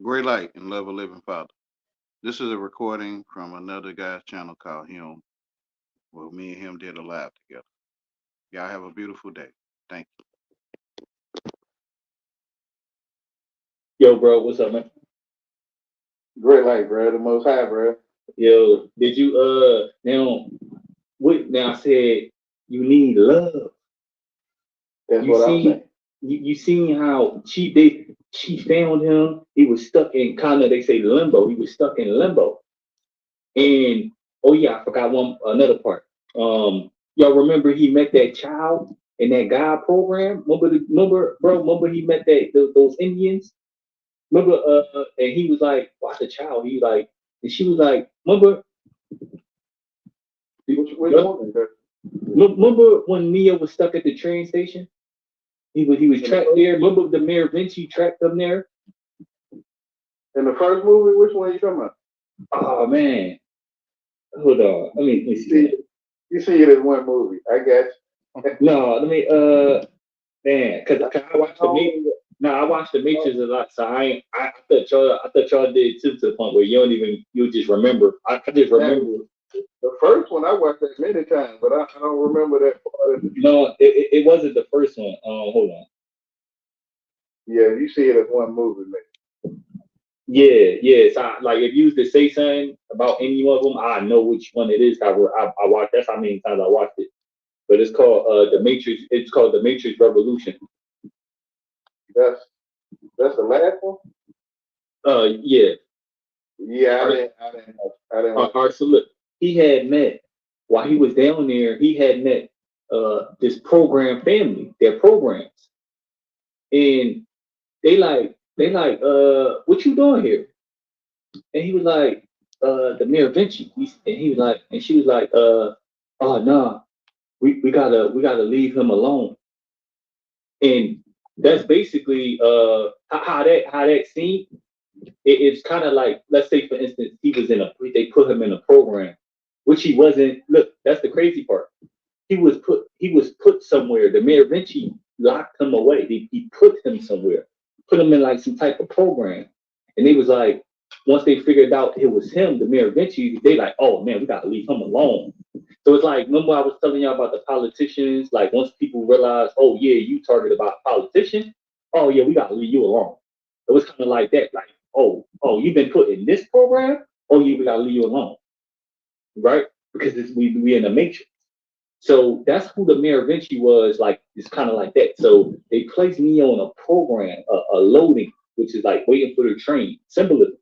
Great light and love a living Father. This is a recording from another guy's channel called Helm, where me and him did a live together. Y'all have a beautiful day. Thank you. Yo, bro, what's up, man? Great light, bro. The most high, bro. Yo, did you now what now I said you need love. That's You what I'm see saying. you seen how she found him, he was stuck in kind of they say limbo. He was stuck in limbo. And oh yeah, I forgot one another part. Y'all remember he met that child in that God program? Remember he met those Indians? Remember and he was like, watch the child, he like and she was like, remember Which y'all one? Bro? remember when Neo was stuck at the train station? He was In the trapped first, there. Remember the Mayor Vinci trapped him there? in the first movie, which one you talking about? Oh man. Hold on. Let me You see see, that. you see it in one movie. I got you. No, let me man, cause I watched the Matrix. Oh, No, I watched the Matrix a lot, so I thought y'all did too to the point where you don't even you just remember. I just now remember. the first one I watched that many times, but I don't remember that part of it. No, it wasn't the first one. Hold on. Yeah, you see it as one movie, man. Yeah, yeah. So like if you was to say something about any one of them, I know which one it is. I watched. That's how many times I watched it. But it's called the Matrix. It's called the Matrix Revolution. That's that's the last one. Yeah. Yeah, All right. I didn't watch All right. that. So look, he had met while he was down there. He had met this program family. Their programs, and they like what you doing here? And he was like the Mayor Vinci. And he was like, and she was like oh no, we gotta leave him alone. And that's basically how that scene. It's kind of like, let's say for instance, he was in a they put him in a program, which he wasn't. Look, that's the crazy part. He was put somewhere. The Mayor Vinci locked him away. He put him somewhere, put him in like some type of program, and they was like, once they figured out it was him, the Mayor Vinci, they like, oh man, we gotta leave him alone. So it's like, remember I was telling y'all about the politicians. Like once people realize, oh yeah, you target about a politician, oh yeah, we gotta leave you alone. It was kind of like that. Like, oh, you've been put in this program. Oh yeah, we gotta leave you alone, right? Because we in the matrix. So that's who the Mayor Vinci was. Like it's kind of like that. So they placed Neo in a program, a loading, which is like waiting for the train symbolism.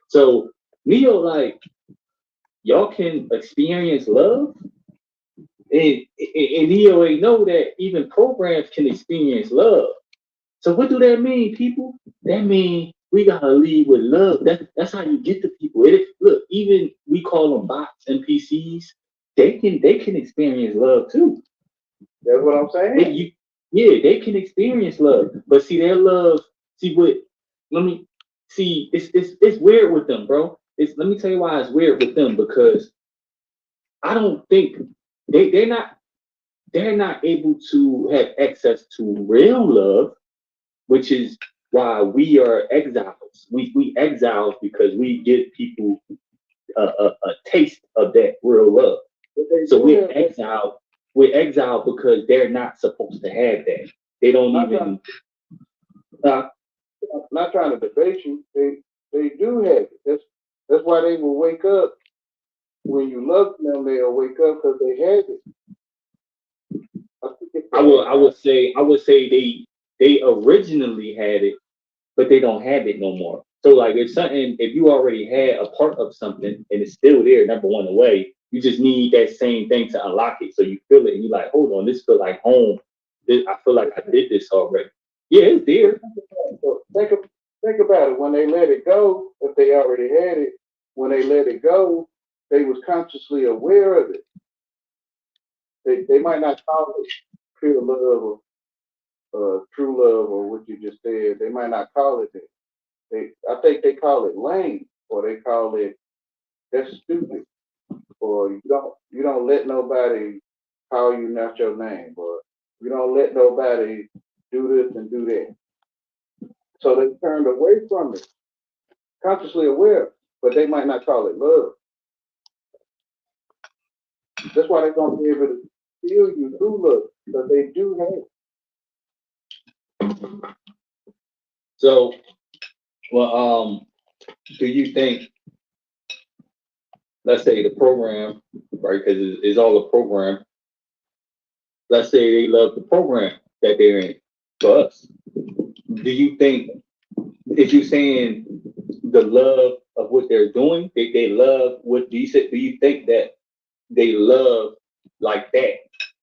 So Neo like y'all can experience love, and Neo ain't know that even programs can experience love. So what do that mean, people? That mean we gotta lead with love. That's how you get to people. Look, even we call them bots and PCs. They can experience love too. That's what I'm They, saying. you, yeah, they can experience love, but see their love. See what? Let me see. It's weird with them, bro. Let me tell you why it's weird with them because I don't think they're not able to have access to real love, which is why we are exiles. We exiles because we give people a taste of that real love. But they So do we're have that. exiled. We're exiled because they're not supposed to have that. They don't Not trying, even. Uh, not trying to debate you. They do have it. That's why they will wake up when you love them. They'll wake up because they have it. I think it's I the will. I exile. would say. I would say they originally had it, but they don't have it no more. So like if you already had a part of something and it's still there, never went away, you just need that same thing to unlock it. So you feel it and you're like, hold on, this feels like home. I feel like I did this already. Yeah, it's there. So think about it. When they let it go, if they already had it, when they let it go, they was consciously aware of it. They might not call it pure love or true love or what you just said. They might not call it that. I think they call it lame or they call it that's stupid or you don't let nobody call you not your name or you don't let nobody do this and do that. So they turned away from it. consciously aware, but they might not call it love. That's why they're gonna be able to feel you through love, because they do have. So, well, do you think, let's say the program, right? Because it's all a program. Let's say they love the program that they're in for us. Do you think, if you're saying the love of what they're doing, they love what do you say? Do you think that they love like that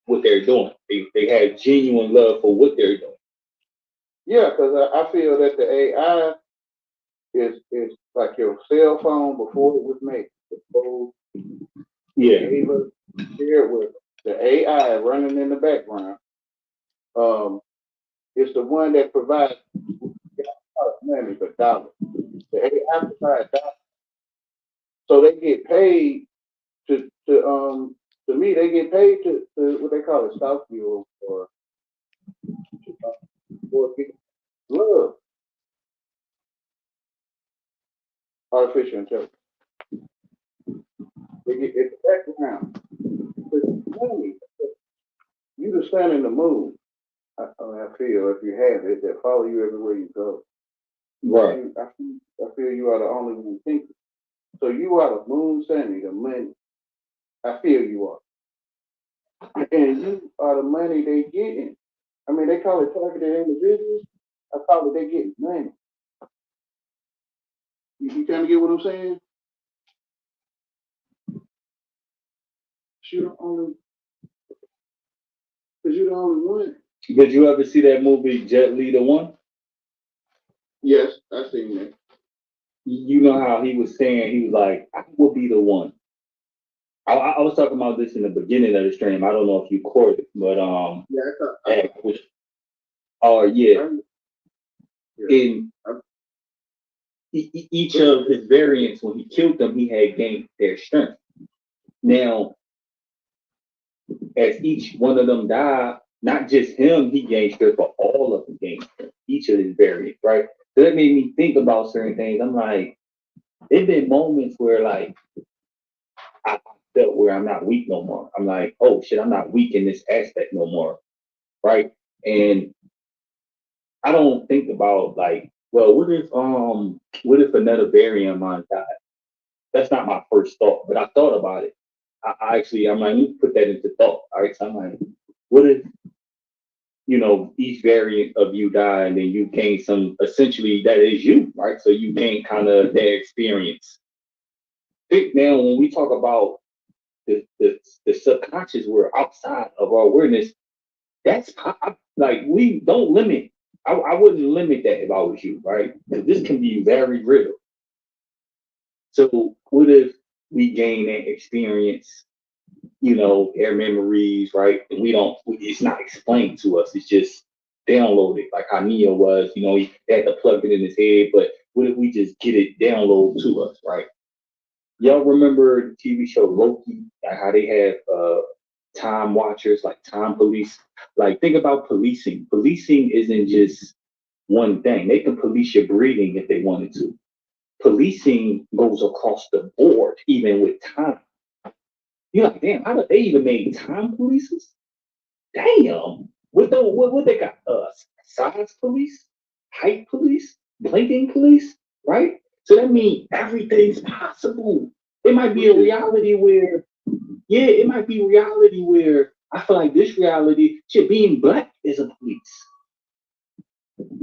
what they're doing? They have genuine love for what they're doing. Yeah, because I feel that the AI is like your cell phone before it was made. Before Yeah, gave us shared with the AI running in the background. Um, it's the one that provides not money but dollars. The AI provides dollars, so they get paid to me they get paid to what they call it stalk you or get love artificial intelligence. They get in the background. But money, you the sun and the moon. I feel if you have it, that follow you everywhere you go. right. I feel you are the only one thinking. So you are the moon, Sandy, the money. I feel you are. And you are the money they getting. I mean, they call it targeted individuals. I call it they getting money. You kind of get what I'm saying? You the only, because you're the only one. Did you ever see that movie Jet Li the One? Yes, I seen that. You know how he was saying he was like, I will be the one. I was talking about this in the beginning of the stream. I don't know if you caught it, but Yeah, and oh yeah, I, yeah. in each of his variants, when he killed them, he had gained their strength. Now, as each one of them died, not just him, he gained strength, but all of them gained strength. Each of his variants, right? So that made me think about certain things. I'm like, there've been moments where like I felt where I'm not weak no more. I'm like, oh shit, I'm not weak in this aspect no more, right? And I don't think about like, well, what if another variant of mine died? That's not my first thought, but I thought about it. I actually, I'm like, let me put that into thought. All right, so I'm like, what if each variant of you die and then you gain some, essentially that is you, right? So you gain kind of that experience. Think now when we talk about the subconscious, we're outside of our awareness. That's like we don't limit. I wouldn't limit that if I was you, right? Because this can be very real. So what if we gain that experience, air memories, right? And we don't, it's not explained to us. It's just downloaded, like how Neo was, he had to plug it in his head. But what if we just get it downloaded to us, right? Y'all remember the TV show Loki, like how they have time watchers, like time police? Like think about policing. Policing isn't just one thing. They can police your breathing if they wanted to. Policing goes across the board, even with time. You're like, damn, how did they even make time polices? Damn. What they got? Size police, height police, blinking police, right? So that means everything's possible. It might be a reality where, yeah, it might be reality where I feel like this reality, shit, being black is a police.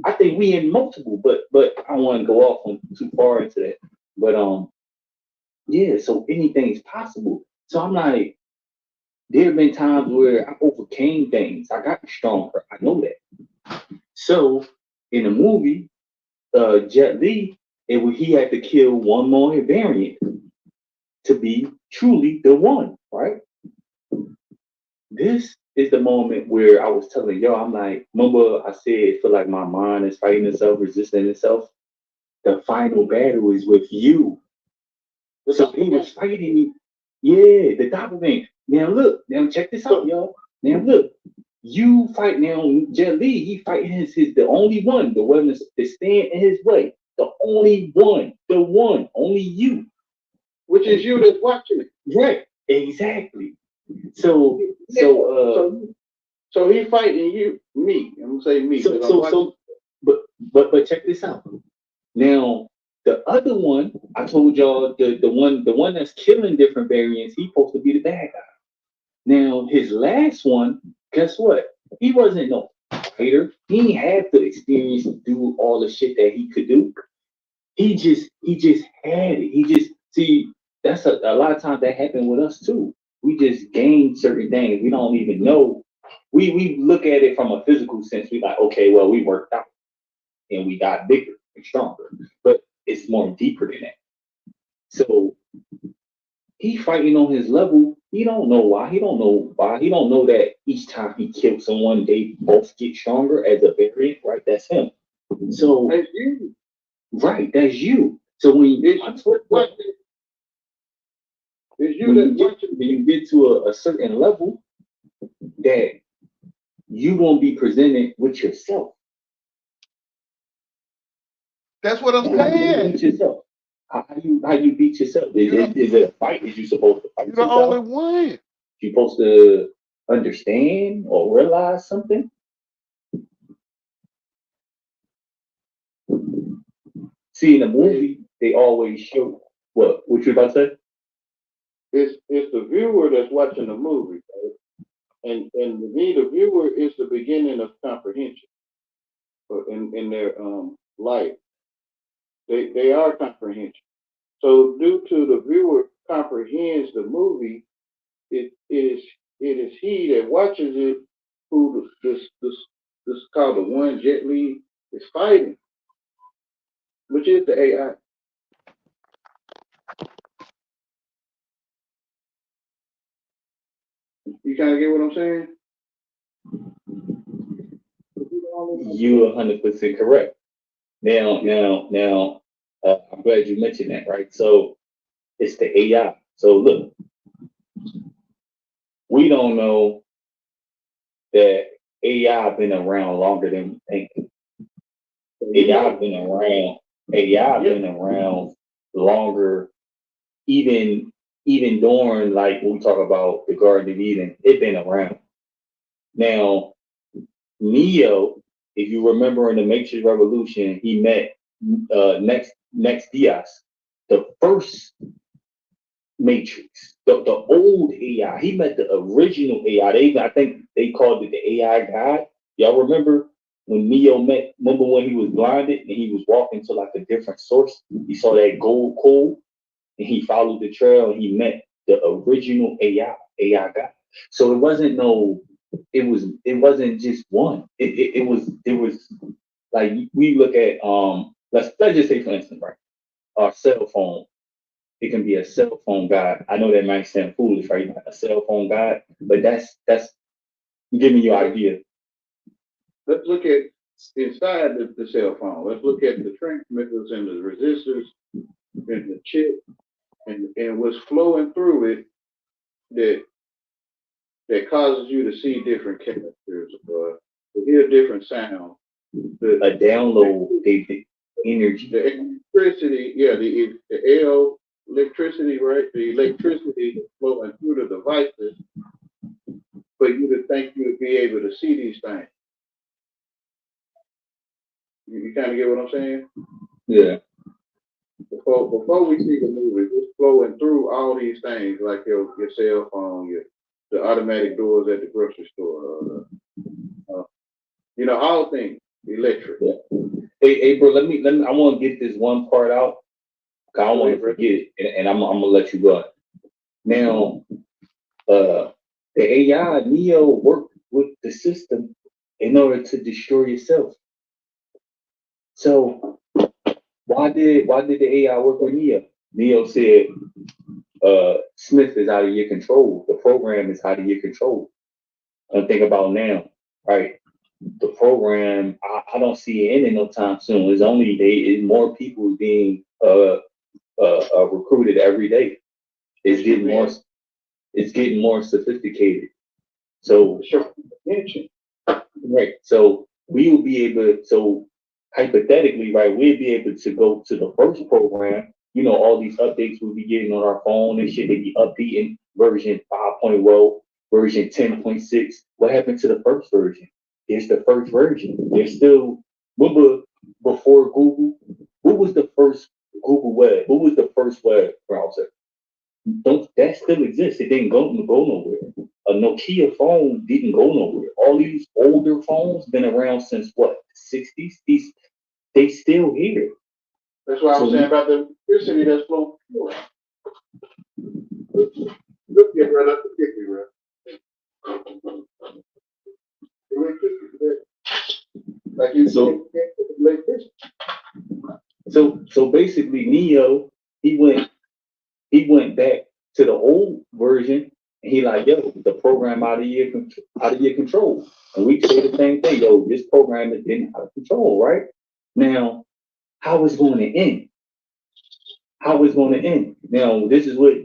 I think we in multiple, but I don't want to go off on too far into that. But yeah, so anything's possible. So I'm like, there have been times where I overcame things. I got stronger. I know that. So in the movie, Jet Li, he had to kill one more variant to be truly the one, right? This is the moment where I was telling y'all, I'm like, remember I said, feel like my mind is fighting itself, resisting itself. The final battle is with you. So he was fighting. Yeah, the doppelganger. Now look, now check this out, y'all. Now look, you fight now. Jet Li, he fighting his the only one, the one that stand in his way. the one, only you. which is you that's watching it. Right, exactly. So, Yeah. so, So he fighting you, me. I'm gonna say me so, because I'm so, watching. so, but check this out. Now, the other one, I told y'all the one that's killing different variants, he's supposed to be the bad guy. Now, his last one, guess what? He wasn't no fighter. He didn't have the experience to do all the shit that he could do. He just had it. He just see that's a lot of times that happened with us too. We just gain certain things. We don't even know. We look at it from a physical sense. We like, okay, well, we worked out and we got bigger and stronger. But it's more deeper than that. So he fighting on his level. He don't know why. He don't know why. He don't know that each time he kills someone, they both get stronger as a variant. Right? That's him. So That's you. right, that's you. So when It's I you told that's watching. It's you when you that's get watching. when you get to a certain level that you gonna be presented with yourself. That's what I'm How you saying. beat yourself? How you beat yourself? Is You the, it, is it a fight? Is you supposed to you fight the only yourself? one. You supposed to understand or realize something? See, in the movie, they always show what you about to say? It's the viewer that's watching the movie, right? And to me, the viewer is the beginning of comprehension in their life. They are comprehension. So due to the viewer comprehends the movie, it is he that watches it who this called the one Jet Li is fighting, which is the AI. You kind of get what I'm saying? You 100% correct. Now, I'm glad you mentioned that, right? So it's the AI. So look, we don't know that AI been around longer than we think. AI been around. AI Yeah, been around longer, even during like when we talk about the Garden of Eden. It been around. Now, Neo, if you remember in the Matrix Revolution, he met next Diaz, the first Matrix, the old AI. He met the original AI. I think they called it the AI God. Y'all remember when Neo met? Remember when he was blinded and he was walking to like a different source? He saw that gold coal and he followed the trail and he met the original AI God. So it wasn't no. It wasn't just one. It was like we look at let's just say for instance, right? Our cell phone, it can be a cell phone guide. I know that might sound foolish, right? A cell phone guide, but that's giving you an idea. let's look at inside the cell phone. Let's look at the transmitters and the resistors and the chip and what's flowing through it that causes you to see different characters or to hear different sounds. A The download, the energy. the electricity, yeah, the L electricity, right? The electricity is flowing through the devices for you to think you would be able to see these things. You kind of get what I'm saying? Yeah. Before we see the movie, it's flowing through all these things like your cell phone, the automatic doors at the grocery store, all things electric. Yeah. Hey, bro, let me. I want to get this one part out. 'Cause I don't want to forget it, and I'm gonna let you go. Now, the AI Neo worked with the system in order to destroy itself. So why did the AI work with Neo? Neo said, Smith is out of your control. The program is out of your control. And think about now, right? The program, I don't see it ending no time soon. More people being recruited every day. It's getting more it's getting more sophisticated. So Sure. Attention. right. So we will be able. So hypothetically, right, we'd be able to go to the first program. You know, all these updates we'll be getting on our phone and shit. They be updating version 5.0, version 10.6. What happened to the first version? It's the first version. There's still, remember before Google, what was the first Google web? What was the first web browser? Don't that still exists? It didn't go nowhere. A Nokia phone didn't go nowhere. All these older phones been around since what, 60s? These they still here. That's what I was So saying about the electricity that's flowing through it. Look at brother, look at me, bro. Electricity, like you so said, electricity. so basically Neo, he went back to the old version and he like, yo, the program out of your control. And we say the same thing, yo, this program is getting out of control, right? Now, how is going to end? How is going to end? Now, this is what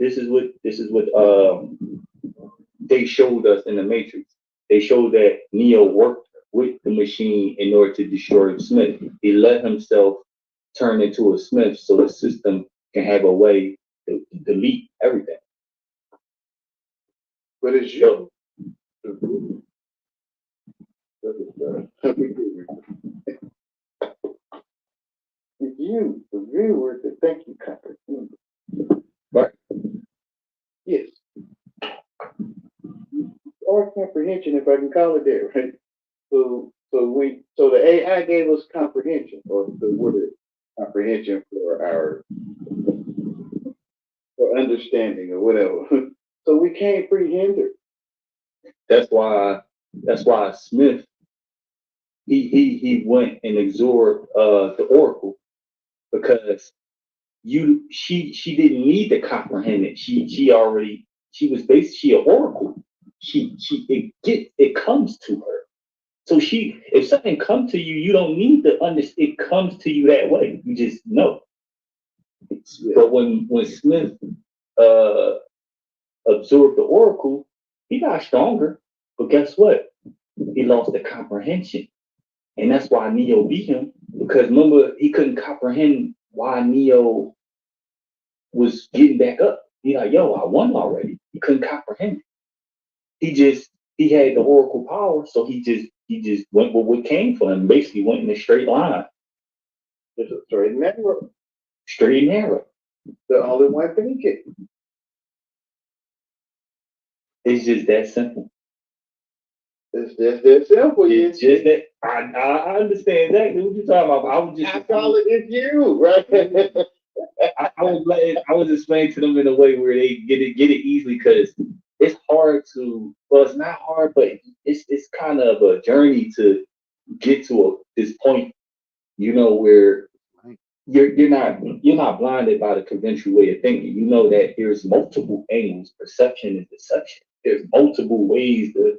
they showed us in the Matrix. They showed that Neo worked with the machine in order to destroy Smith. He let himself turn into a Smith so the system can have a way to delete everything. But it's So, you. It's you, the viewer, that think you comprehend. right. Yes. Or comprehension, if I can call it that, right? So the AI gave us comprehension, or the word comprehension for understanding or whatever. So we can't prehend it. That's why Smith he went and absorbed the Oracle because she didn't need to comprehend it. She was based she an Oracle. It comes to her. So if something comes to you, you don't need to understand. It comes to you that way. You just know. But when Smith uh, absorbed the Oracle, he got stronger. But guess what? He lost the comprehension. And that's why Neo beat him. Because remember, he couldn't comprehend why Neo was getting back up. He like, yo, I won already. He couldn't comprehend it. He had the Oracle power, so he just went with what came for him, basically went in a straight line. It's a straight network. Straight and narrow. The only one thinking. It's just that simple. It's just that simple. It's just that I understand exactly what you're talking about. I call it it's you, right? I was explaining to them in a way where they get it easily because it's hard to well it's not hard but it's kind of a journey to get to this point where you're not blinded by the conventional way of thinking. You know that there's multiple angles. Perception is deception. There's multiple ways to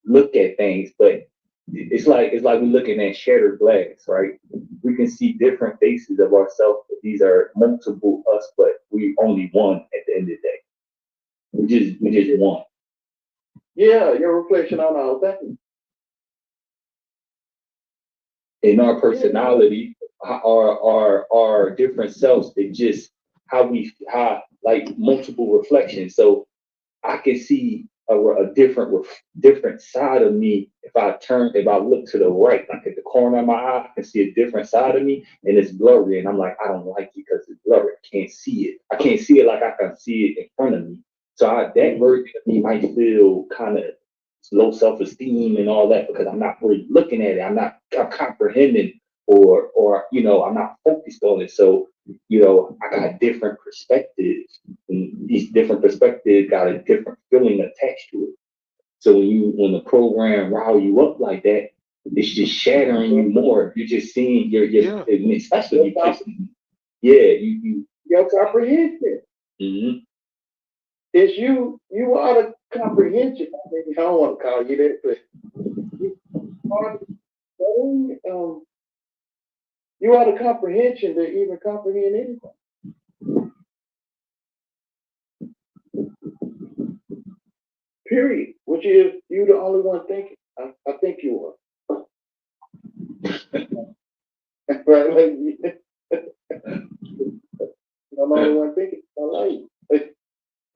look at things, but it's like we're looking at shattered glass, right? We can see different faces of ourselves, but these are multiple us, but we only one at the end of the day. We just one. Yeah, your reflection on all that. In our personality, our different selves, it just how like multiple reflections. So I can see a different side of me if I look to the right, like at the corner of my eye, I can see a different side of me, and it's blurry, and I'm like, I don't like it because it's blurry. I can't see it. I can't see it like I can see it in front of me. So that version of me might feel kind of low self-esteem and all that because I'm not really looking at it. I'm comprehending or I'm not focused on it. So I got different perspectives, and these different perspectives got a different feeling attached to it. So when the program rile you up like that, it's just shattering you more. You're just seeing Yeah. especially yeah, you Your comprehension. mm-hmm. It's you are the comprehension. I mean, I don't want to call you that, but you are you are the comprehension to even comprehend anything. Period. Which is you the only one thinking. I think you are. right? Like, I'm the only one thinking my life.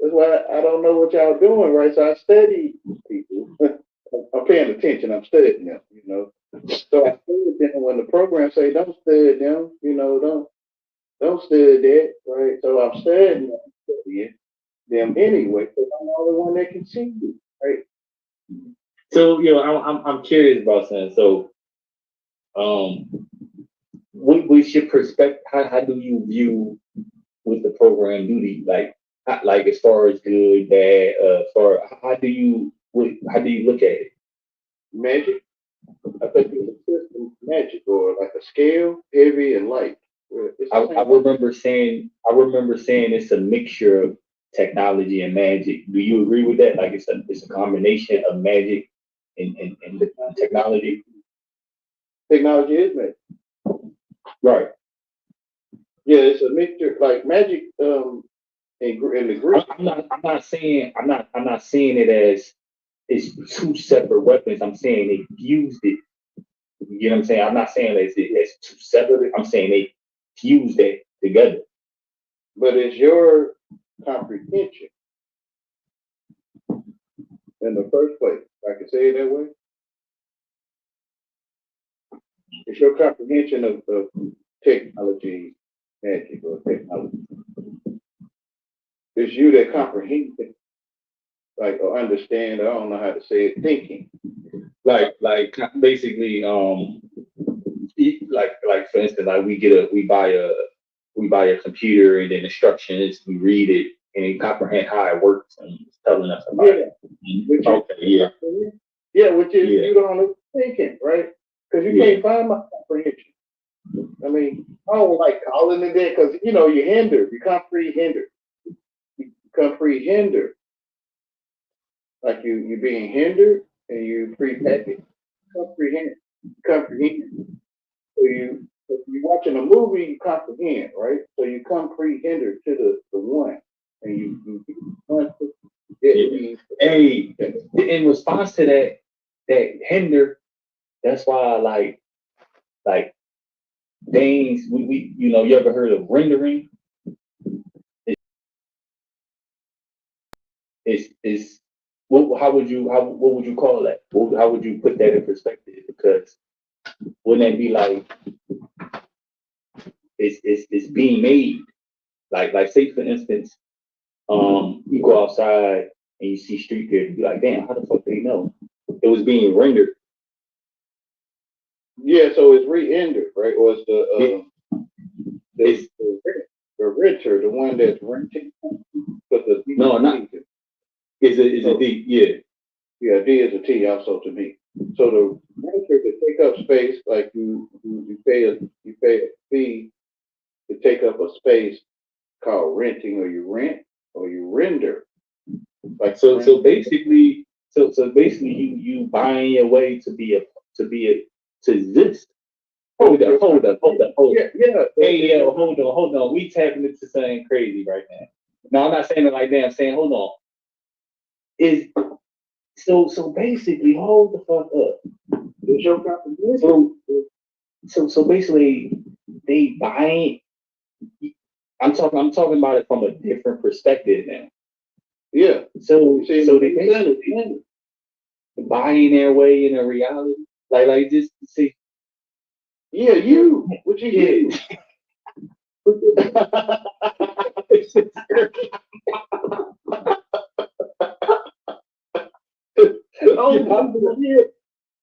That's why I don't know what y'all doing, right? So I study people. I'm paying attention. I'm studying them, you know. So I study them when the program say don't study them, you know, don't study that, right? So I'm studying them anyway, because I'm the only one that can see you, right? So, I'm curious about something. So, um, what's your perspective? How do you view with the program duty? Like as far as good, bad, for how do you look at it? Magic. I think it's a system magic or like a scale, heavy and light. Well, it's I, the I same thing. remember saying I remember saying it's a mixture of technology and magic. Do you agree with that? Like it's a combination of magic and the technology. Technology is magic. Right. Yeah, it's a mixture like magic. In the Greek, I'm not saying it as it's two separate weapons. I'm saying they fused it. You know what I'm saying? I'm not saying that it's two separate. I'm saying they fused it together. but it's your comprehension in the first place. I can say it that way. It's your comprehension of technology, magic, or technology. It's you that comprehends it, like or understand. I don't know how to say it. Thinking. Like basically, like for instance, like we buy a computer and then instructions, we read it and we comprehend how it works and it's telling us about Yeah, it. which is Okay, yeah, yeah, which is yeah, you don't know thinking, right? Because you yeah, can't find my comprehension. I mean, I don't like calling it that because you know you hinder, you comprehend, you comprehender, like you being hindered and you prepackaged. Comprehend, comprehend. So if you're watching a movie, you comprehend, right? So you comprehender to the one, and you one it yeah. means Hey, in response to that hinder, that's why like things we you ever heard of rendering? Is what would you call that? How would you put that in perspective? Because wouldn't that be like it's being made? Like say for instance, you go outside and you see street there, you be like, damn, how the fuck they know? It was being rendered. yeah. So it's re-endered, right? Or it's It, the it's the renter, the one that's renting, but the D no, is a not T. is a So D, yeah. yeah, D is a T also to me. So the renter to take up space, like you pay a fee to take up a space called renting, or you rent, or you render, like you So rent. so basically so basically you buying your way to be a to exist. Hold up. Yeah, yeah. Hey, yo, hold on. We tapping into something crazy right now. No, I'm not saying it like that. I'm saying, hold on. Is so basically, hold the fuck up. It's your comprehension. So basically, they buying. I'm talking about it from a different perspective now. Yeah. So they basically buying their way in a reality. Like just see. Yeah, you. What you Yeah.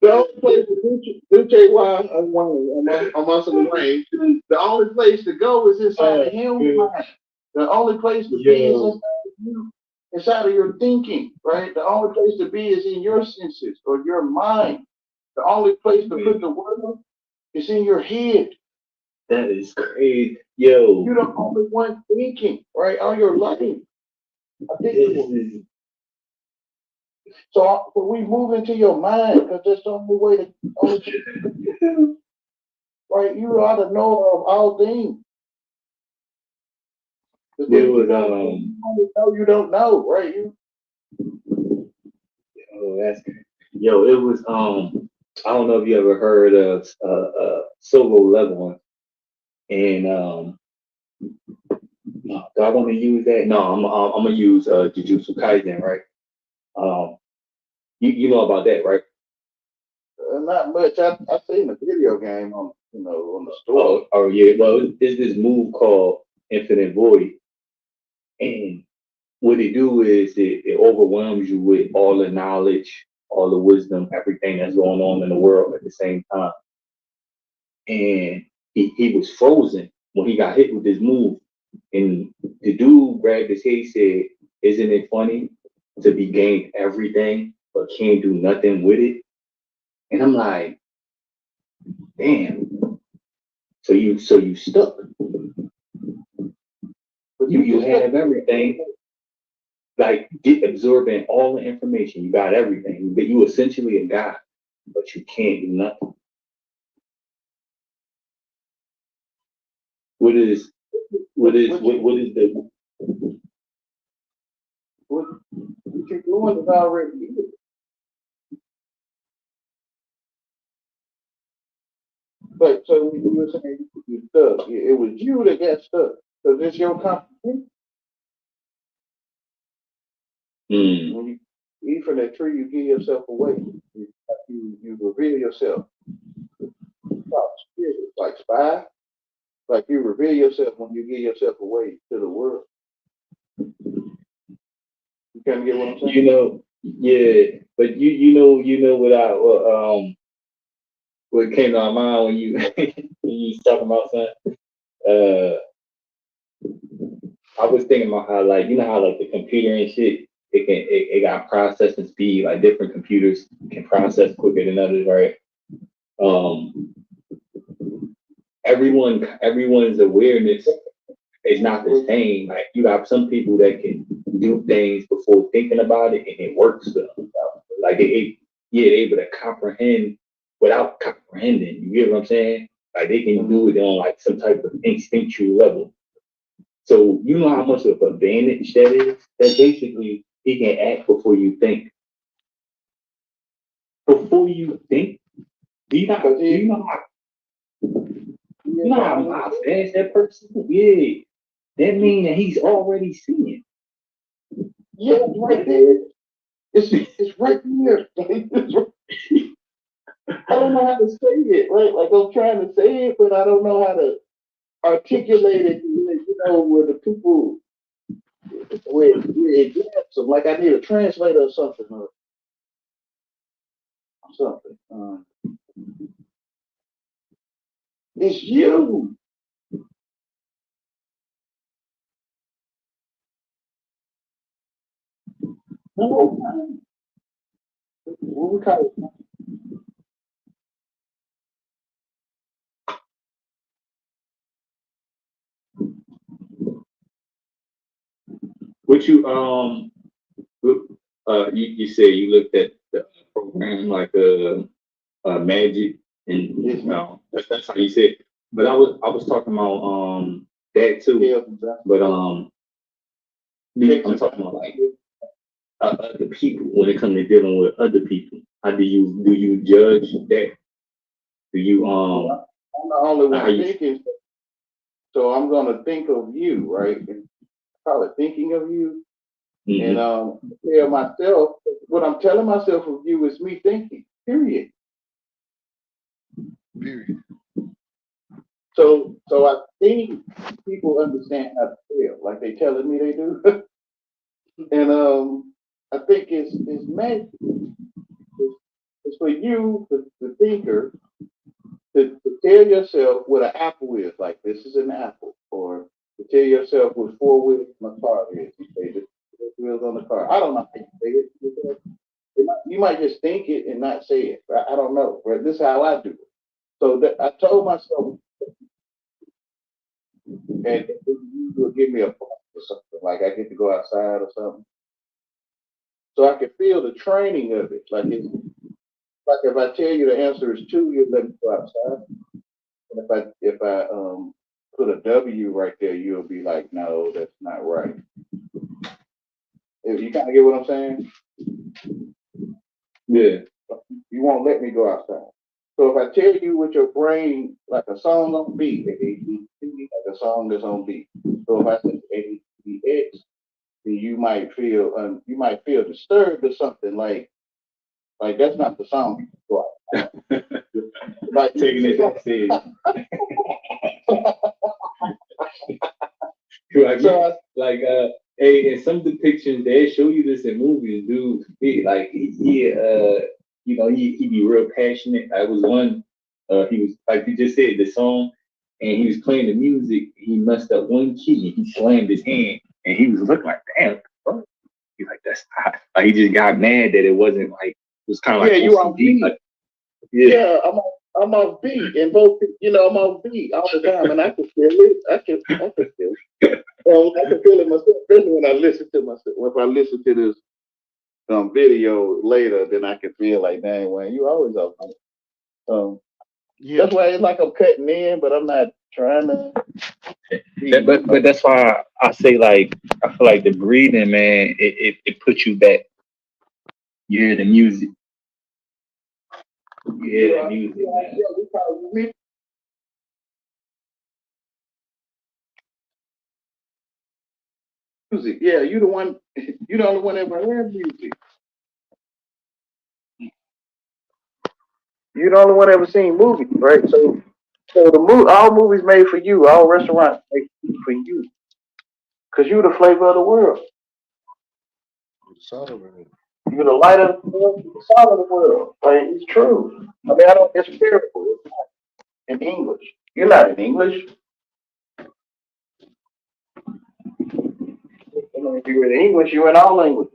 the only place to do JY amongst the range, the only place to go is inside of him mind. The only place to be is inside of you, inside of your thinking, right? The only place to be is in your senses or your mind. The only place to put the word is in your head. That is crazy. Yo, You're the only one thinking, right? All your life. I think this is so. We move into your mind because that's the only way to, only, right? You are the knower of all things. The it things you was don't know, you don't know, right? You oh that's yo, it was I don't know if you ever heard of solo leveling, and no, do I want to use that? No, I'm gonna use Jujutsu Kaisen, right? Um, you know about that, right? Not much. I seen the video game on on the store. Oh yeah. Well, it's this move called Infinite Void, and what it do is it overwhelms you with all the knowledge, all the wisdom, everything that's going on in the world at the same time. And he was frozen when he got hit with this move. And the dude grabbed his head, said, "Isn't it funny to be gained everything but can't do nothing with it?" And I'm like, damn. So you stuck. But You just got have everything, like get absorbing all the information. You got everything, but you essentially a god, but you can't do nothing. What is what is the what you're doing is already here. But so when you were saying you stuck, it was you that got stuck. Because it's your comprehension. mm, When you eat from that tree, you give yourself away. You reveal yourself. Like spy, like you reveal yourself when you give yourself away to the world. You kind of get what I'm saying? yeah, but you know what came to my mind when you when you was talking about something. Uh, I was thinking about how like you know how like the computer and shit it got processing speed like different computers can process quicker than others, right? Um, everyone's awareness is not the same. Like you have some people that can do things before thinking about it and it works for them. Like they're able to comprehend without comprehending. You get what I'm saying? Like they can do it on like some type of instinctual level. So you know how much of an advantage that is? That basically he can act before you think. Before you think, Because you know how fast that person is? Yeah. That means that he's already seeing. yeah, it's right there. It's right there. I don't know how to say it, right? Like I'm trying to say it, but I don't know how to articulate it. Where the people where it gets them. Like I need a translator or something or something. It's you. No, what we call it? What you said you looked at the program like magic and It's that's how you said. But I was talking about that too. yeah, But I'm talking about like other people when it comes to dealing with other people. How do you judge that? Do you I'm the only how one you thinking, so I'm gonna think of you, right? And call it thinking of you. And mhm. tell myself what I'm telling myself of you is me thinking. Period. Period. So I think people understand how to feel, like they telling me they do. And I think it's meant it's for you, the thinker, to tell yourself what an apple is. Like this is an apple, or to tell yourself what four wheels on a car is. You say this four wheels on the car. I don't know how you say it. You might just think it and not say it. I don't know. But this is how I do it. So I told myself, and you will give me a bump or something. Like I get to go outside or something, so I can feel the training of it. Like if I tell you the answer is two, you'll let me go outside. And if I put a W right there, you'll be like, no, that's not right. If you kind of get what I'm saying? Yeah. You won't let me go outside. So if I tell you with your brain like a song on beat, like a song that's on beat. So if I say ADX, then you might feel disturbed or something like that's not the song. Like Taking it that serious. Like, so hey, in some depictions they show you this in movies, dude. He be real passionate. I was one, he was like you just said the song, and he was playing the music. He messed up one key. He slammed his hand, and he was looking like, damn, bro. He's like, that's not. Like, he just got mad that it wasn't like it was kind of like yeah, you on OCD. beat. Like, Yeah, I'm off beat, and both I'm off beat all the time, and I can feel it. I can feel it. I can feel it myself, especially when I listen to myself. If I listen to this video later, then I can feel like, dang, Wayne, you always off beat. Yeah. That's why it's like I'm cutting in, but I'm not trying to. but that's why I say like I feel like the breathing, man, it puts you back. You hear the music. You hear the music, man. We probably music. Yeah, you the one. You the only one that ever heard music. You the only one ever seen movies, right? So all movies made for you, all restaurants made for you, cause you the flavor of the world. You're the light of the world, the salt of the world. Like it's true. I mean, I don't. It's spiritual. It's not in English. You're not in English. If you're in English, you're in all languages.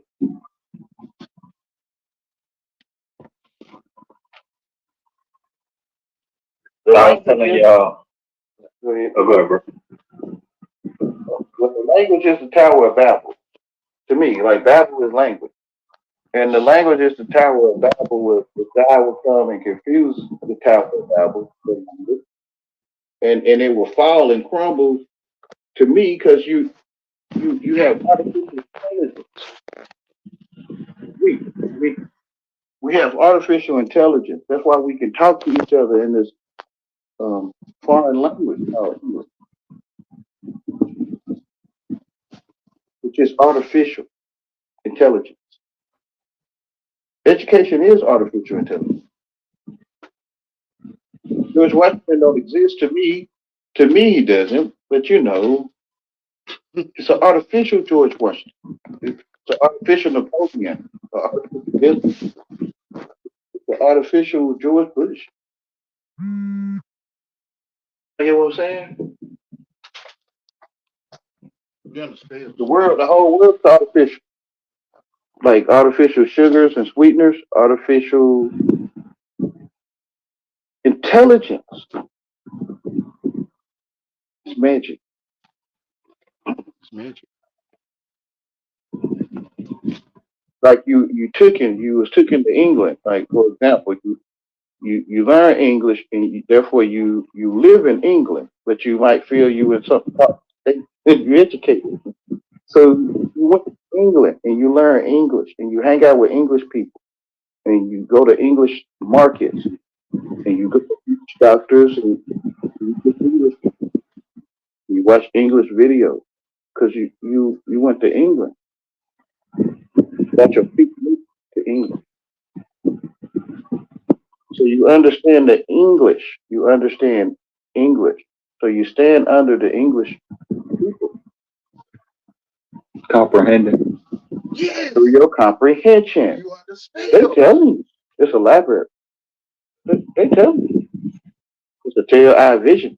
The So I was telling language y'all. go ahead. Oh, go ahead, bro. Well, the language is the Tower of Babel. To me, like Babel is language. And the language is the Tower of Babel where God will come and confuse the Tower of Babel. And it will fall and crumble to me because you have artificial intelligence. We, we have artificial intelligence. That's why we can talk to each other in this foreign language, which is artificial intelligence. Education is artificial intelligence. George Washington don't exist to me. To me, he doesn't. But it's an artificial George Washington. It's an artificial Napoleon. It's an artificial George Bush. You hear what I'm saying? You understand? The whole world's artificial. Like artificial sugars and sweeteners, artificial intelligence. It's magic. It's magic. Like you was taken to England. Like for example, you learn English and therefore you live in England, but you might feel you in some you're educated. So you went to England and you learn English and you hang out with English people and you go to English markets and you go to English doctors and you get English people. You watch English videos because you went to England. Got your feet moved to England. So you understand the English. You understand English. So you stand under the English people Comprehending. Yes. through your comprehension. You understand? They telling you. It's elaborate. They telling you. It's a tail eye vision.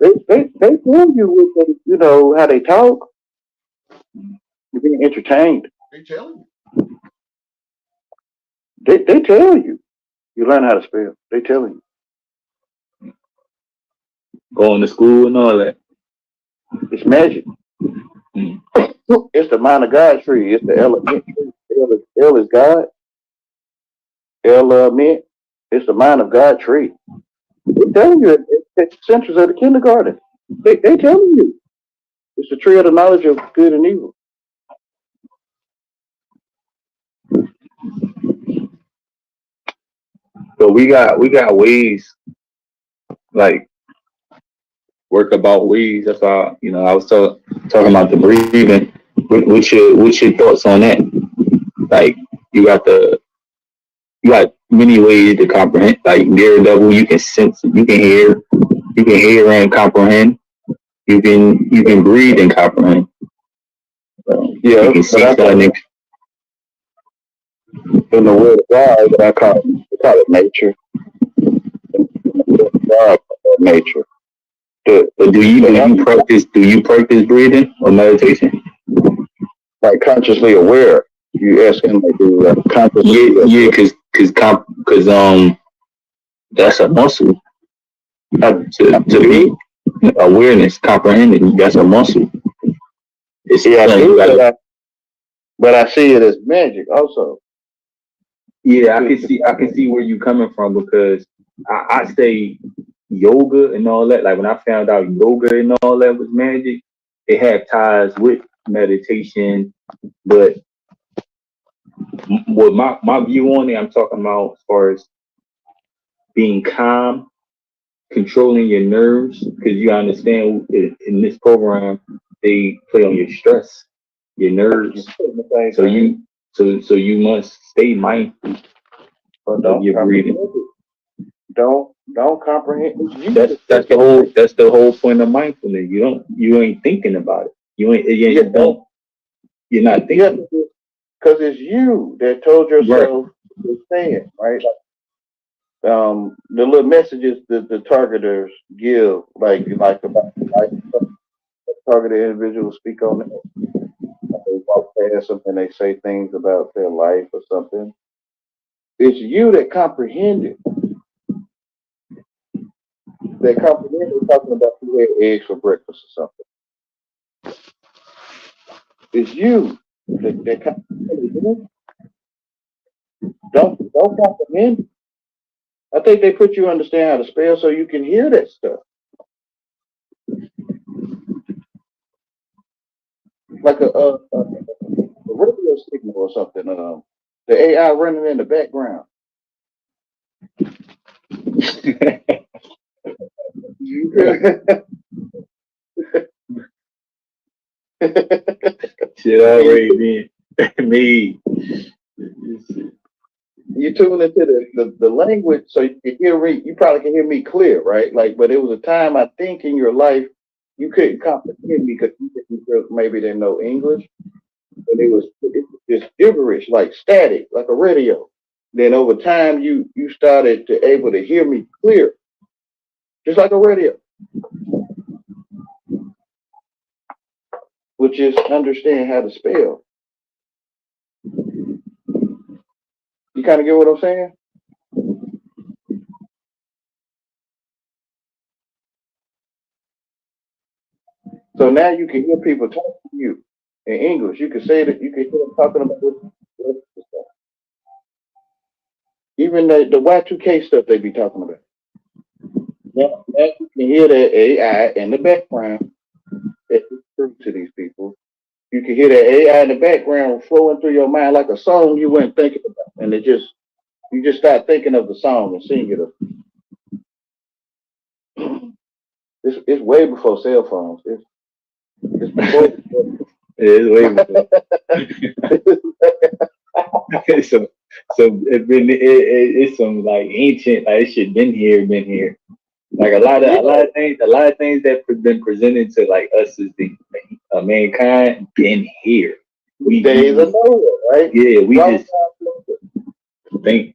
They tell you what how they talk. You're being entertained. They telling you. They tell you. You learn how to spell. They telling you. Going to school and all that. It's magic. Mm. It's the mind of God tree. It's the element tree. L is God. Element. It's the mind of God tree. They're telling you at the centers of the kindergarten. They telling you. It's the tree of the knowledge of good and evil. So we got ways like work about ways. That's all. I was talking about the breathing. What's your thoughts on that? Like you got the you got many ways to comprehend. Like Daredevil, you can sense, you can hear and comprehend. You can breathe and comprehend. Yeah, You can but see I think something. in the word of God, that I call it nature. In the word of God, I call it nature. The But do you the do act, you practice breathing or meditation? like consciously aware. You asking like do Yeah, consciously yeah, aware. cause that's a muscle. To me, awareness, comprehending, that's a muscle. It's Yeah, I something you do, gotta. but I see it as magic also. Yeah, I To, can to, see I can see where you coming from because I say yoga and all that. Like when I found out yoga and all that was magic, it had ties with meditation. But what my view on it, I'm talking about as far as being calm, controlling your nerves, because you understand in this program they play on your stress, your you're nerves. saying the same So thing, you must stay mindful but of don't your breathing. comprehend it. Don't comprehend. It's you That's that that's says the it, whole right? that's the whole point of mindfulness. You ain't thinking about it. Yeah, You don't you're not yeah, thinking. because it's you that told Right. yourself to say it, right? The little messages that the targeters give, like about life, targeted individuals speak on it. They walk past something, they say things about their life or something. It's you that comprehend it. That comprehend it talking about who had eggs for breakfast or something. It's you that comprehend it. Don't comprehend it. I think they put you understand how to spell so you can hear that stuff. Like a radio signal or something. The AI running in the background. You Shit you already been made. you tune into the language so you can hear me. You probably can hear me clear, right? Like, but it was a time I think in your life you couldn't comprehend me because you maybe didn't know English, but it was just gibberish, like static, like a radio. Then over time you started to able to hear me clear, just like a radio, which is understand how to spell. You kind of get what I'm saying? So now you can hear people talk to you in English. You can say that you can hear them talking about even the Y2K stuff they be talking about. Now you can hear that AI in the background that is true to these people. You can hear that AI in the background flowing through your mind like a song you weren't thinking about, and you just start thinking of the song and sing it. It's way before cell phones. It's before. It's way before. So it's some like ancient like it shit been here. Like Yeah, a lot of things that have been presented to like us as the mankind been here. days of We Noah, right? yeah we Why would just think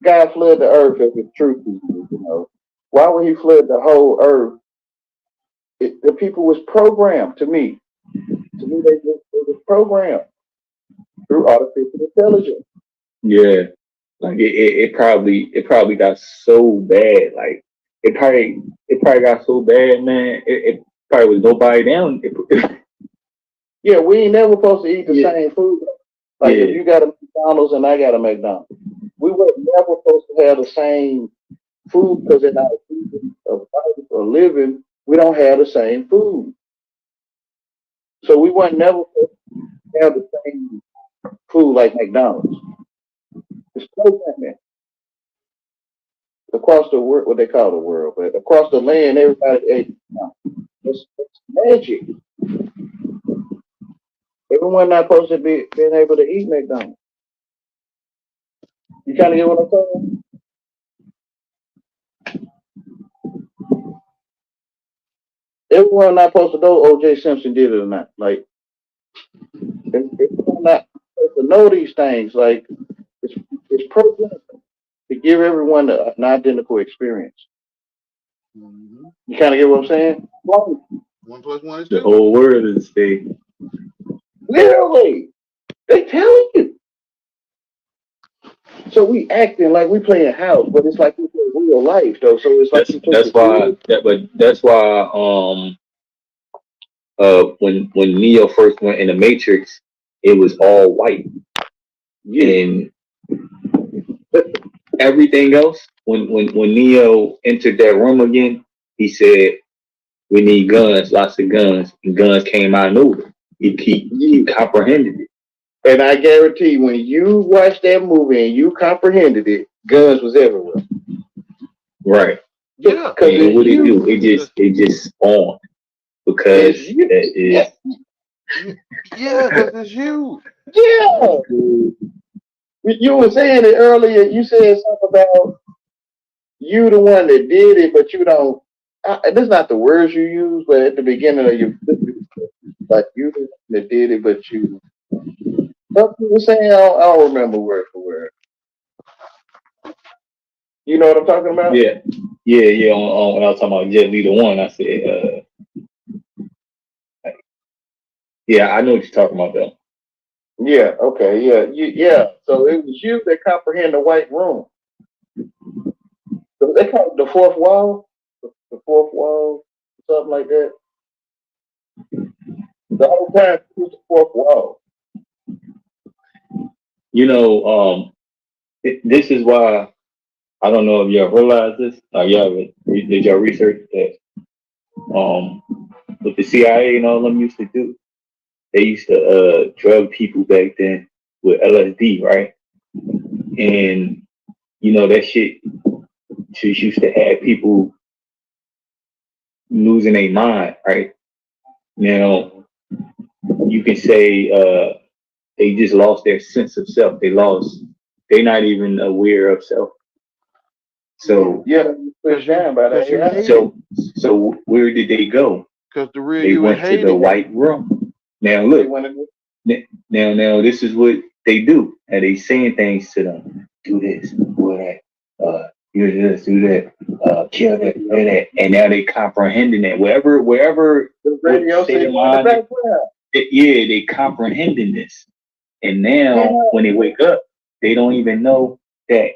God flood the earth if it's true to you? You know, why would He flood the whole earth? The people was programmed to me. To me, they was programmed through artificial intelligence. yeah like it probably got so bad like it probably got so bad man it probably was nobody down Yeah, we ain't never supposed to eat the yeah same food. Like if yeah you got a McDonald's and I got a McDonald's, we were never supposed to have the same food because in our season of life or living, we don't have the same food. So we weren't never supposed to have the same food like McDonald's. It's programming. across the world, what they call the world, but across the land, everybody ate. It's magic. Everyone not supposed to be being able to eat McDonald's. You kind of get what I'm saying? Everyone not supposed to know O.J. Simpson did it or not. Like, everyone not supposed to know these things. Like, it's, it's programmed to give everyone an identical experience. Mhm. You kind of get what I'm saying? Like, 1 + 1 is The 2. whole world is a stage. literally, they telling you. So we acting like we playing house, but it's like we play real life though. So it's like That's you took that's the why kid. when Neo first went in the Matrix, it was all white, Yeah, and everything else when Neo entered that room again, he said, "We need guns, lots of guns," and guns came out of nowhere. He yeah. comprehended it. And I guarantee when you watched that movie and you comprehended it, guns was everywhere. Right. Yeah. Cause And it's what it you. do? It just spawned because It's you. that Yeah. is Yeah, because it's you. Yeah. You were saying it earlier. You said something about you the one that did it, but you don't. This is not the words you use, but at the beginning of your, like you the one that did it, but you. What you were saying, I don't remember word for word. You know what I'm talking about? yeah, yeah. On when I was talking about Jet Li the one, I said, yeah, I know what you're talking about though. Yeah. Okay. Yeah. Yeah. So it was you that comprehend the white room. So they call it the fourth wall. The fourth wall, something like that. The whole time it was the fourth wall. You know, this is why I don't know if y'all realize this. Y'all did y'all research that? Um, what the CIA and all them used to do, they used to drug people back then with LSD, right? And that shit just used to have people losing their mind, right? Now you can say they just lost their sense of self. They're not even aware of self. So Yeah, pushed Because you, down by the cause you AI. hated. so where did they go? Because the real They you is went to the hated. white room. Now They look, went in. now this is what they do, and they saying things to them. Do this, do that, do this, do that, kill that, do that, and now they comprehending that wherever The what radio state said of in the mind, background. yeah, they comprehending this, and Yeah, now when they wake up, they don't even know that.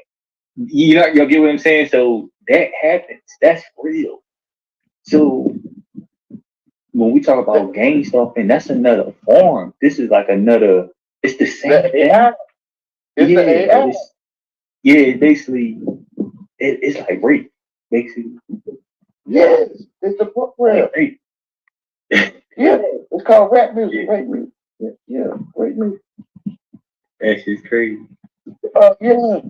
You get what I'm saying? So that happens. That's real. So when we talk the, about gang stuff, and that's another form. This is like another. It's the same the AI. thing. It's the Yeah, but AI. it's basically it's like rape, basically Yes, it's the program. like rape. Yeah, it's called rap music. Yeah, Rape music. Yeah, yeah, rape music. that's just crazy. Yeah.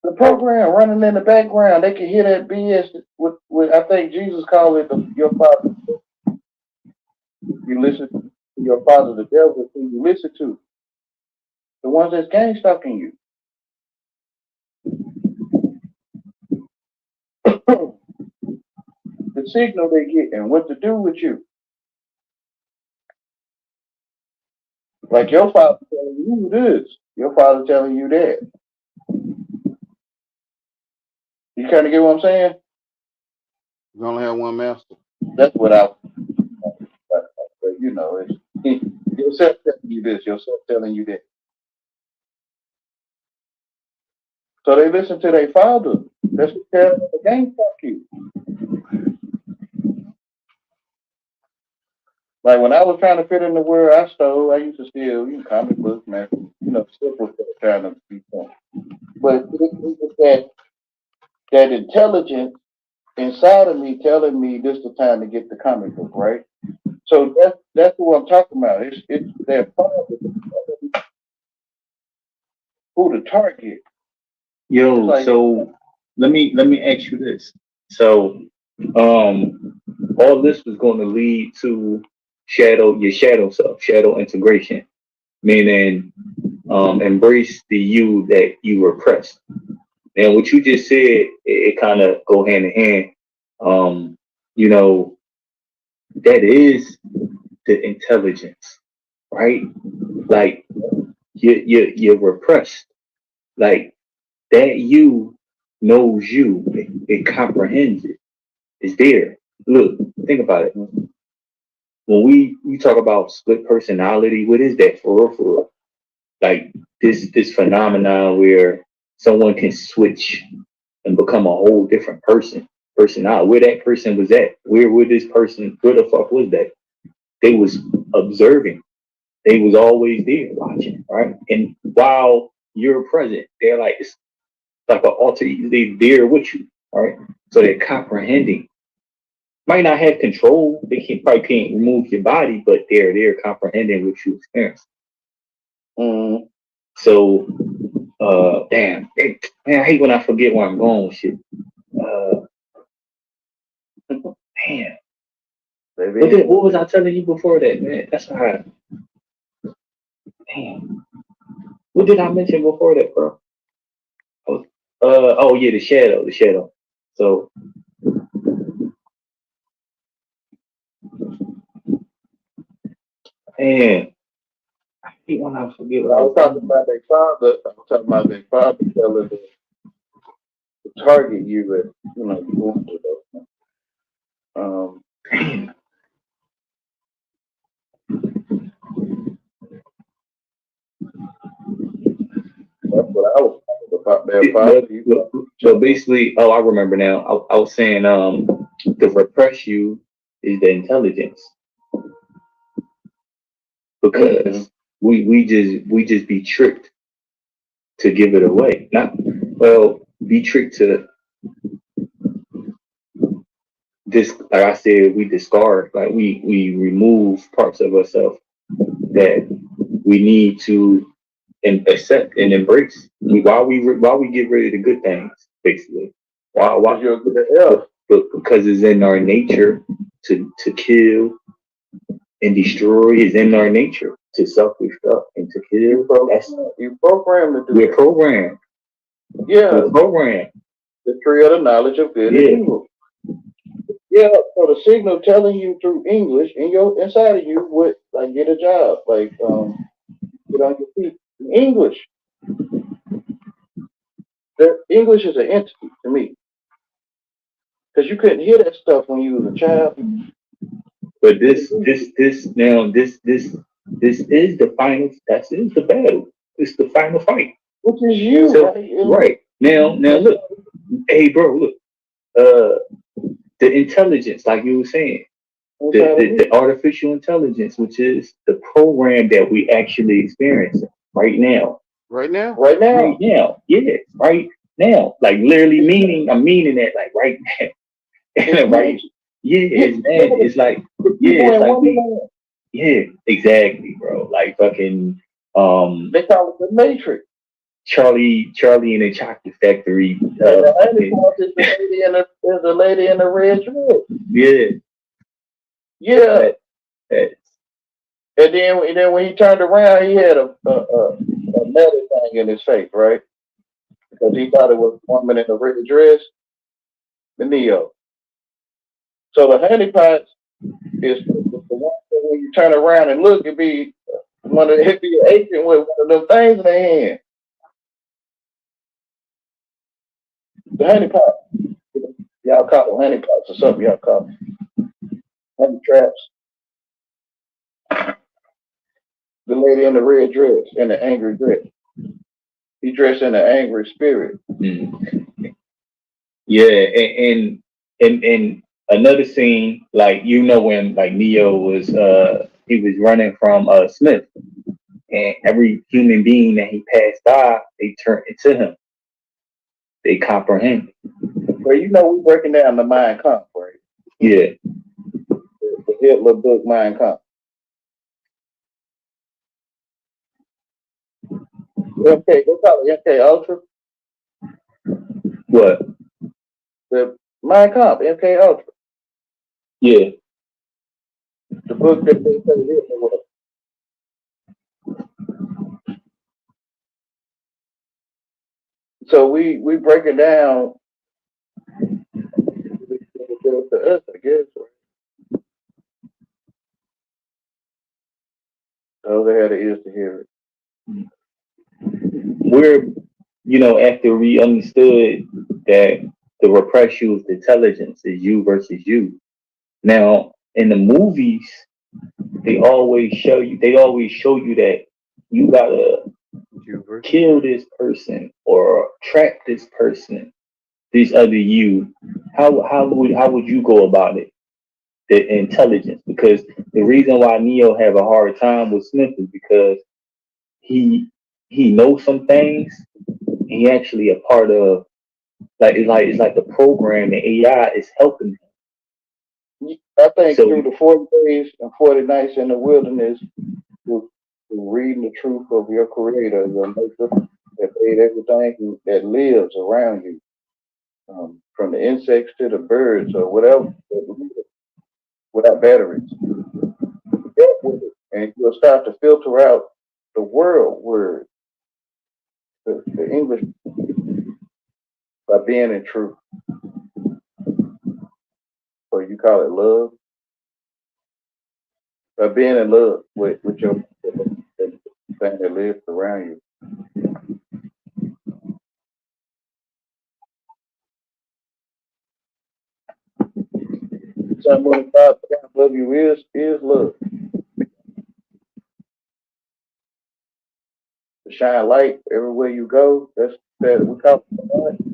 The program running in the background, they can hear that BS. With I think Jesus called it your father. You listen to your father, the devil, who you listen to. The ones that's gang stalking you. The signal they get and what to do with you. Like your father telling you this, your father telling you that. You kind of get what I'm saying? You only have one master. That's what I. You know, it's yourself telling you this, yourself telling you that. So they listen to their father. That's what telling them the gang fuck you. Like when I was trying to fit in the world I stole, I used to steal, comic books, man, simple stuff trying to be fun. But it was that intelligence inside of me telling me this is the time to get the comic book, right? So that's what I'm talking about. It's their father who to target. It's Yo, like so let me ask you this. So, all this was going to lead to your shadow self, shadow integration, meaning embrace the you that you repressed. And what you just said, it kind of go hand in hand. Um, you know, that is the intelligence, right? Like you're repressed. Like that you knows you. It comprehends it. It's there. Look, think about it. When we talk about split personality, what is that for real? For real? Like this phenomenon where someone can switch and become a whole different personality. Where that person was at. Where this person? Where the fuck was that? They was observing. They was always there watching, right? And while you're present, they're like it's like an alter ego. They there with you, all right? So they're comprehending. Might not have control. They probably can't remove your body, but they're comprehending what you experience. Mm. So, damn, man, I hate when I forget where I'm going with shit. Uh, man, what was I telling you before that, man? That's how. Damn, what did I mention before that, bro? I was, oh yeah, the shadow. So, man, I hate when I forget what I I was was talking talking about their father. I was talking about their father telling them to target you, and you want to though. about. That's what I was talking about. Their father. Well, basically, oh, I remember now. I was saying, to repress you is the intelligence because we just be tricked to give it away. Not well, be tricked to this. Like I said, we discard. Like we remove parts of ourselves that we need to accept and embrace. Why we get rid of the good things, basically. Why? You're good at hell. But because it's in our nature to kill and destroy is in our nature to self-destruct and to kill. You programmed to do We're it. programmed. Yeah, We're programmed. the tree of the knowledge of good and Yeah. evil. Yeah, so the signal telling you through English in your inside of you would like get a job, like get on your feet. English. The English is an entity to me. Because you couldn't hear that stuff when you was a child. But this is the final. That is the battle. It's the final fight. Which is you, So right? right now look, hey bro, look, uh, the intelligence, like you were saying, the artificial intelligence, which is the program that we actually experience right now. Right now? Right now. Right now, yeah, right now, like literally meaning. I'm meaning that, like right now. Right? Yeah, it's mad. It's like, yeah, it's like yeah, exactly, bro. Like fucking, They call it the Matrix. Charlie and the Chocolate Factory. The only part is the lady in the red dress. Yeah, Yeah. that, And then when he turned around, he had a metal thing in his face, right? Because he thought it was a woman in a red dress, the Neo. So the honeypots is the one that when you turn around and look, it'd be an agent with one of them things in their hand. The honeypot. Y'all call them honeypots or something. Y'all call them honey traps. The lady in the red dress, in the angry dress. He dressed in an angry spirit. yeah, and another scene, like when like Neo was he was running from Smith, and every human being that he passed by, they turned into him. They comprehend. Well, we breaking down the Mind Comp, right? Yeah. The Hitler book, Mind Comp. Okay, go call it MK Ultra. What? The Mein Kampf, MK Ultra, Yeah. the book that they say Hitler was. So we breaking down to us, I guess. Those that had the ears to hear it. We're, after we understood that the repress you with intelligence is you versus you. Now, in the movies, they always show you that you gotta kill this person or trap this person, this other you. How would you go about it? The intelligence, because the reason why Neo have a hard time with Smith is because he he knows some things. He actually a part of, it's like the program, the AI is helping him. I think So through the 40 days and 40 nights in the wilderness, through reading the truth of your creator, your maker, that made everything that lives around you, from the insects to the birds or whatever, without batteries. Get with it, and you'll start to filter out the world word, the English, by being in truth, or you call it love, by being in love with your thing that lives around you. Someone God love you is love. To shine light everywhere you go. That's that we call it.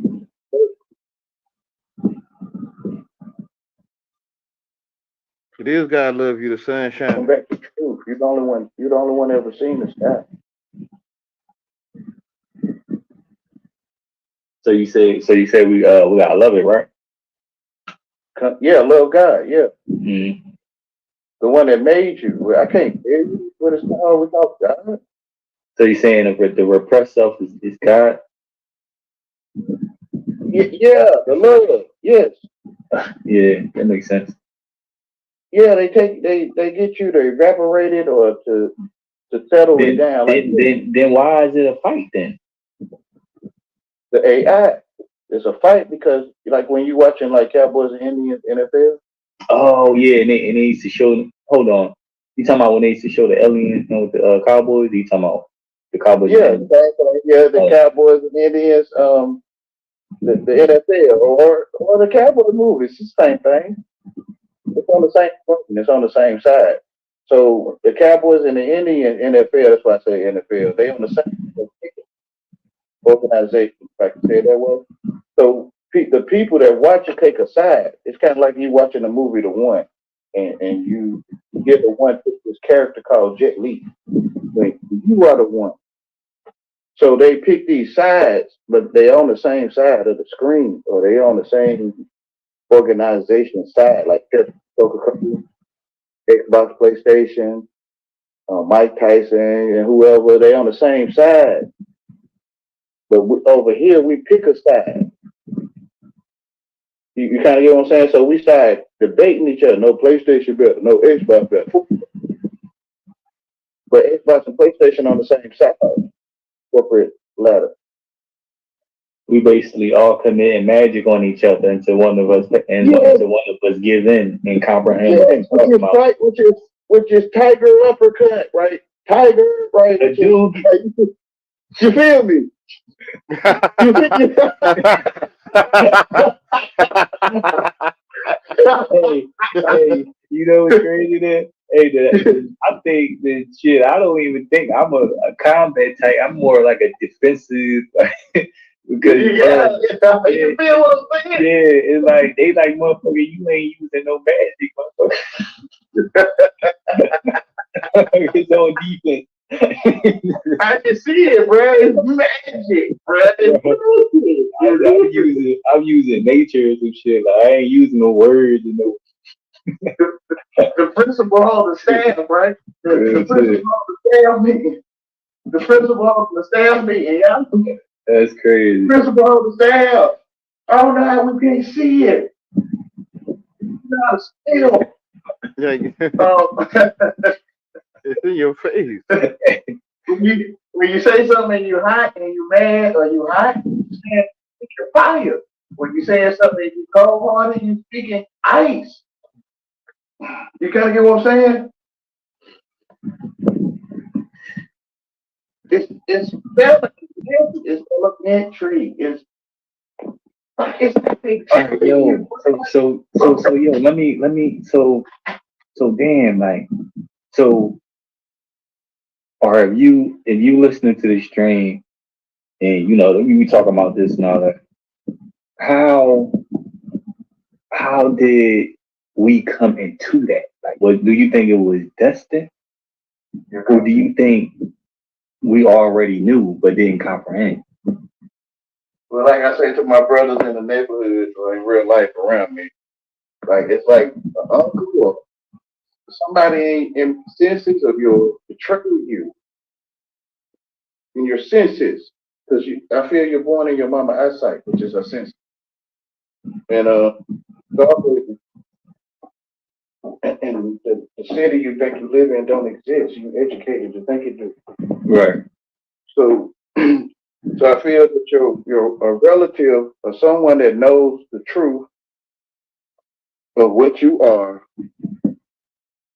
It is God love you, the Come sunshine. back to truth. You're the only one. You're the only one ever seen the sky. So you say we gotta love it, right? Yeah, love God. Yeah, Mm-hmm. the one that made you. Well, I can't hear you with a star without God. So you saying the repressed self is God? Yeah, the love. Yes. Yeah, that makes sense. Yeah, they get you to evaporate it or to settle it Then down like then then then why is it a fight then? the AI. It's a fight because like when you watching like Cowboys and Indians NFL. Oh yeah, and they used to show. Hold on, you talking about when they used to show the aliens with the Cowboys? Or you talking about the Cowboys and Yeah, aliens? yeah, the Oh, Cowboys and Indians, the NFL or the Cowboy movies, it's the same thing. It's on the same function. It's on the same side. So the Cowboys and the Indian NFL, that's why I say NFL, they on the same organization, if I can say it that way. So the people that watch it take a side. It's kind of like you watching a movie, The One, and you get the one this character called Jet Li. Like, you are the one. So they pick these sides, but they on the same side of the screen, or they on the same organization side, like Coca-Cola, Xbox, PlayStation, Mike Tyson, and whoever. They on the same side, but over here we pick a side. You kind of get what I'm saying? So we start debating each other. No PlayStation better, no Xbox better, but Xbox and PlayStation on the same side, corporate ladder. we basically all commit magic on each other until one of us Yeah, until one of us give in and comprehend yeah, what he's talking about. which is Tiger uppercut, right? Tiger, right? A dude, You feel me? You feel me? hey, hey, you know what's crazy there? Hey, I think that shit. I don't even think I'm a combat type. I'm more like a defensive, because Yeah, you feel what I'm saying? yeah, it's like they like motherfucker. You ain't using no magic, motherfucker. It's on defense. I can see it, bro. It's magic, bro. It's I'm using nature or some shit. Like I ain't using no words and no. the principle of the staff, right? The principle of the staff meeting. The principle of the staff meeting, yeah. That's crazy. Principle of the staff. Oh no, we can't see it. No, still. Yeah, Um, it's in your face. when you say something and you're hot and you're mad or you're hot, you saying you're fire. When you saying something and you cold hearted, you speaking ice. You kind of get what I'm saying? It's it's elementary. It's All right, yo. So, yo. Let me. So, damn, like, so, or if you listening to the stream and we be talking about this and all that, how how did we come into that? Like, what do you think it was destined, or do you think we already knew but didn't comprehend? well, like I say to my brothers in the neighborhood or in real life around me, like it's like an uncle or somebody in senses of your to trickle you in your senses. Because I feel you're born in your mama eyesight, which is a sense. And God, and the city you think you live in don't exist. You educated to think it do. Right. So, so I feel that you're a relative or someone that knows the truth of what you are.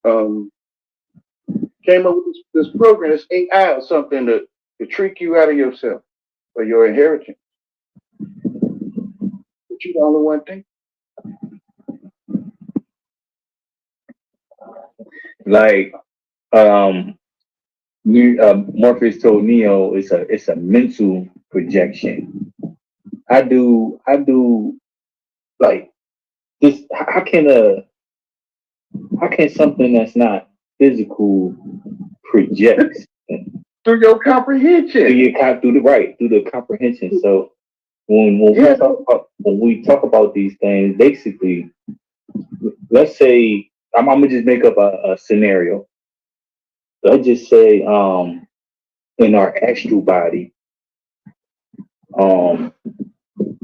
Um, came up with this program, this AI or something to trick you out of yourself or your inheritance. But you the only one thing. Like, Morpheus told Neo, it's a mental projection. I do like this. How can something that's not physical project Through your comprehension. through the comprehension? So Yeah. when we talk about these things, basically, let's say I'm gonna just make up a scenario. Let's just say in our astral body, um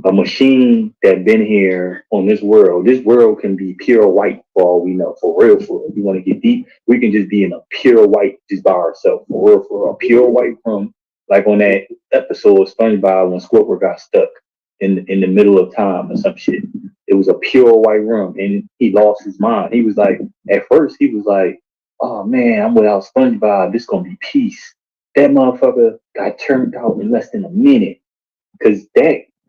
a machine that been here on this world. This world can be pure white for all we know, for real. For real. If you want to get deep, we can just be in a pure white just by ourselves, for real, for real. A pure white room, like on that episode of SpongeBob when Squidward got stuck in the middle of time or some shit. It was a pure white room, and he lost his mind. He was like, at first, he was like, "Oh man, I'm without SpongeBob. This gonna be peace." That motherfucker got turned out in less than a minute. Cause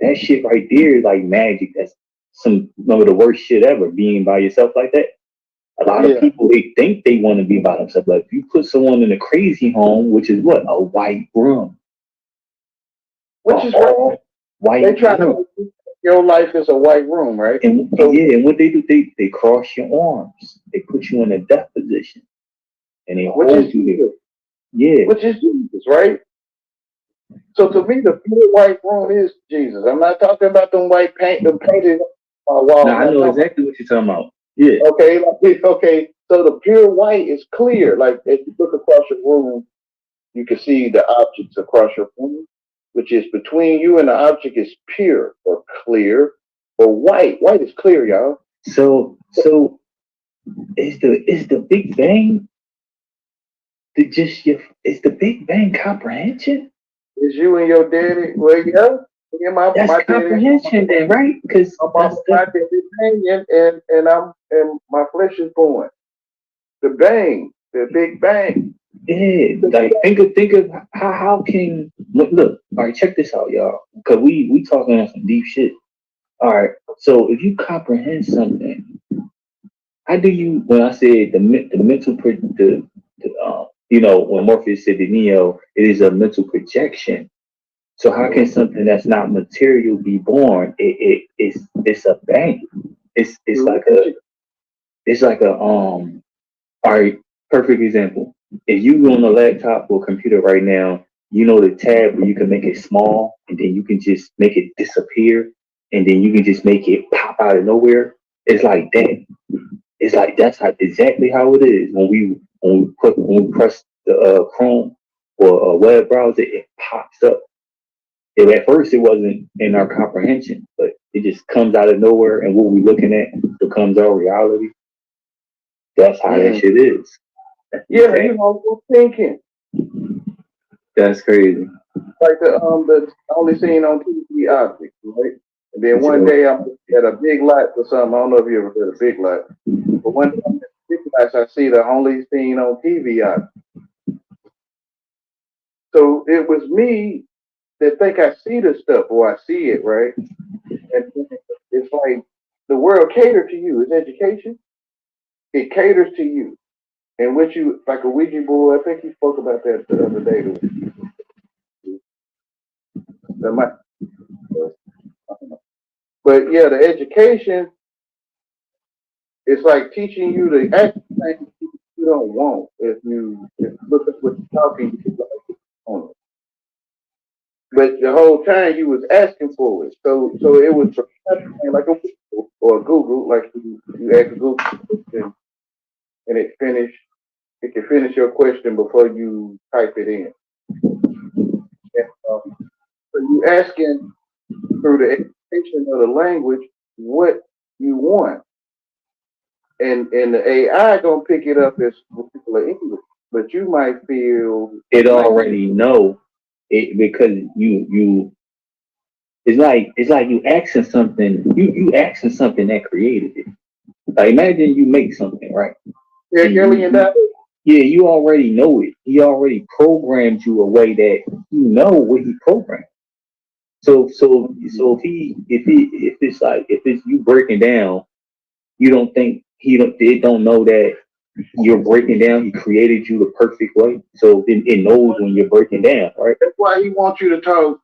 that shit right there is like magic. That's some of the worst shit ever. Being by yourself like that. A lot of Yeah. people they think they want to be by themselves. Like if you put someone in a crazy home, which is what a white room, Which is wrong. They white try to room. make your life is a white room, right? And yeah, and what they do, they cross your arms. They put you in a death position, and they Which is hold you there. Jesus. Yeah. Which is Jesus, right? So to me, the pure white room is Jesus. I'm not talking about them white paint, them painted on my wall. Now I'm I not know talking exactly what you're talking about. Yeah. okay, like, okay. So the pure white is clear. Like if you look across your room, you can see the objects across your room, which is between you and the object is pure or clear or white. White is clear, y'all. So is the Big Bang is the Big Bang comprehension? Is you and your daddy? Well, yeah. Yeah, That's my daddy, comprehension then, right? Because that's my the daddy banging, and my flesh is born. The bang, the big bang. yeah. Like think of how can look. All right, check this out, y'all. Because we talking on some deep shit. All right. So if you comprehend something, how do you? When I said the mental when Morpheus said to Neo, it is a mental projection. So how can something that's not material be born? It's a bang. It's like a all right, perfect example. If you on a laptop or computer right now, you know the tab where you can make it small and then you can just make it disappear and then you can just make it pop out of nowhere. It's like that. It's like that's exactly how it is when we press the Chrome or a web browser, it pops up. At first, it wasn't in our comprehension, but it just comes out of nowhere, and what we looking at becomes our reality. That's how that shit is. Yeah, you know, we're thinking. That's crazy. Like the only seen on TV object, right? And then one day I'm at a big lot or something. I don't know if you ever been at a big lot, but one day I'm at a big lot, I see the only seen on TV object. So it was me that think I see the stuff or I see it, right? And it's like the world caters to you. It's education. It caters to you. And what you like a Ouija board, I think you spoke about that the other day. That might, but yeah, the education is like teaching you to act things you don't want. If you look at what you're talking, you like on it. But the whole time you was asking for it. So it was like a or a Google, like you ask Google question and it can finish your question before you type it in. And, so you asking through the education of the language what you want. And the AI gonna pick it up as particular English. But you might feel it already know it because you it's like you asking something you asking something that created it. Like imagine you make something, right? yeah, Kelly and that. Yeah, you already know it. He already programmed you a way that you know what he programmed. So if it's like if it's you breaking down, you don't think it don't know that you're breaking down. He created you the perfect way, so it knows when you're breaking down, right? That's why he wants you to talk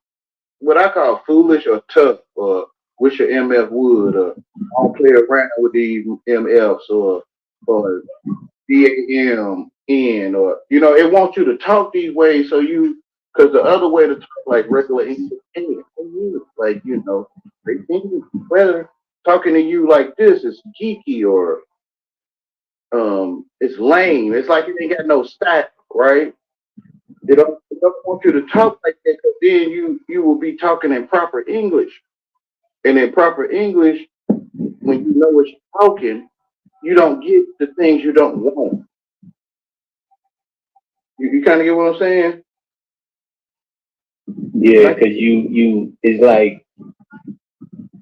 what I call foolish or tough or wish your MF would or I don't play around with these MFs or DAMN or you know, it wants you to talk these ways so you because the other way to talk like regular English like you know, they think whether talking to you like this is geeky or it's lame. It's like you ain't got no stack, right? It don't want you to talk like that because then you will be talking in proper English. And in proper English, when you know what you're talking, you don't get the things you don't want. You kind of get what I'm saying? Yeah, because you it's like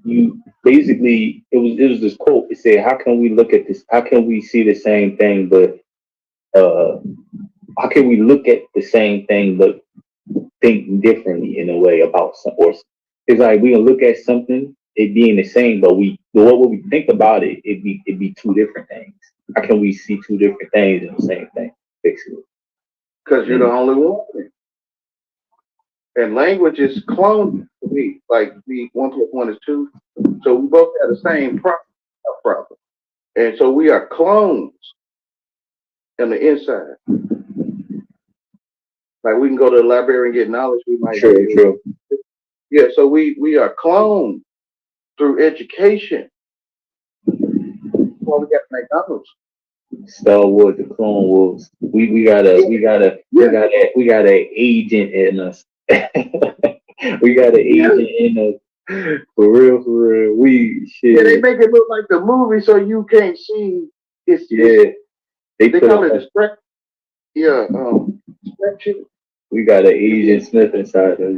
you basically it was this quote. It said, "How can we look at this? How can we see the same thing, but uh, how can we look at the same thing but think differently in a way about some or it's like we can look at something it being the same but what we think about it be two different things. How can we see two different things in the same thing basically? Because you're the only one. And language is cloned to me. Like the 1 + 1 is 2. So we both have the same problem. And so we are clones on the inside. Like we can go to the library and get knowledge. We might True. Yeah, so we are cloned through education. Well, we got McDonald's. Star Wars, the Clone Wars. We got an agent in us. We got an agent in us. For real. We shit. Yeah, they make it look like the movie so you can't see it's they call it distraction. Yeah, distraction. We got an Agent Smith inside us.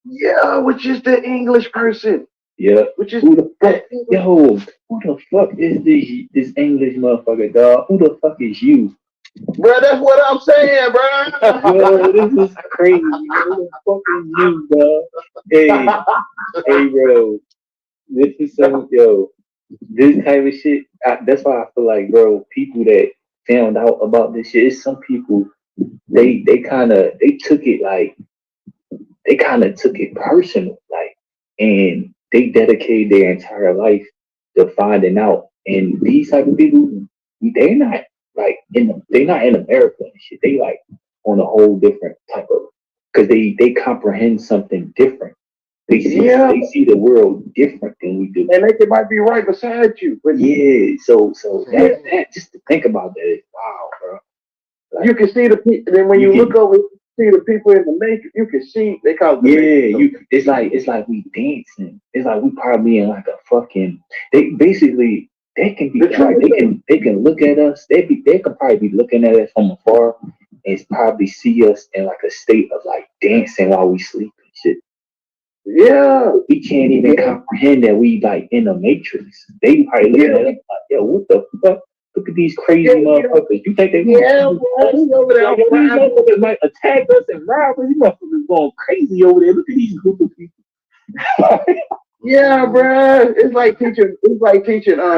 Yeah, which is the English person. Yeah. Which is who the fuck? Yo, who the fuck is this English motherfucker, dog? Who the fuck is you? Bro, that's what I'm saying, bro. Yo, this is crazy. Who the fuck is you, dog? Hey, bro. This is some this type of shit. That's why I feel like, bro, people that found out about this shit, it's some people they kind of took it personal, like, and they dedicated their entire life to finding out. And these type of people, they're not like they're not in America and shit. They like on a whole different type of because they comprehend something different. They see the world different than we do. And they might be right beside you. But yeah, so that just to think about that is wow, bro. Like, you can see the people. Then when you look over, see the people in the matrix. You can see they call it the Yeah, matrix. it's like we dancing. It's like we probably in like a fucking. They basically they can be The like truth is, they can look at us. They could probably be looking at us from afar and probably see us in like a state of like dancing while we sleep and shit. yeah, We can't even yeah, comprehend that we like in a matrix. They probably looking yeah, at us like, yo, what the fuck? Look at these crazy yeah, motherfuckers. You think they want yeah, to bro. He over there like, yo, these private. motherfuckers might attack us and rob us. These motherfuckers going crazy over there. Look at these group of people. Yeah, bro. It's like teaching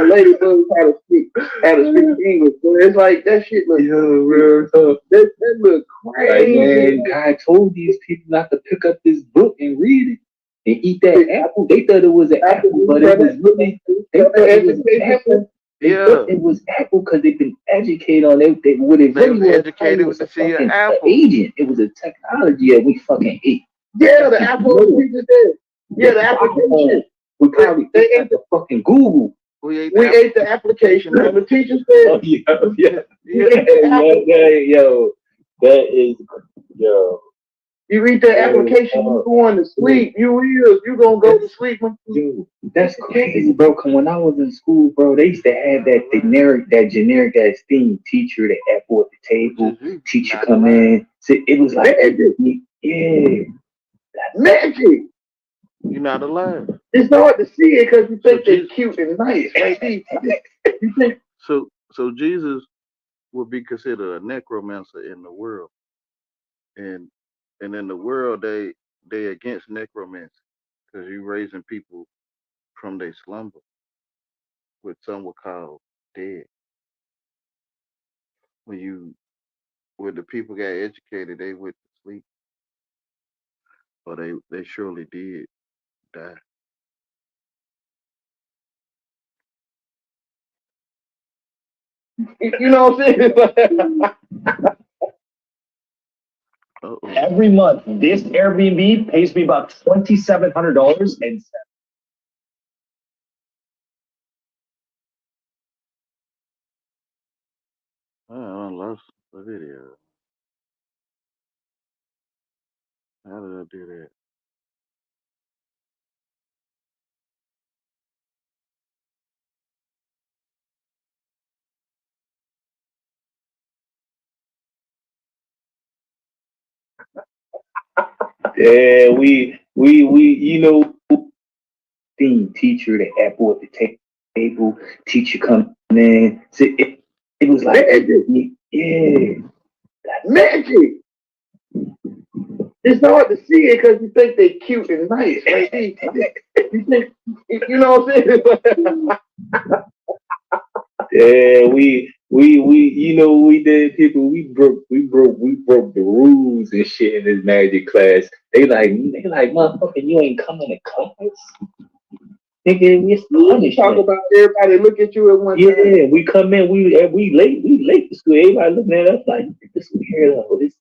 ladybugs how to speak English. So it's like that shit look Yo, real tough. that look Like, crazy. man, God told these people not to pick up this book and read it and eat that apple. They thought it was an apple, but it was really, they thought it was apple. They thought Yeah, it was apple because they've been educated on it. What it they really was was probably educated was to a see an fucking apple. agent. It was a technology that we fucking ate. Yeah, the Apple teaches that. Yeah, the application. We probably They ate ate like the fucking Google. We ate we the ate the application. And the teacher Oh, said, yeah. you ate the apple. Yo, that is, yo. You read that application, you going to sleep. You gonna go to sleep when Dude, that's crazy, bro. Cause when I was in school, bro, they used to have that generic ass theme. Teacher, the apple at the table. Teacher Not come alive. in. So it was like, magic. yeah, Magic. You're not alive. It's hard to see it because you So think they're Jesus, cute and nice. Like you think, so Jesus would be considered a necromancer in the world, and in the world they against necromancy because you raising people from their slumber, what some would call dead. When you when the people got educated, they went to sleep, or they surely did die. you know what I'm saying? Uh oh. Every month, this Airbnb pays me about $2,700 and I lost the video. How did I do that? yeah. You know, theme. Teacher, the apple at the table. Teacher come in. So it was like, Magic. yeah. Magic. It's hard to see it because you think they're cute and nice. Like you think, you know what I'm saying? Yeah, you know what we did, people. We broke the rules and shit in this magic class. They like, motherfucker, you ain't coming to class, nigga. It's You talk punishment. about everybody look at you at one time. Yeah, we come in, we late to school. Everybody looking at us like this weird. This,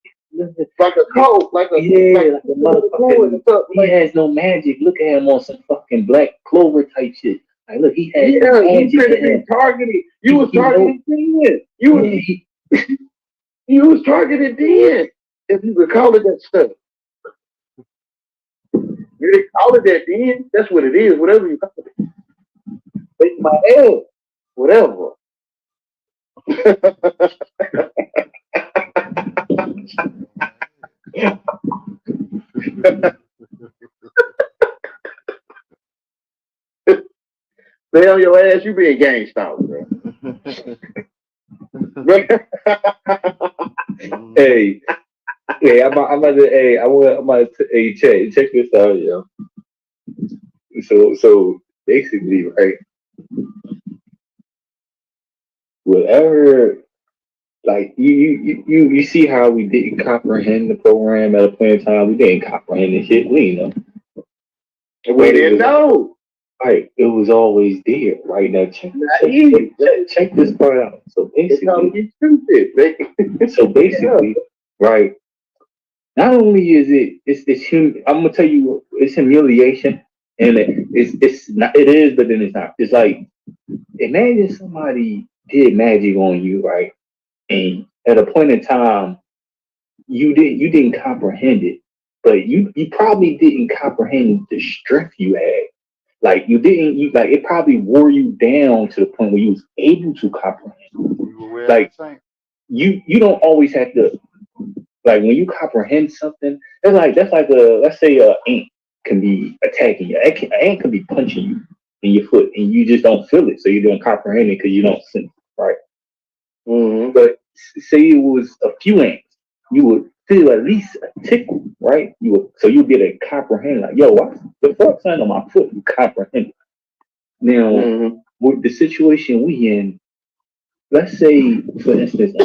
Like a coat, yeah, like like a a fluid motherfucking. or something. He Like, has no magic. Look at him on some fucking Black Clover type shit. Like, look, he has no yeah, you magic could have in been him. targeted. You was He know, targeted then. yeah, he, You was targeted then. If you could call it that stuff. You didn't call it that then. That's what it is. Whatever you call it. Make my L. Whatever. Stay on your ass. You being gang stalked, bro. hey, I'm about to, hey, I'm about to, hey, check this out, yo. So basically, right, whatever, like you see how we didn't comprehend the program at a point in time. We didn't comprehend the shit. We didn't know, We but it didn't was know. right. It was always there, right? Now check this part out. So It's how basically, you stupid. right. Not only is I'm gonna tell you, it's humiliation, and it's not. It is, but then it's not. It's like, imagine somebody did magic on you, right? And at a point in time, you didn't comprehend it, but you probably didn't comprehend the strength you had. Like you didn't you like it probably wore you down to the point where you was able to comprehend. You aware of the Like same? you don't always have to like when you comprehend something. That's like a let's say a ant can be attacking you. An ant can be punching you in your foot, and you just don't feel it, so you don't comprehend it because you don't sense it, right? Mm-hmm. But say it was a few ants, you would feel at least a tickle, right? You would so you get a comprehend like, yo, the fuck's on my foot? You comprehend. Now, Mm-hmm. with the situation we in, let's say, for instance,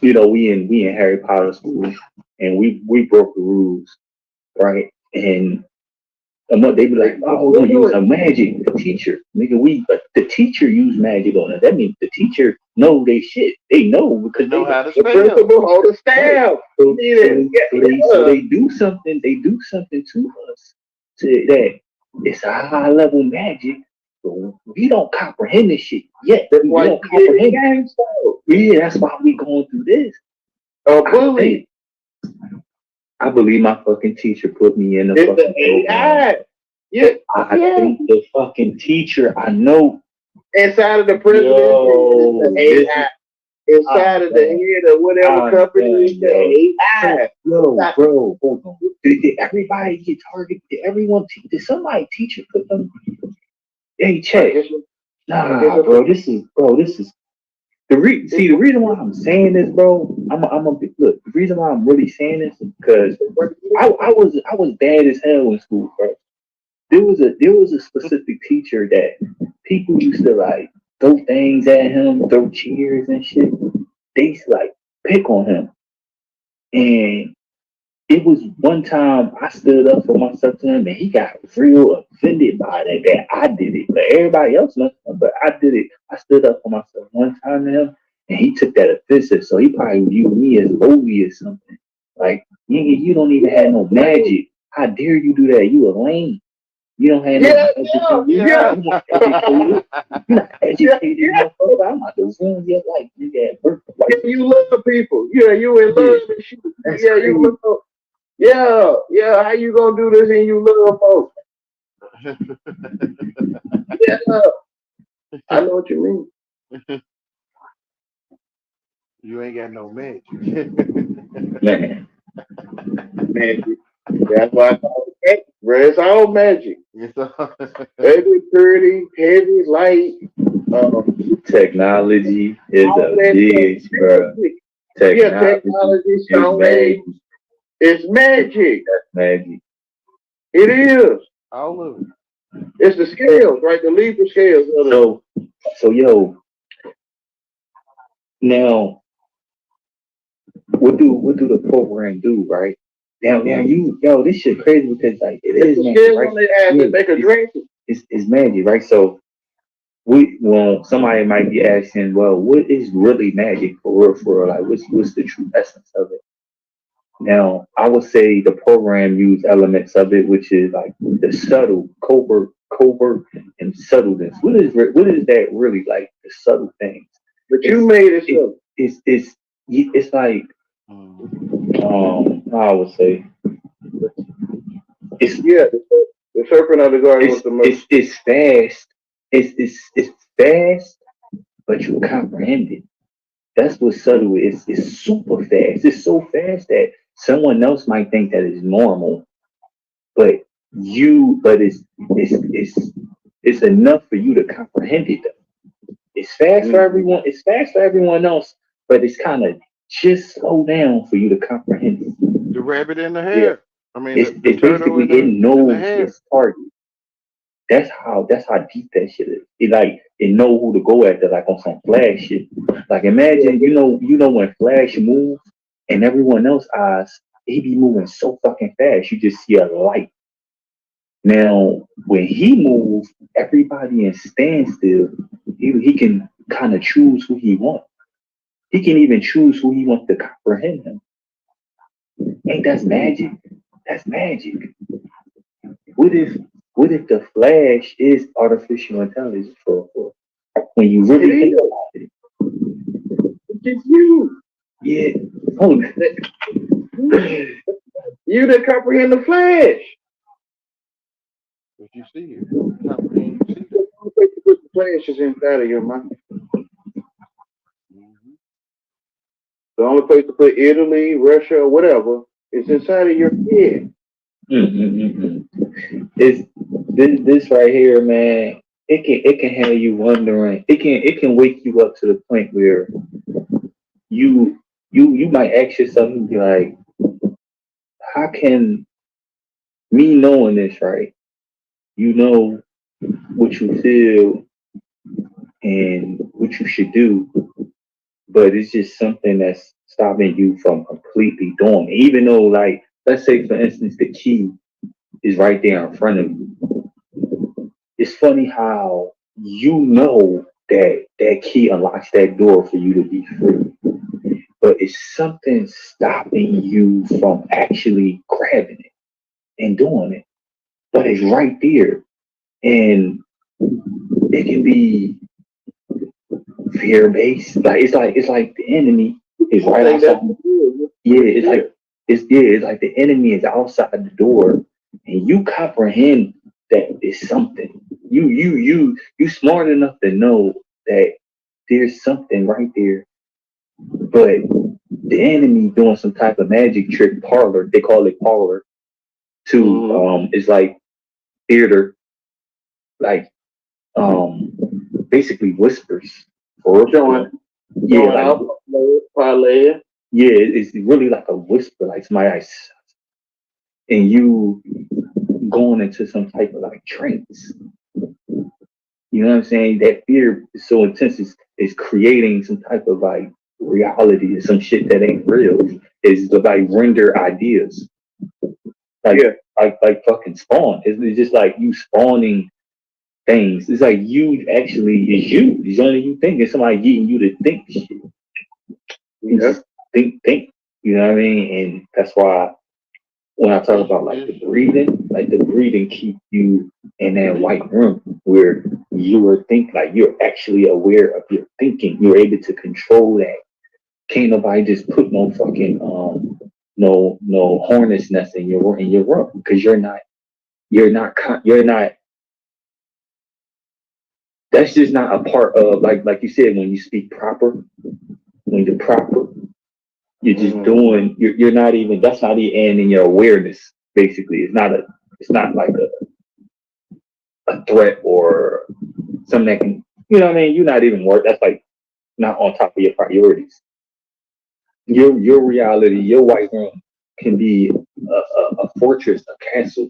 we in Harry Potter school, and we broke the rules, right? And they be like, Let's oh, we're gonna do use it. a magic for teacher. Nigga, the teacher used magic on us. That means the teacher know they shit. They know They because know they how to The spell. principal hold the right. staff. So, Yeah, yeah. they do something. They do something to us to that it's a high level magic. But we don't comprehend this shit yet. That's We why don't you get in comprehend. game style. Yeah, that's why we going through this. A I bully. think I believe my fucking teacher put me in the It's the fucking program. AI. Yeah, I yeah. think the fucking teacher. I know. Inside of the presidency, it's the Yo, this is AI. Inside I'm of the done. head of whatever I'm company, done, it's the yo. AI. Yo, Not- bro, hold on. Did everybody get targeted? Did everyone? Did somebody teacher put them? Hey, I check. guess, I guess Nah, bro. This is it's, the reason why I'm saying this, bro. I'm a look. The reason why I'm really saying this is because I was bad as hell in school, bro. There was a specific teacher that people used to like throw things at him, throw chairs and shit. They used to like pick on him. And it was one time I stood up for myself to him and he got real offended by that I did it. But everybody else knows, but I did it. I stood up for myself one time to him and he took that offensive. So he probably viewed me as lowly or something. Like, nigga, you don't even have no magic. How dare you do that? You a lame. You don't have no yeah, magic yeah, in you. yeah, Yeah. You're not educated. You're not yeah, educated, yeah. motherfucker. I'm about to ruin your life, nigga, at birth. Like, Yeah, you love people. Yeah, you in yeah, love and shit. that's Yeah, you crazy. love. Yeah, yeah. How you gonna do this and you love folks? Yeah, I know what you mean. You ain't got no magic. Man. Magic. That's why I call it magic, bro. It's all magic. It's all- Ugly, pretty, heavy, light. Um, Technology is all a that bitch, stuff. bro. Magic. Yeah, Technology technology, is stone age. magic. It's magic. That's magic. It is. all of it. It's the scales, right? The Libra scales. So, yo, now what do the program do, right? Now this shit crazy because like it It's is the magic, scales right? on their ass Yeah, that make a drink. it's magic, right? So somebody might be asking, well, what is really magic for real? Like, what's the true essence of it? Now, I would say the program used elements of it, which is like the subtle, covert, and subtleness. What is that really like? The subtle things. But It's you made it it, so. it's like Mhm. how I would say it's Yeah, the serpent of the garden was it's the most. it's fast. It's fast, but you comprehend it. That's what subtle is. It's super fast. It's so fast that someone else might think that is normal, but it's enough for you to comprehend it. It's fast for Mhm. everyone. It's fast for everyone else, but it's kind of just slow down for you to comprehend it. The rabbit in the Yeah, hair. I mean, the It's turtle basically it in the knows hair. its target. That's how deep that shit is. It know who to go after, like on some Flash shit. Like yeah, imagine when Flash moves and everyone else eyes, he be moving so fucking fast. You just see a light. Now when he moves, everybody in standstill. He can kind of choose who he wants. He can even choose who he wants to comprehend him. Ain't that magic? That's magic. What if what if the Flash is artificial intelligence for when you it really think is. about it? It's just you. Yeah. Oh, You didn't comprehend the flesh. What you see it. Comprehend, you see that. The only place to put the flesh is inside of your mind. Hmm. The only place to put Italy, Russia, or whatever is inside of your head. It's this right here, man. It can have you wondering. It can wake you up to the point where you might ask yourself and be like, how can me knowing this, right? You know what you feel and what you should do, but it's just something that's stopping you from completely doing it. Even though, like, let's say for instance, the key is right there in front of you. It's funny how you know that that key unlocks that door for you to be free, but it's something stopping you from actually grabbing it and doing it. But it's right there, and it can be fear based. Like it's like the enemy is I right think outside. that's good. Yeah, Pretty it's good. like it's like the enemy is outside the door, and you comprehend that it's something. You smart enough to know that there's something right there, but the enemy doing some type of magic trick parlor. They call it parlor to Mm-hmm. it's like theater, like um basically whispers for Showing, real. Yeah, showing like off, parlay. yeah, it's really like a whisper, like somebody like, and you going into some type of like trance. You know what I'm saying? That fear is so intense, is creating some type of like reality or some shit that ain't real. It's like render ideas, like Yeah. like fucking spawn. It's just like you spawning things. It's like you actually is you. It's only you thinking. Somebody getting you to think shit and Yeah. just think. You know what I mean? And that's why when I talk about Intuition. like the breathing keep you in that white room where you are think like you're actually aware of your thinking. You're able to control that. Can't nobody just put no fucking no hornet's nest in your room because you're not that's just not a part of like you said when you speak proper when you're proper you're just Mm-hmm. doing you're not even that's not even in your awareness basically it's not like a threat or something that can, you know what I mean? You're not even worth. That's like not on top of your priorities. Your reality, your white room can be a fortress, a castle.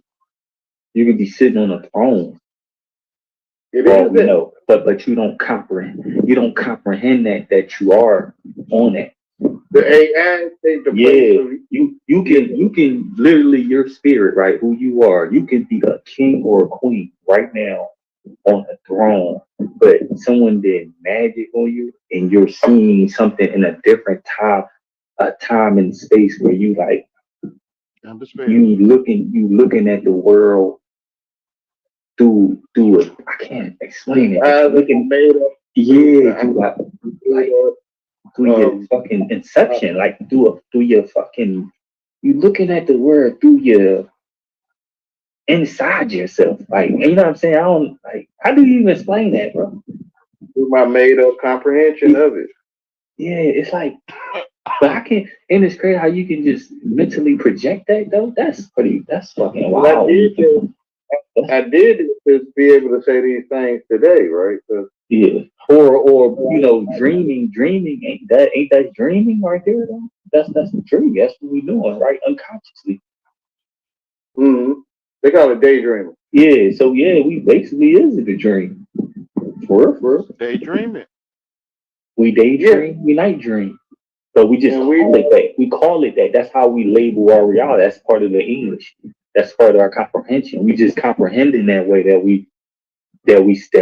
You could be sitting on a throne It for all is we that. know, but you don't comprehend. You don't comprehend that you are on that. The AI take the place Yeah, of you can literally your spirit, right? Who you are. You can be a king or a queen right now on a throne, but someone did magic on you and you're seeing something in a different time, a time and space where you like Understand. you looking at the world through it. I can't explain it. It's eyes of looking made up. yeah, The like through eyes your of, fucking inception, like through your fucking you looking at the world through your inside yourself. Like you know what I'm saying? I don't like how do you even explain that, bro? through my made up comprehension of it. Yeah, it's like, but I can't. And it's crazy how you can just mentally project that though. That's pretty. That's fucking Well, wow. I did it to be able to say these things today, right? 'Cause, Yeah. Or dreaming ain't that dreaming right there though. That's the dream. That's what we doing right unconsciously. mhm. They call it daydreaming. Yeah. So yeah, we basically is in the dream. For real, for real. Daydreaming. We Yeah, daydream, we night dream. But we just and call it that. We call it that. That's how we label our reality. That's part of the English. That's part of our comprehension. We just comprehend in that way that we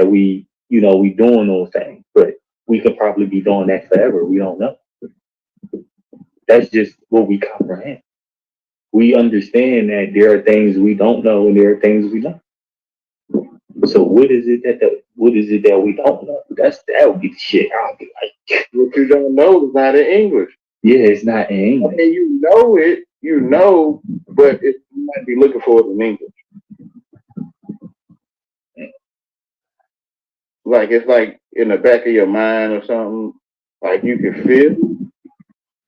we doing those things. But we could probably be doing that forever. We don't know. That's just what we comprehend. We understand that there are things we don't know and there are things we know. So what is it that we don't know? That would be the shit. I'll be like, what you don't know is not in English. yeah, it's not in I English. mean, you know it. you know, but you might be looking for it in English. Like it's like in the back of your mind or something. Like you can feel it,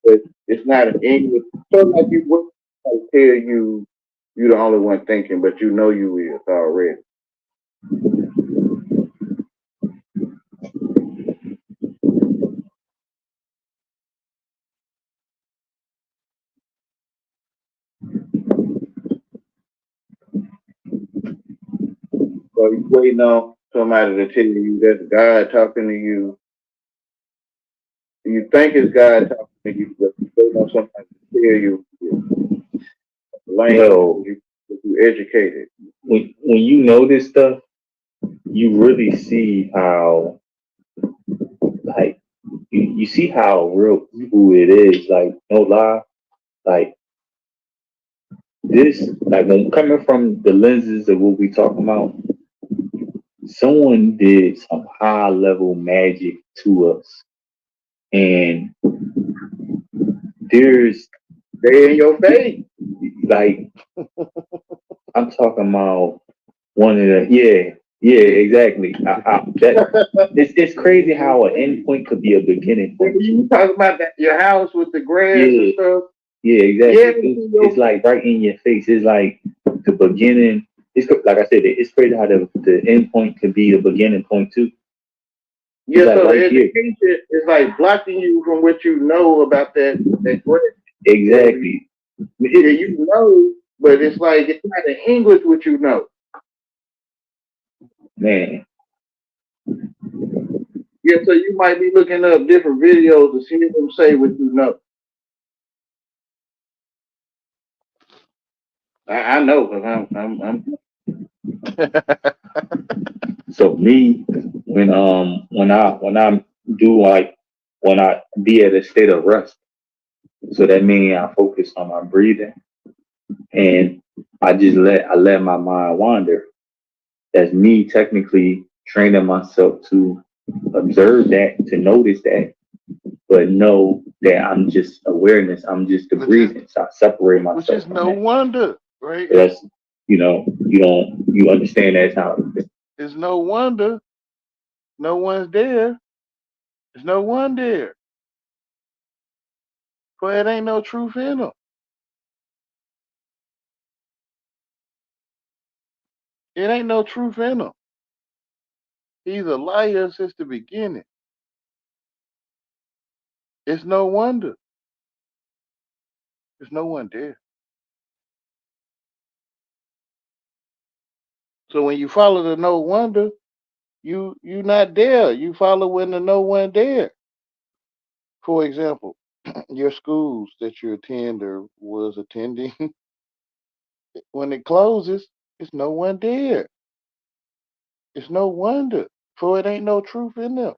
but it's not in English. So like you would like tell you the only one thinking, but you know you is already. So you waiting on somebody to tell you that's God talking to you. You think it's God talking to you, but you waiting on somebody to tell you the language Yo, you educated. when you know this stuff, you really see how like you see how real evil it is. Like no lie, like this, like when coming from the lenses of what we talking about, someone did some high level magic to us, and there's They in your face. like I'm talking about one of the yeah exactly. It's crazy how an end point could be a beginning Nigga, point you too. talking about that your house with the grass and Yeah, stuff? yeah, Yeah, exactly. it's It's, in it's your like right in your face. It's like the beginning. Like I said, it's crazy how the end point could be the beginning point too. It's yeah. like So the right here. education is like blocking you from what you know about that grass. Yeah, Exactly. yeah, you know, but it's like it's not in English what you know. Man, Yeah, so you might be looking up different videos to see them say what you know. I know because I'm so me when I do like when I be at a state of rest, so that means I focus on my breathing and I let my mind wander. That's me technically training myself to observe that, to notice that, but know that I'm just awareness. I'm just the which is breathing. So I separate which myself is from no that. wonder, right? So that's you understand that's how It's no wonder no one's there. There's no one there, for it ain't no truth in them. It ain't no truth in them. He's a liar since the beginning. It's no wonder. There's no one there. So when you follow the no wonder, you not there. You follow when the no one there. For example, your schools that you attend or was attending, when it closes, it's no one there. It's no wonder, for it ain't no truth in them.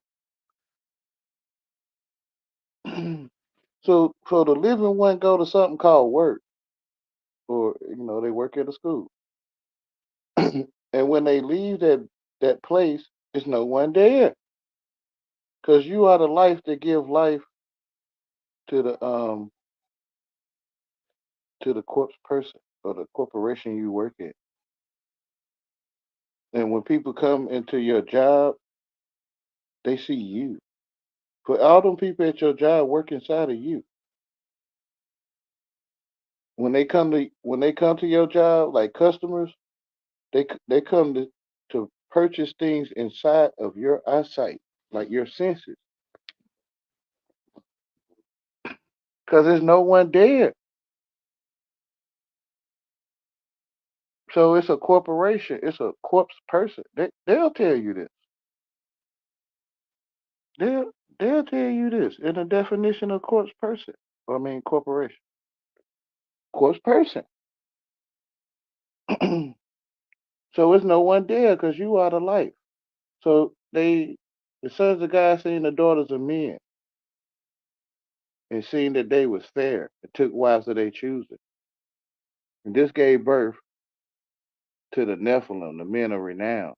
So the living one go to something called work, or they work at a school, and when they leave that place, it's no one there, because you are the life that give life to the corpse person or the corporation you work at. And when people come into your job, they see you. For all them people at your job work inside of you. When they come to your job, like customers, they come to purchase things inside of your eyesight, like your senses, because there's no one there. So it's a corporation. It's a corpse person. They'll tell you this. They'll tell you this in the definition of corpse person. I mean corporation. Corpse person. So it's no one there because you are the life. So the sons of God seen the daughters of men and seen that they was fair and took wives of their choosing. And this gave birth to the Nephilim, the men of renown.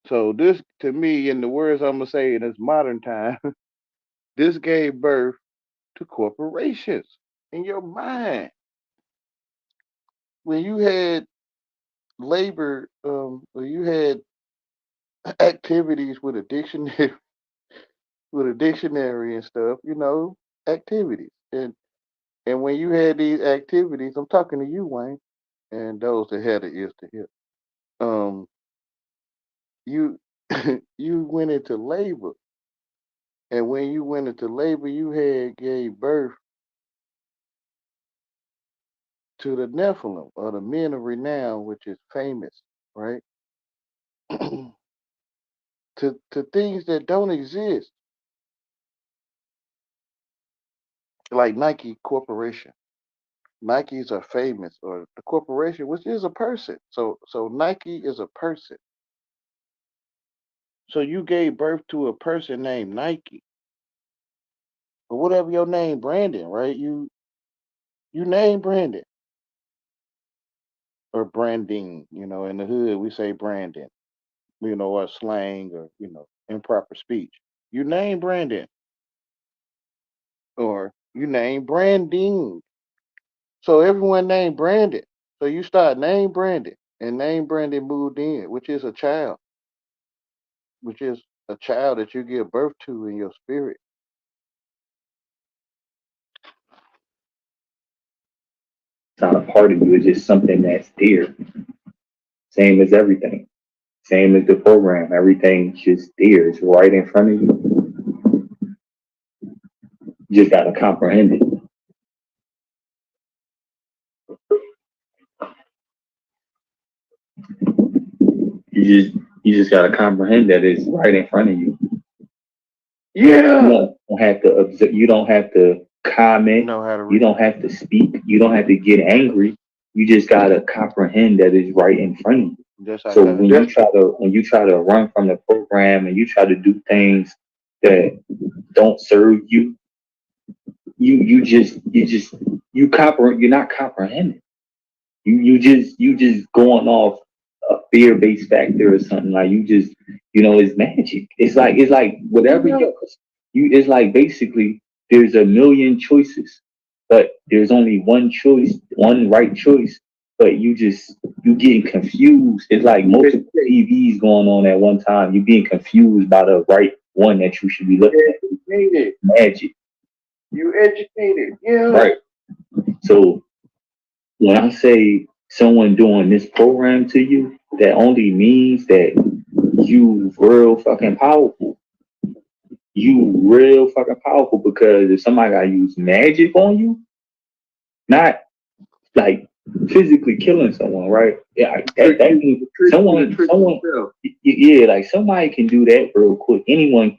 So this, to me, in the words I'm gonna say in this modern time, this gave birth to corporations in your mind. When you had labor, when you had activities with a dictionary, with a dictionary and stuff, activities. And when you had these activities, I'm talking to you, Wayne, and those that had the ears to hear. Um, you you went into labor, and when you went into labor, you had gave birth to the Nephilim or the men of renown, which is famous, right? To things that don't exist, like Nike Corporation. Nikes are famous, or the corporation, which is a person. So Nike is a person. So you gave birth to a person named Nike, or whatever your name, Brandon, right? You name Brandon or branding. In the hood we say Brandon. Or slang, or improper speech. You name Brandon, or you name branding. So everyone named Brandon. So you start name Brandon, and name Brandon moved in, which is a child that you give birth to in your spirit. It's not a part of you. It's just something that's there. Same as everything. Same as the program. Everything's just there. It's right in front of you. You just gotta comprehend it. You just gotta comprehend that it's right in front of you. Yeah. You don't have to observe. You don't have to You comment. know how to You read. don't have to speak. You don't have to get angry. You just gotta comprehend that it's right in front of you. Just like So how when you try to run from the program and you try to do things that don't serve you, you're not comprehending. You just going off a fear based factor or something. Like you just, it's magic. It's like whatever you it's like basically there's a million choices, but there's only one choice, one right choice. But you getting confused. It's like multiple TVs going on at one time. You being confused by the right one that you should be looking at. Educated. Magic. You educated. Yeah. Right. So when I say someone doing this program to you, that only means that you real fucking powerful. You real fucking powerful, because if somebody got to use magic on you, not like physically killing someone, right? Yeah, that means yeah, like somebody can do that real quick. Anyone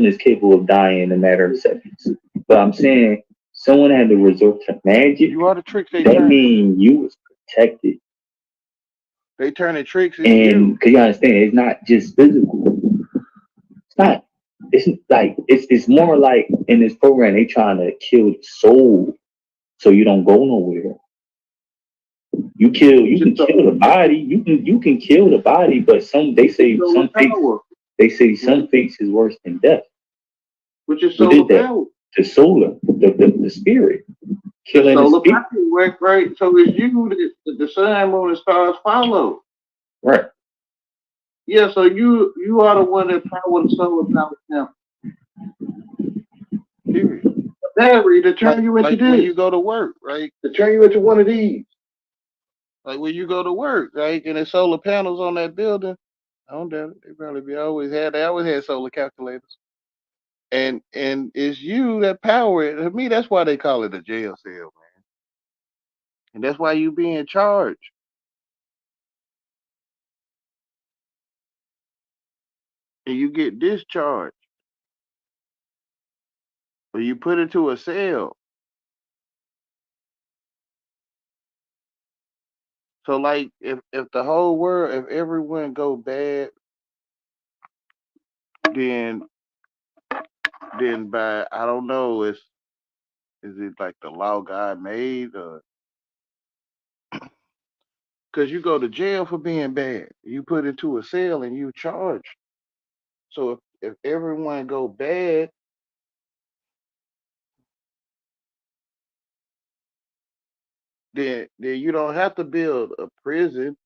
is capable of dying in a matter of seconds. But I'm saying someone had to resort to magic. You are the tricks they That turning. means you was protected. They turning tricks in And you. because you understand, it's not just physical. It's not. It's like it's more like in this program they trying to kill the soul so you don't go nowhere. You can kill the body. You can kill the body, but they say some fates is worse than death. Which is Who solar did that? power. The solar, the spirit, The killing the solar spirit. power work right. So it's you that the sun, moon, and stars follow. Right. Yeah, so you are the one that power the solar power now. Period. Battery to turn you into Like when this. you go to work, right? To turn you into one of these. Like when you go to work, right? And there's solar panels on that building. I don't doubt it. They probably they always had solar calculators. And it's you that power it. To me, that's why they call it a jail cell, man. And that's why you being charged. And you get discharged. Or you put into a cell. So like if the whole world, if everyone go bad, then by I don't know, is it like the law God made, or because you go to jail for being bad, you put into a cell and you charged. So if everyone go bad, then you don't have to build a prison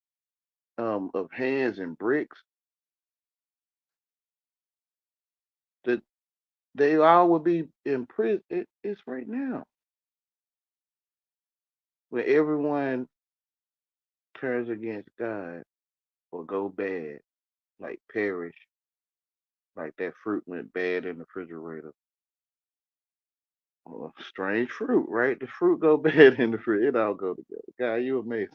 of hands and bricks. That they all would be in prison. It's right now when everyone turns against God or go bad, like perish, like that fruit went bad in the refrigerator. Well, strange fruit, right? The fruit go bad in the fridge. It all go together. God, you amazing.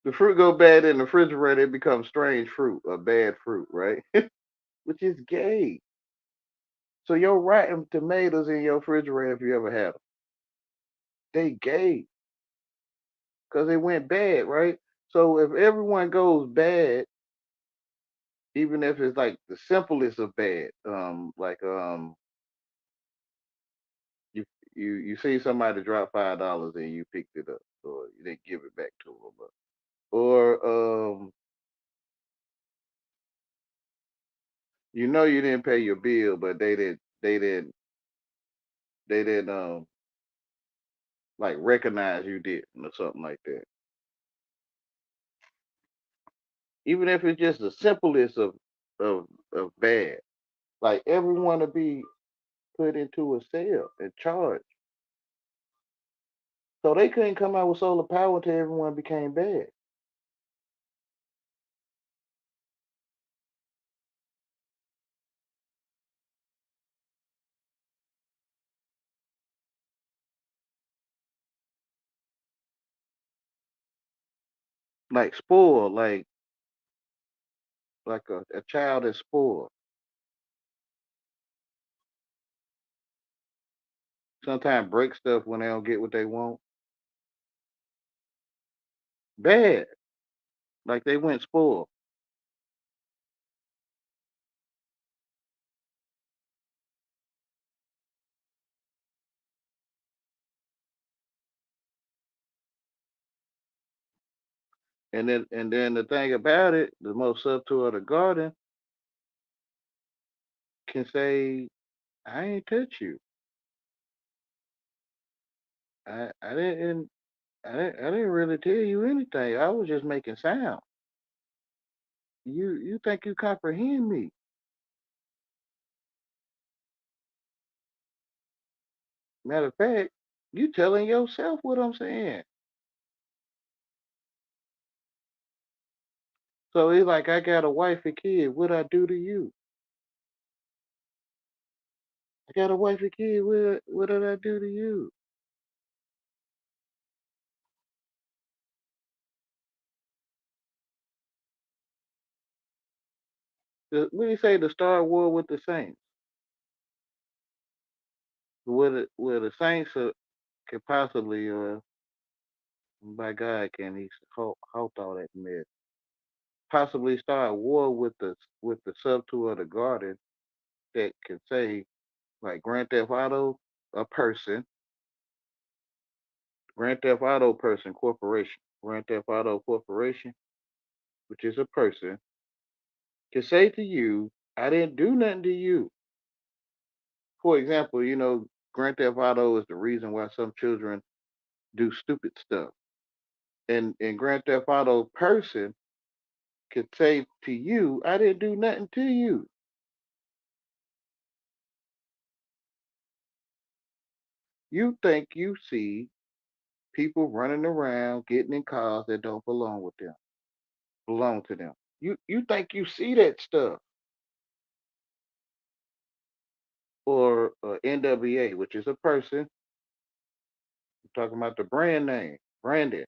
The fruit go bad in the refrigerator, it becomes strange fruit, a bad fruit, right? Which is gay. So your rotten tomatoes in your refrigerator, if you ever had them, they gay because they went bad, right? So if everyone goes bad, even if it's like the simplest of bad, you you see somebody drop $5 and you picked it up, or you didn't give it back to them, or you know you didn't pay your bill, but they didn't like recognize you didn't or something like that. Even if it's just the simplest of of bad, like everyone to be put into a cell and charged. So they couldn't come out with solar power until everyone became bad. Like spoiled, like a child is spoiled. Sometimes break stuff when they don't get what they want. Bad. Like they went spoiled. And then the thing about it, the most subtle of the garden can say, I ain't touch you. I didn't I didn't really tell you anything. I was just making sound. You think you comprehend me. Matter of fact, you telling yourself what I'm saying. So it's like I got a wife and kid. What I do to you? I got a wife and kid. What did I do to you? What do you say? The Star War with the Saints. Where the Saints could possibly, by God, can he halt all that mess? Possibly start a war with the subtool of the garden that can say like Grand Theft Auto, a person, Grand Theft Auto person corporation, Grand Theft Auto corporation, which is a person, can say to you, I didn't do nothing to you. For example, Grand Theft Auto is the reason why some children do stupid stuff. And Grand Theft Auto person could say to you, I didn't do nothing to you. You think you see people running around getting in cars that don't belong to them. You think you see that stuff. Or NWA, which is a person. I'm talking about the brand name, Brandon,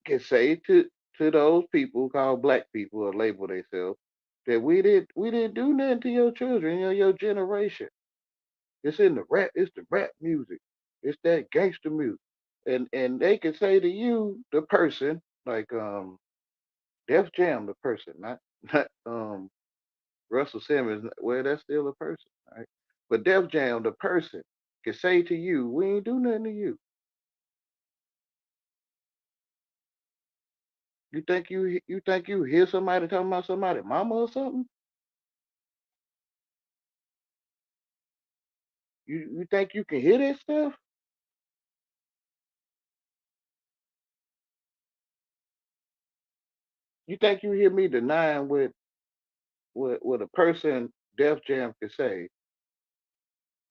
can say to those people called black people or label themselves that we didn't do nothing to your children, your generation. It's the rap music. It's that gangster music. And they can say to you, the person, like Def Jam, the person, not not Russell Simmons, well, that's still a person, right? But Def Jam, the person, can say to you, we ain't do nothing to you. You think you hear somebody talking about somebody mama or something? You think you can hear that stuff? You think you hear me denying what a person Def Jam can say?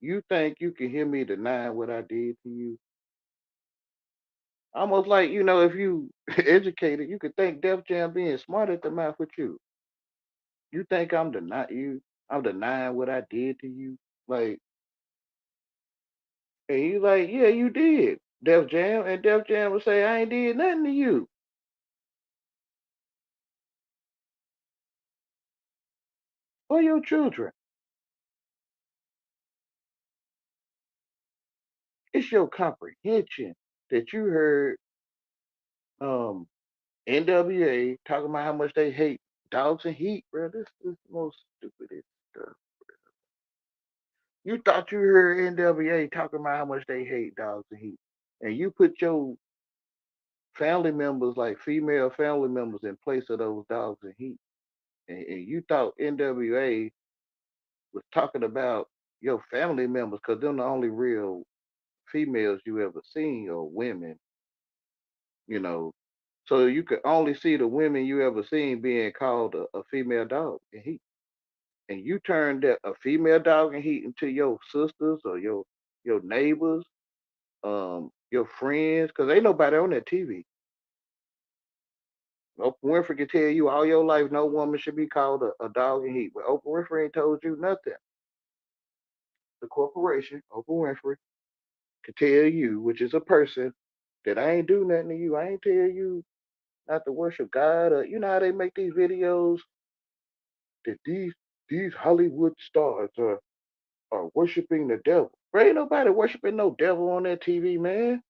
You think you can hear me denying what I did to you? Almost like, if you educated, you could think Def Jam being smart at the mouth with you. You think I'm denying what I did to you? Like, and you like, yeah, you did, Def Jam, and Def Jam would say, I ain't did nothing to you or your children. It's your comprehension that you heard um NWA talking about how much they hate dogs and heat, bro. This is the most stupidest stuff. You thought you heard NWA talking about how much they hate dogs and heat, and you put your family members, like female family members, in place of those dogs and heat, and you thought NWA was talking about your family members because they're the only real females you ever seen or women, you know. So you could only see the women you ever seen being called a female dog and heat. And you turned a female dog and heat into your sisters or your neighbors, your friends, because ain't nobody on that TV. Oprah Winfrey can tell you all your life no woman should be called a dog and heat, but Oprah Winfrey ain't told you nothing. The corporation, Oprah Winfrey, can tell you, which is a person, that I ain't do nothing to you. I ain't tell you not to worship God. Or you know how they make these videos that these Hollywood stars are worshiping the devil. There ain't nobody worshiping no devil on that TV, man.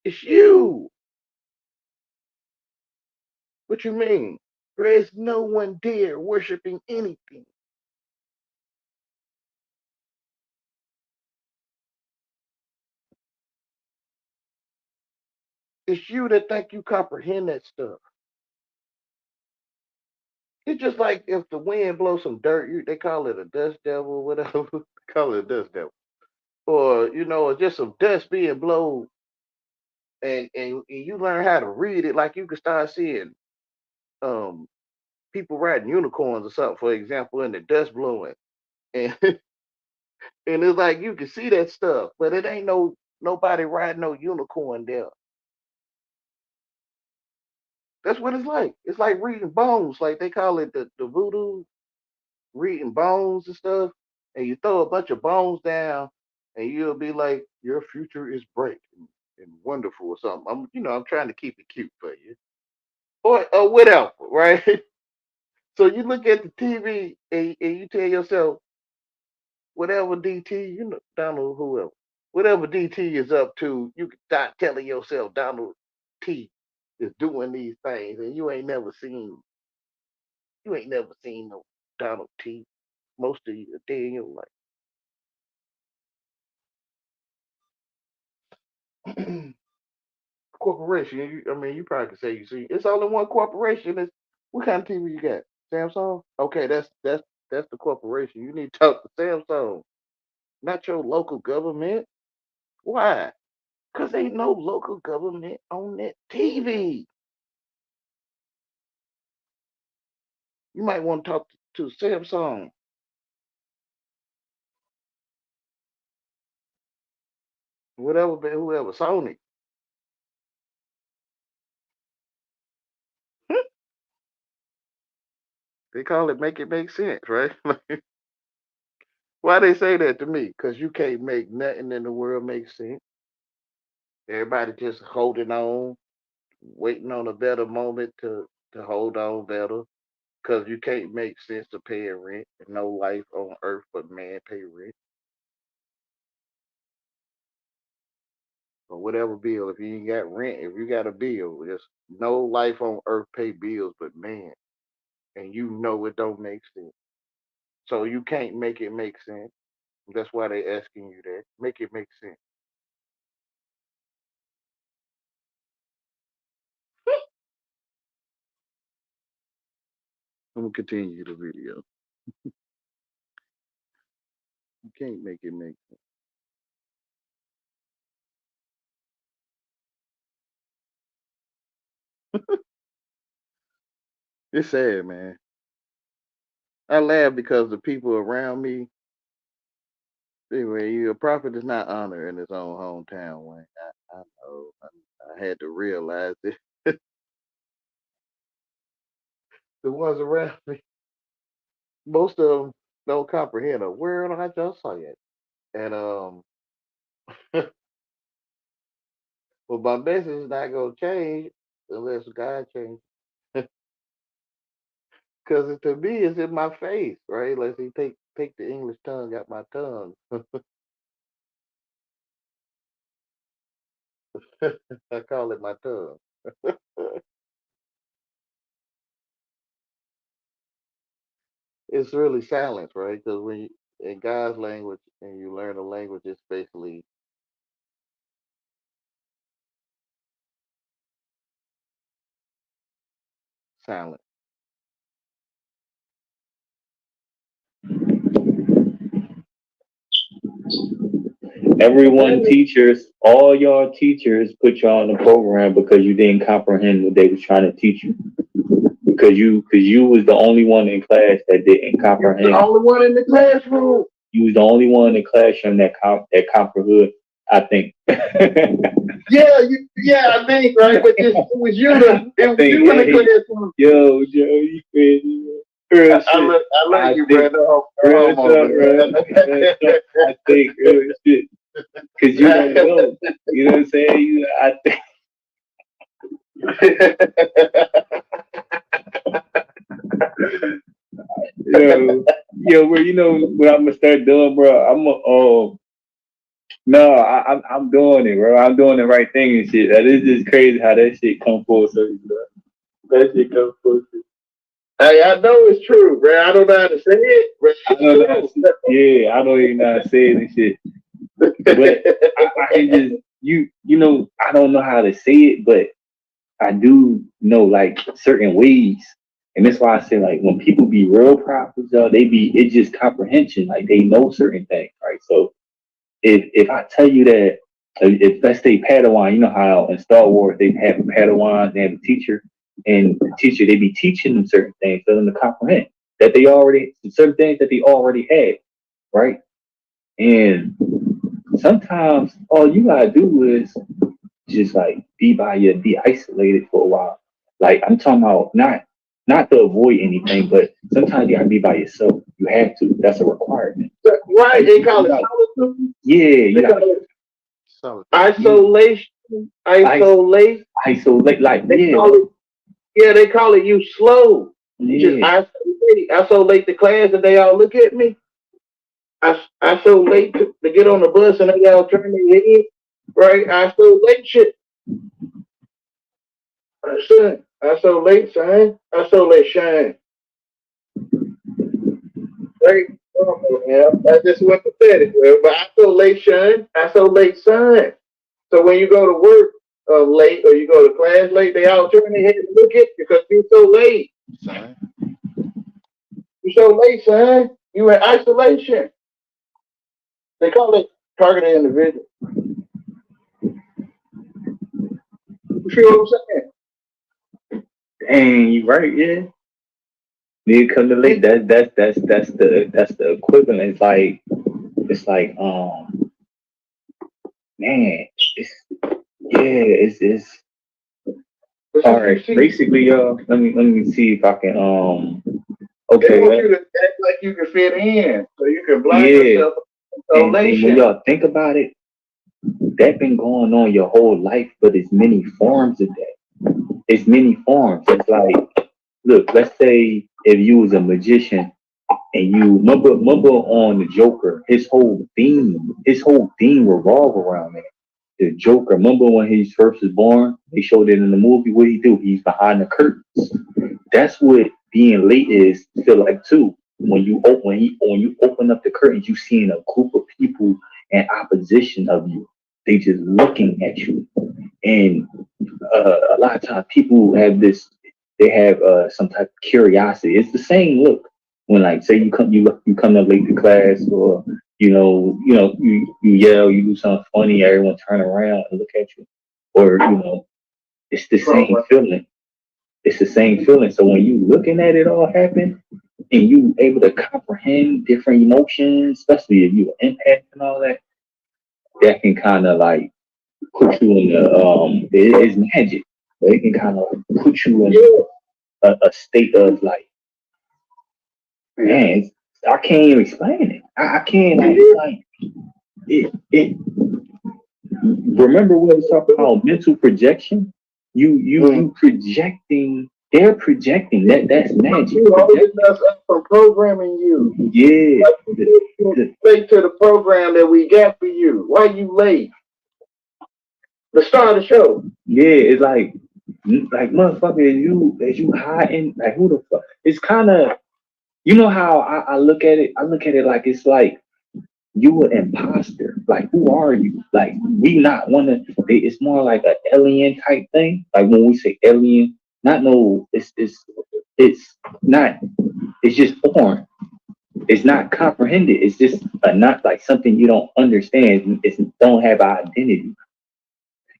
It's you. What you mean? There's no one there worshiping anything. It's you that think you comprehend that stuff. It's just like if the wind blows some dirt, they call it a dust devil, whatever. They call it a dust devil. Or, just some dust being blown and you learn how to read it, like you can start seeing um people riding unicorns or something, for example, and the dust blowing. And and it's like you can see that stuff, but it ain't nobody riding no unicorn there. That's what it's like. It's like reading bones, like they call it the voodoo reading bones and stuff. And you throw a bunch of bones down, and you'll be like, your future is bright and wonderful or something. I'm trying to keep it cute for you, or whatever, right? So you look at the TV and you tell yourself, whatever DT, Donald, whoever, whatever DT is up to, you can start telling yourself Donald T is doing these things, and you ain't never seen no Donald T most of your day in your life. Corporation, you probably could say you see. It's only one corporation. What kind of TV you got? Samsung. Okay, that's the corporation. You need to talk to Samsung, not your local government. Why? Because ain't no local government on that TV. You might want to talk to Samsung, whatever, whoever, Sony. They call it make it make sense, right? Why they say that to me? Because you can't make nothing in the world make sense. Everybody just holding on, waiting on a better moment to hold on better. Because you can't make sense of paying rent. And no life on earth but man pay rent. Or whatever bill. If you ain't got rent, if you got a bill, there's no life on earth pay bills but man. And you know it don't make sense. So you can't make it make sense. That's why they asking you that. Make it make sense. I'm gonna continue the video. You can't make it make sense. It's sad, man. I laugh because the people around me. Anyway, a prophet is not honored in his own hometown. Wayne, I know. I had to realize it. The ones around me, most of them don't comprehend a word I just said. And well, my message is not gonna change unless God changes. Because to me, it's in my face, right? Let's see, take the English tongue out my tongue. I call it my tongue. It's really silence, right? Because when you in God's language and you learn a language, it's basically silent. Everyone, teachers, all y'all teachers put y'all on the program because you didn't comprehend what they was trying to teach you. Because you was the only one in class that didn't You're the comprehend. only one in the classroom. You was the only one in the classroom that comprehend. I think. Yeah, I think right, but it was you in the classroom. Yo, Joe, you crazy, man. Real shit. I love you, think, brother. Real talk, bro. I think real shit. Cause you don't know. You know what I'm saying? I think. Bro, you know what I'm gonna start doing, bro? No, I'm doing it, bro. I'm doing the right thing and shit. That is just crazy how that shit come full circle, bro. That shit come full circle. Hey, I know it's true, bro. I don't know how to say it, but I don't know how to say, yeah, I don't even know how to say it and shit. But I can just I don't know how to say it, but I do know like certain ways. And that's why I say like when people be real prophets, it's just comprehension. Like they know certain things, right? So if I tell you that if let's say Padawan, you know how in Star Wars they have a Padawan, they have a teacher, and the teacher they be teaching them certain things for them to comprehend that they already certain things that they already had, right? And sometimes all you gotta do is just like be isolated for a while. Like I'm talking about not to avoid anything, but sometimes you gotta be by yourself. You have to. That's a requirement. Right, Like, they call it solitude. yeah, you got So Isolation. Isolate. isolate. Like They call it, yeah, they call it you slow. You just yeah. isolate the class and they all look at me. I so late to get on the bus and they all turn their head. Right? I so late shit. Son, I so late, son. I so late shine. Right? Oh, yeah, I just went pathetic, but I so late shine. I so late son. So when you go to work late or you go to class late, they all turn their head and look at you because you're so late. son, You're so late, son. You in isolation. They call it targeted individual. You feel what I'm saying? Dang, you right, yeah. Need to come to late. That's the equivalent. It's like man, it's it's all right. Basically, y'all. Let me see if I can They okay. want you to act like you can fit in, so you can blind Yeah, yourself to and when isolation. y'all think about it, that been going on your whole life, but it's many forms of that. It's many forms. It's like, look, let's say if you was a magician and you remember on the Joker, his whole theme revolve around that. The Joker, remember when he first was born? They showed it in the movie. What he do? He's behind the curtains. That's what being late is feel like too. When you open up the curtains, you seeing a group of people in opposition of you. They just looking at you, and a lot of times people have this. They have some type of curiosity. It's the same look when, like, say you come up late to class, or you yell, you do something funny, everyone turn around and look at you, or it's the same feeling. it's the same feeling. So when you looking at it all happen and you able to comprehend different emotions, especially if you an empath and all that, that can kind of like put you in it's magic. But it can kind of put you in a state of like, man, I can't even explain it. I can't like it. Remember when we was talking about mental projection? You projecting. They're projecting. That's magic. You always mess up from programming you. Yeah. Late to the program that we got for you. Why you late? The start of the show. Yeah, it's like motherfucker, as you hiding, like who the fuck? It's kind of, you know how I look at it. I look at it like it's like you an imposter. Like who are you? Like we not one of. It's more like an alien type thing. Like when we say alien, not no. It's not. It's just foreign. It's not comprehended. It's just not like something you don't understand. It's don't have identity.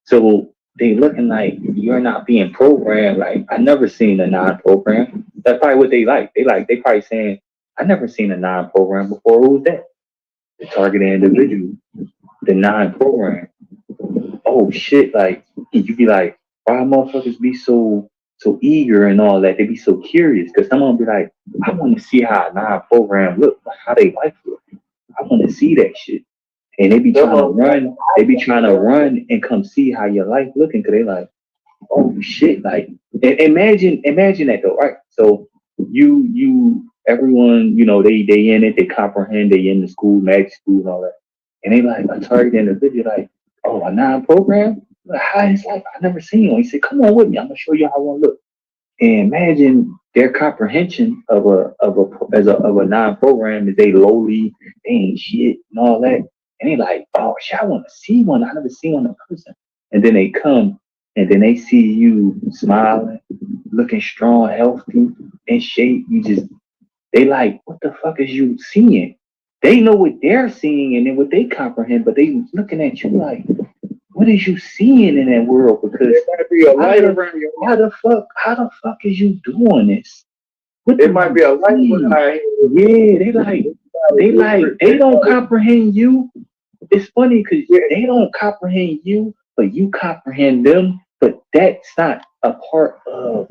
So they looking like you're not being programmed. Like I never seen a non-program. That's probably what they like. They probably saying, I never seen a non-program before. Who was that? The targeted individual, the non-program. Oh shit! Like you be like, why motherfuckers be so eager and all that? They be so curious because someone be like, I want to see how a non-program look, like how they life look. I want to see that shit. And they be trying to run. They be trying to run and come see how your life looking. Cause they like, oh shit! Like, imagine that though, right? So everyone, they in it. They comprehend. They in the school, magic school, and all that. And they like a target individual, like, oh, a non-program. Like, how is life? I never seen one. He said, come on with me. I'm gonna show you how one look. And imagine their comprehension of a non-program is they lowly, they ain't shit and all that. And they like, oh shit, I want to see one. I never seen one in person. And then they come and then they see you smiling, looking strong, healthy, in shape. They like, what the fuck is you seeing? They know what they're seeing and then what they comprehend, but they looking at you like, what is you seeing in that world? Because there might be a light around your how the fuck is you doing this? There might be a light behind. Yeah, they don't comprehend you. It's funny because they don't comprehend you, but you comprehend them. But that's not a part of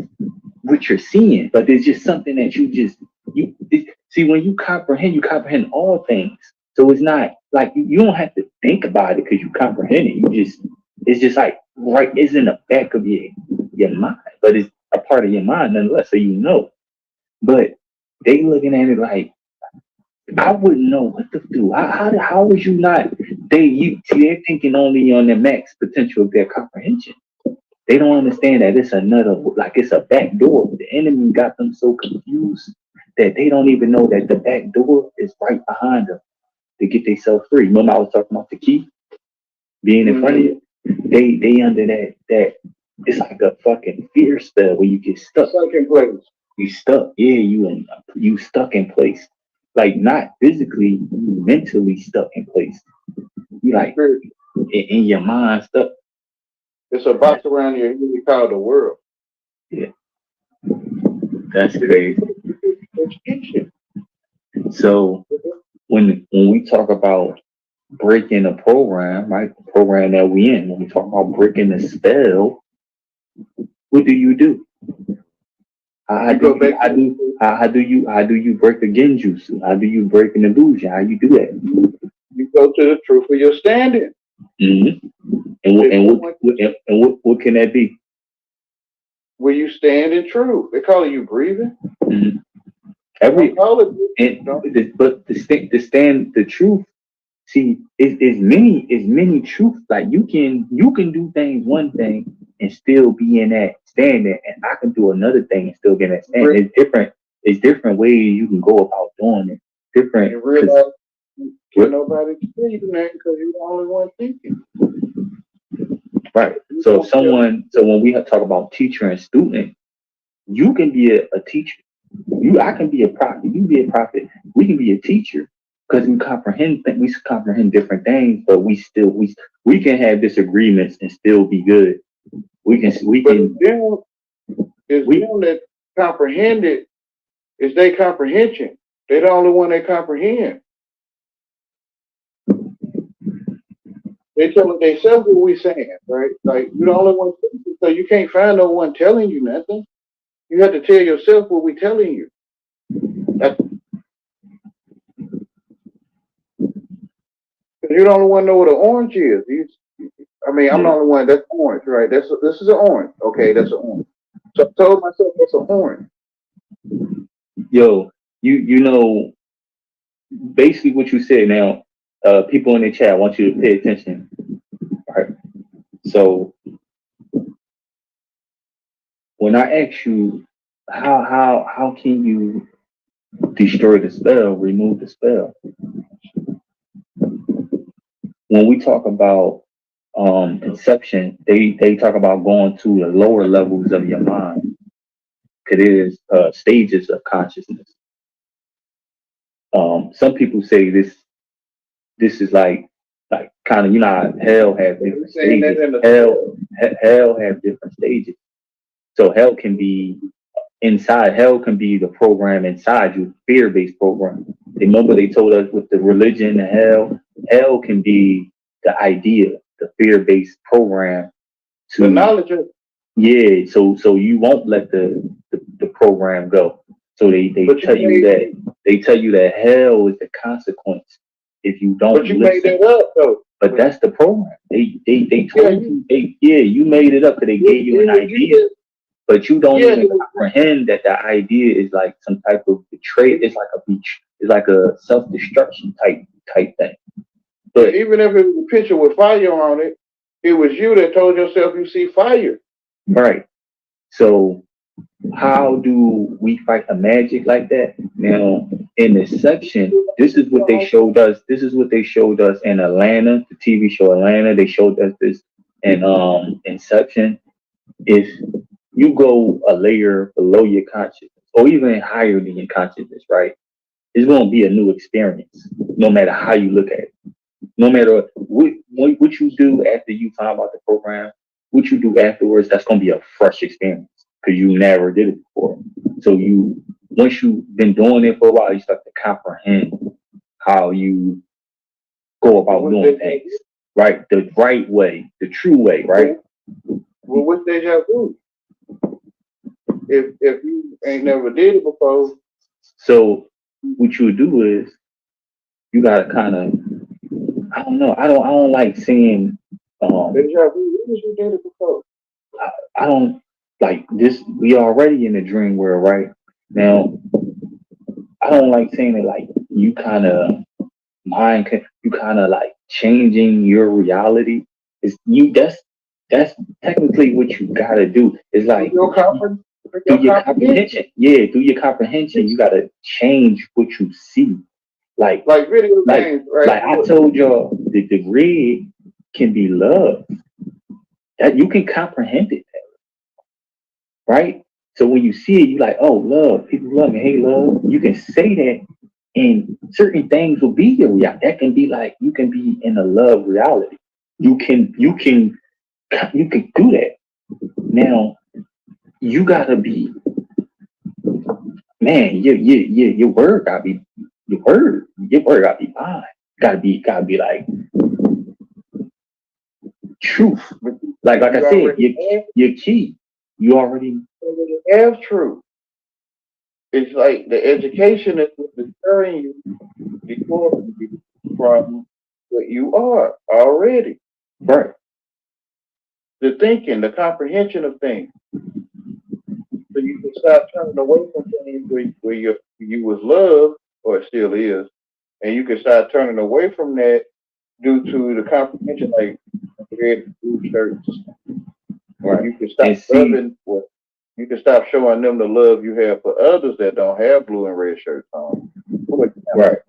what you're seeing. But it's just something that see when you comprehend all things. So it's not like you don't have to think about it because you comprehend it. It's just like right, it's in the back of your mind, but it's a part of your mind nonetheless. So you know. But they looking at it like I wouldn't know what to do. How would you not? They're thinking only on the max potential of their comprehension. They don't understand that it's it's a back door. The enemy got them so confused that they don't even know that the back door is right behind them to get themselves free. Remember I was talking about the key being in front of you? They under that it's like a fucking fear spell where you get stuck. Stuck in place. You stuck. Yeah, you stuck in place. Like not physically, you mentally stuck in place. You like in your mind stuck. It's a box around your head called the world. Yeah. That's crazy. So when we talk about breaking a program, right? The program that we in, when we talk about breaking the spell, what do you do? How do you break the genjutsu? How do you break an illusion? How you do that? You go to the truth of your standing. Mm-hmm. And what can that be? Where you stand in truth. They call you breathing. Mm-hmm. But to stand the truth, see, is many truths. Like you can do things one thing and still be in that standing, and I can do another thing and still get in that standing. It's different ways you can go about doing it. Different. You realize nobody can tell you that because you're the only one thinking. Right. So when we talk about teacher and student, you can be a teacher. I can be a prophet. You can be a prophet. We can be a teacher because we comprehend different things, but we can have disagreements and still be good. We can. It's them that comprehend it. It's their comprehension. They're the only one that comprehend. They telling themselves what we saying, right? Like you're the only one, so you can't find no one telling you nothing. You have to tell yourself what we telling you. That's, you're the only one know what an orange is. I mean, I'm the only one that's orange, right? This is an orange. Okay, that's an orange. So I told myself that's an orange. Yo, you know, basically what you said now, people in the chat want you to pay attention. Right. So when I ask you how can you destroy the spell, remove the spell? When we talk about inception, they talk about going to the lower levels of your mind. It is stages of consciousness. Some people say this is like kind of, you know how hell have different stages. Hell have different stages. So hell can be inside. Hell can be the program inside you, fear-based program. Remember they told us with the religion, hell can be the idea, the fear-based program to the knowledge of. Yeah, so you won't let the program go. So they tell you that hell is the consequence if you don't But you listen. made that up though. But that's the program. They told you made it up because they gave you an idea. But you don't even comprehend that the idea is like some type of betrayal. It's like a self-destruction type thing. But even if it was a picture with fire on it, it was you that told yourself you see fire. Right. So how do we fight a magic like that? Now, in this section, this is what they showed us. This is what they showed us in Atlanta, the TV show Atlanta. They showed us this in Inception. If you go a layer below your consciousness, or even higher than your consciousness, right? It's going to be a new experience, no matter how you look at it. No matter what you do after you find out the program, what you do afterwards, that's going to be a fresh experience because you never did it before. So once you've been doing it for a while, you start to comprehend how you go about doing things, right? The right way, the true way, right? Well, what's deja vu? If you ain't never did it before. So what you do is you gotta kind of, I don't know, I don't like saying deja vu. When you did it before? I don't like this. We already in the dream world, right? Now, I don't like saying it like you kind of you kind of like changing your reality. It's you. That's technically what you gotta do. It's like through your comprehension. Yeah, through your comprehension, you gotta change what you see. Like video games, right? Like I told y'all, the red can be love. That you can comprehend it, right? So when you see it, you're like, oh, love, people love me. Hey, love. You can say that, and certain things will be your reality. That can be like you can be in a love reality. You can do that. Now, you gotta be, man. Your word gotta be your word. Your word gotta be mine. Gotta be like truth. Like I said, your key. You already have truth. It's like the education is deterring you from what you are already. Right. The thinking, the comprehension of things. So you can stop turning away from things where you was loved, or it still is, and you can start turning away from that due to the comprehension, like red blue shirts. Right. You can stop loving what. You can stop showing them the love you have for others that don't have blue and red shirts on. Right.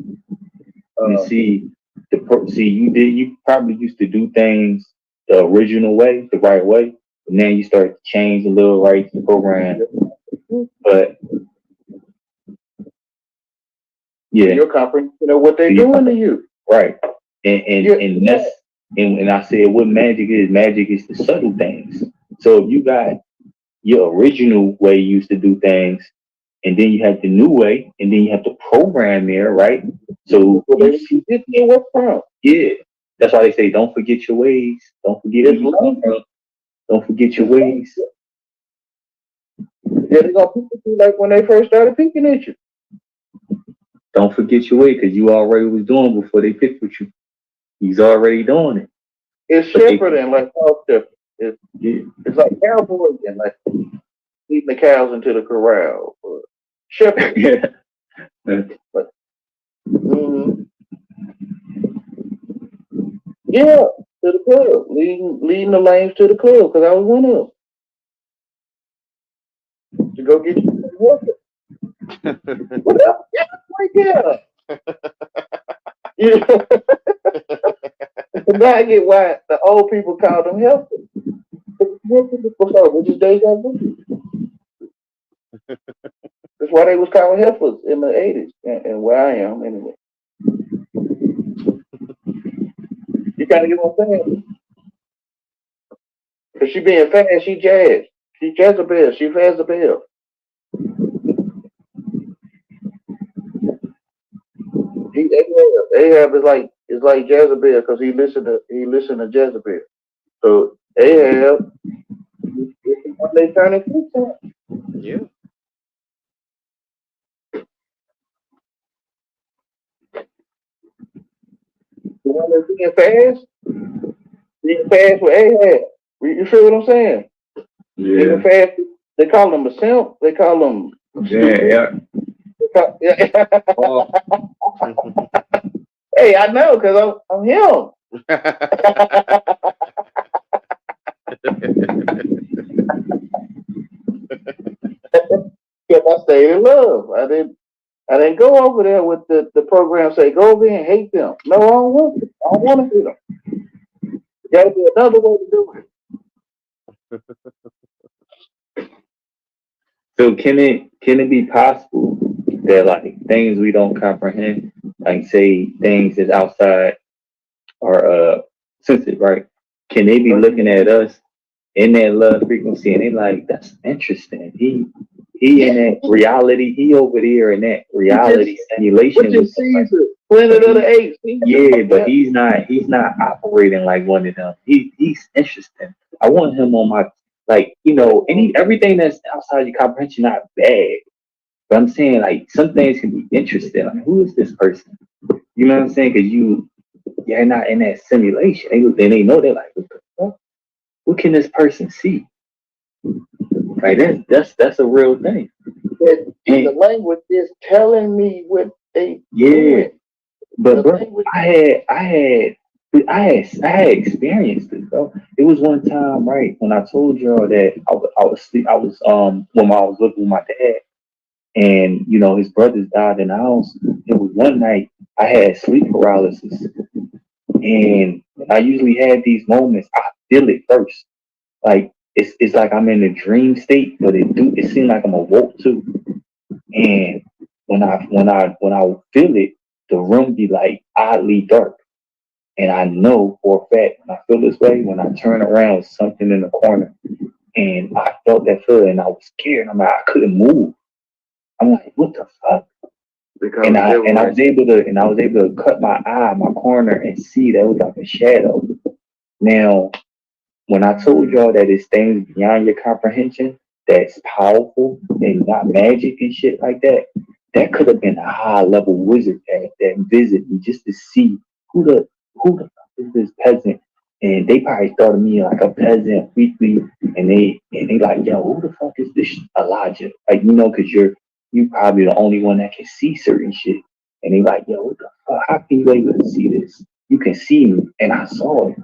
You probably used to do things the original way, the right way, and then you start to change a little, right, the program. But yeah, you're comprehending what they're doing to you. Right. And that's and I said what magic is the subtle things. So if you got your original way you used to do things, and then you have the new way, and then you have to program there, right? So Well, they didn't know what's from. yeah, that's why they say don't forget your ways, don't forget where It's you come love. from, don't forget your ways. Yeah, they're gonna pick at you like when they first started picking at you. Don't forget your way because you already was doing before they picked with you. He's already doing it. It's But they, shepherding, like house shepherd. yeah, It's like cowboys and like leading the cows into the corral. Or shepherding. yeah. But, mm, yeah, to the club, leading the lanes to the club because I was one of them to go get you some water. What up? Yeah, right there. You know, now I get why the old people call them helpers. What was it before? Which is deja vu. That's why they was called heifers in the 80s, and where I am anyway. You gotta get what I'm saying. Cause she being fast, she jazz. She Jezebel. She Jezebel. Ahab is like Jezebel because he listened to Jezebel. So Ahab, when they turn it Yeah. the one that's being fast with Ahab. You feel what I'm saying? Being Yeah. fast, they call him a simp. They call him stupid. Yeah. Yeah. Oh, Hey, I know because I'm him. Because I stayed in love. I didn't go over there with the program say go over there and hate them. No, I don't want to. I don't want to hate them. Got to be another way to do so can it be possible that like things we don't comprehend, like say things that's outside our senses, right? Can they be it. looking at us in that love frequency and they like, that's interesting. He in Yeah, that reality, he over there in that reality which simulation with is somebody. Caesar, Planet But of he, the Apes. Caesar. yeah, but Yeah, he's not operating like one of them. He's interesting. I want him on my like, everything that's outside your comprehension not bad. But I'm saying like some things can be interesting. Like who is this person? You know what I'm saying? Because you're not in that simulation. They know they're like, what the fuck? What can this person see? Right? That's a real thing. that the And language is telling me what they yeah, doing. but The bro, language. I had experienced it, bro. It was one time, right, when I told y'all that I was sleep. I was when I was living with my dad, and his brothers died in the house. It was one night I had sleep paralysis, and I usually had these moments. I feel it first, like it's like I'm in a dream state, but it seemed like I'm awoke too. And when I feel it, the room be like oddly dark. And I know for a fact when I feel this way, when I turn around, something in the corner. And I felt that feeling and I was scared. I'm like, I couldn't move. I'm like, what the fuck? Because And the I devil and I right. was able to cut my eye, my corner, and see that it was like a shadow. Now, when I told y'all that it's things beyond your comprehension that's powerful and not magic and shit like that, that could have been a high level wizard that visited me just to see who the who the fuck is this peasant. And they probably thought of me like a peasant weekly, and they like, yo, who the fuck is this Elijah? Like, because you probably the only one that can see certain shit. And they like, yo, what the fuck? How can you able to see this? You can see me, and I saw it.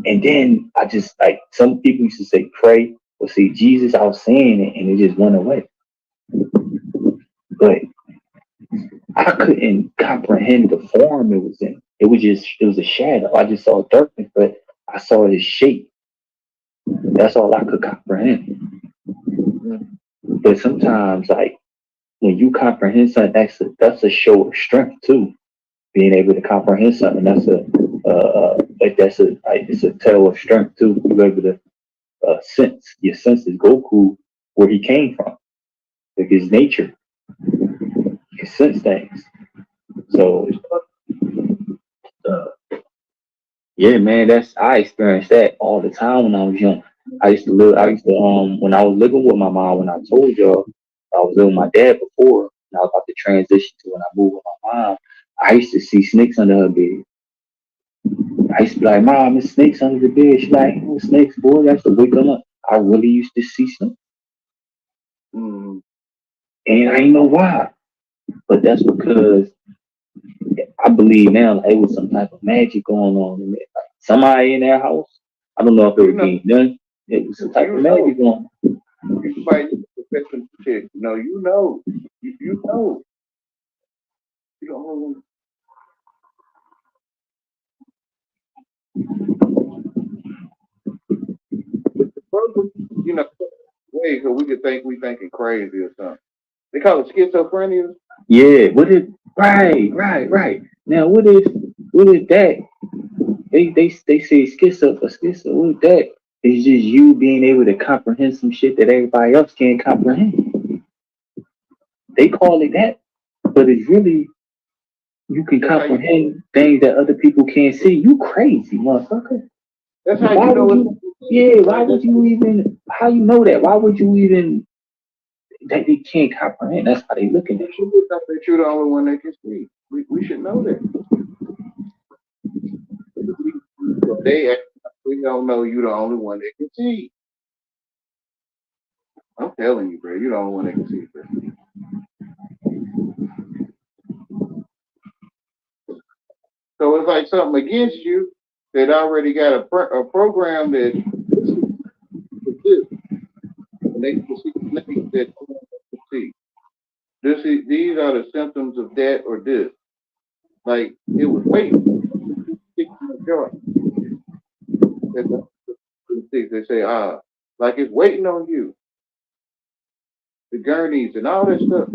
And then I just like some people used to say pray or say Jesus. I was saying it and it just went away. But I couldn't comprehend the form it was in. It was a shadow. I just saw darkness, but I saw his shape. That's all I could comprehend. But sometimes, like when you comprehend something, that's a show of strength too. Being able to comprehend something, it's a tale of strength too. You're able to sense. Your senses, Goku where he came from, like his nature, his sense things. So uh, yeah, man, that's I experienced that all the time when I was young. I used to when I was living with my mom, when I told y'all I was living with my dad before, and I was about to transition to when I moved with my mom, I used to see snakes under her bed. I used to be like, Mom, there's snakes under the bed. She's like, oh, snakes, boy, I used to wake them up. I really used to see snakes. Mm. And I didn't know why. But that's because I believe now like, it was some type of magic going on in there. Like, somebody in their house, I don't know if it You was know, being done. It was some type of you know, magic going on. you might need to professional check. No, you know, you know, you don't know. But the further, you know, way, because we could think we thinking crazy or something. They call it schizophrenia. Yeah, right. Now what is that? They say schizo. What is that? It's just you being able to comprehend some shit that everybody else can't comprehend. They call it that, but it's really you can That's how you. comprehend things that other people can't see. You crazy, motherfucker. That's how Why you would know it's you? Yeah, why would you even? How you know that? Why would you even? That they can't comprehend. That's how they looking at you should know that you're the only one that can see. We should know that. So they act like we don't know you the only one that can see. I'm telling you, bro, you the only one that can see, bro. So it's like something against you that already got a program that this is for this, and they can see things that no one else can see. These are the symptoms of that or this. Like it was waiting stick in the jar. That's the things they say, like it's waiting on you. The gurneys and all that stuff.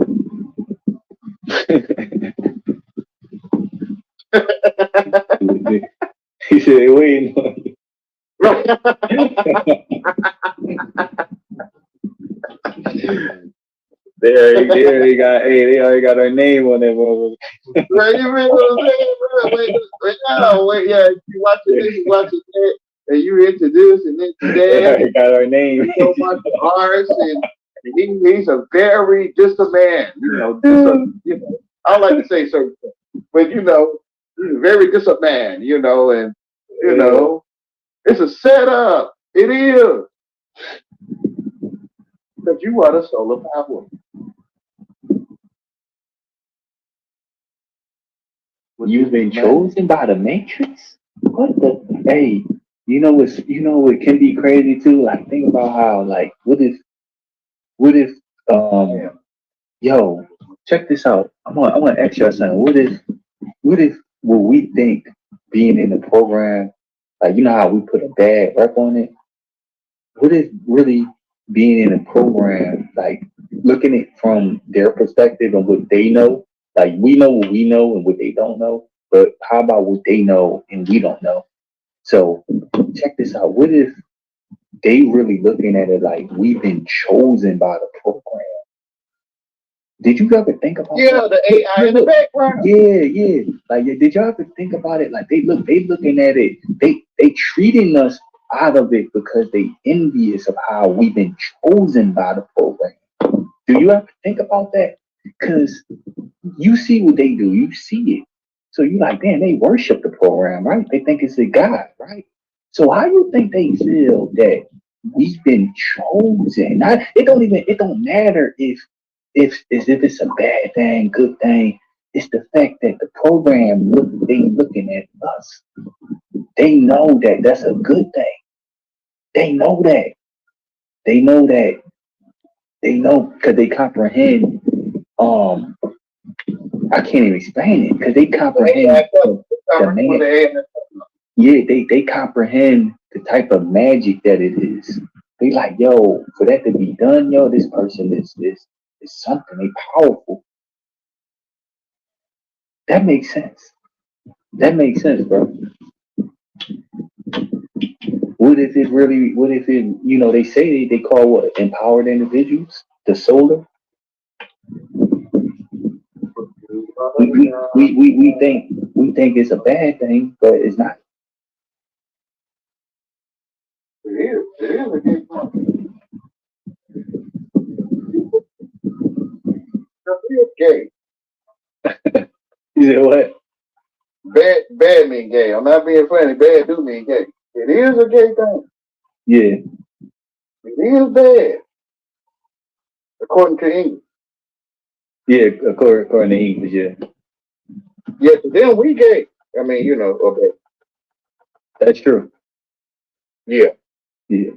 you. He said, "Wait, no." They already got our name on that motherfucker. Right, you know what I'm saying? Bro? Wait, yeah, you watching that, and you into this and into They that, already got our name. you know, watching arts, and he's a very just a man, you know, just a, you know, I don't like to say certain things, but you know, he's very just a man, you know, and you know, it's a setup. It is because you are the solar power. What You've this been man? chosen by the Matrix? What the? Hey, you know what can be crazy too? Like think about how like what if um yo check this out. I want to ask you something. What if what we think being in the program like you know how we put a bad rep on it? What if really being in a program, like looking at it from their perspective and what they know? Like we know what we know and what they don't know, but how about what they know and we don't know? So check this out. What if they really looking at it like we've been chosen by the program? Did you ever think about that? Yeah, the AI in the Look, background. yeah. Like, did y'all ever think about it? Like, they looking at it. They treating us out of it because they envious of how we've been chosen by the program. Do you ever think about that? Because you see what they do, you see it. So you like, damn, they worship the program, right? They think it's a god, right? So how you think they feel that we've been chosen? It don't matter if it's a bad thing, good thing. It's the fact that the program they looking at us. They know that that's a good thing. They know that. They know that. They know because they comprehend. Um, I can't even explain it because they comprehend the man. Yeah, they comprehend the type of magic that it is. They like, yo, for that to be done, yo, this person is something. They powerful. That makes sense. That makes sense, bro. what if it really? What if it? They say they call what empowered individuals the solar. We think it's a bad thing, but it's not. It is. It is a gay thing. It is gay. You know what? Bad mean gay. I'm not being funny. Bad do mean gay. It is a gay thing. Yeah, It is bad, according to English. yeah. According to English, yeah, Yeah, to them we gay. I mean, okay. that's true. Yeah. Yeah,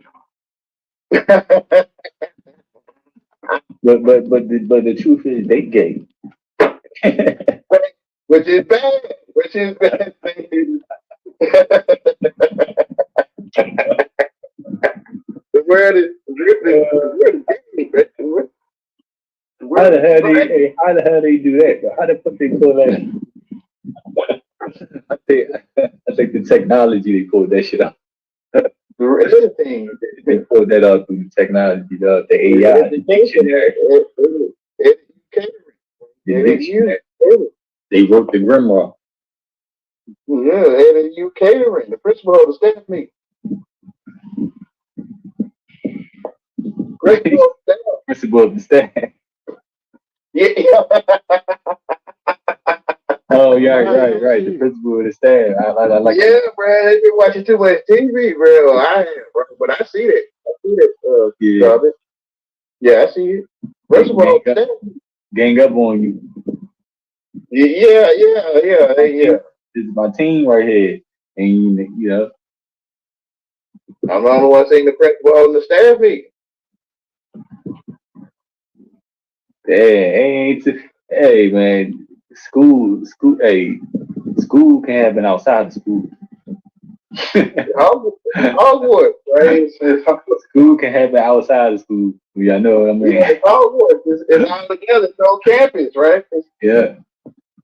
but but the truth is they gay. which is bad. Which is bad. The word is How the hell they do that? Bro? How the fuck they pull that? I think the technology they pulled that shit out. the other thing. They pulled that out through the technology, the AI, the dictionary, the dictionary. They wrote the grimoire. Yeah, and you catering. The principal of the staff meeting. Great Principal of the staff. Yeah. Oh yeah, right. The principal of the staff. I like. Yeah, bro. They've been watching too much TV, bro. I have, bro. But I see that. Yeah. Garbage. Yeah, I see it. Principal of the staff. Gang up on you. Yeah. This is my team right here, and I'm the only one seeing the principal on the staff meeting. Hey man, school can happen outside of school. Hogwarts, right? School can happen outside of school. Yeah, I know what I mean. Yeah, it's Hogwarts. It's all together. It's on campus, right? Yeah.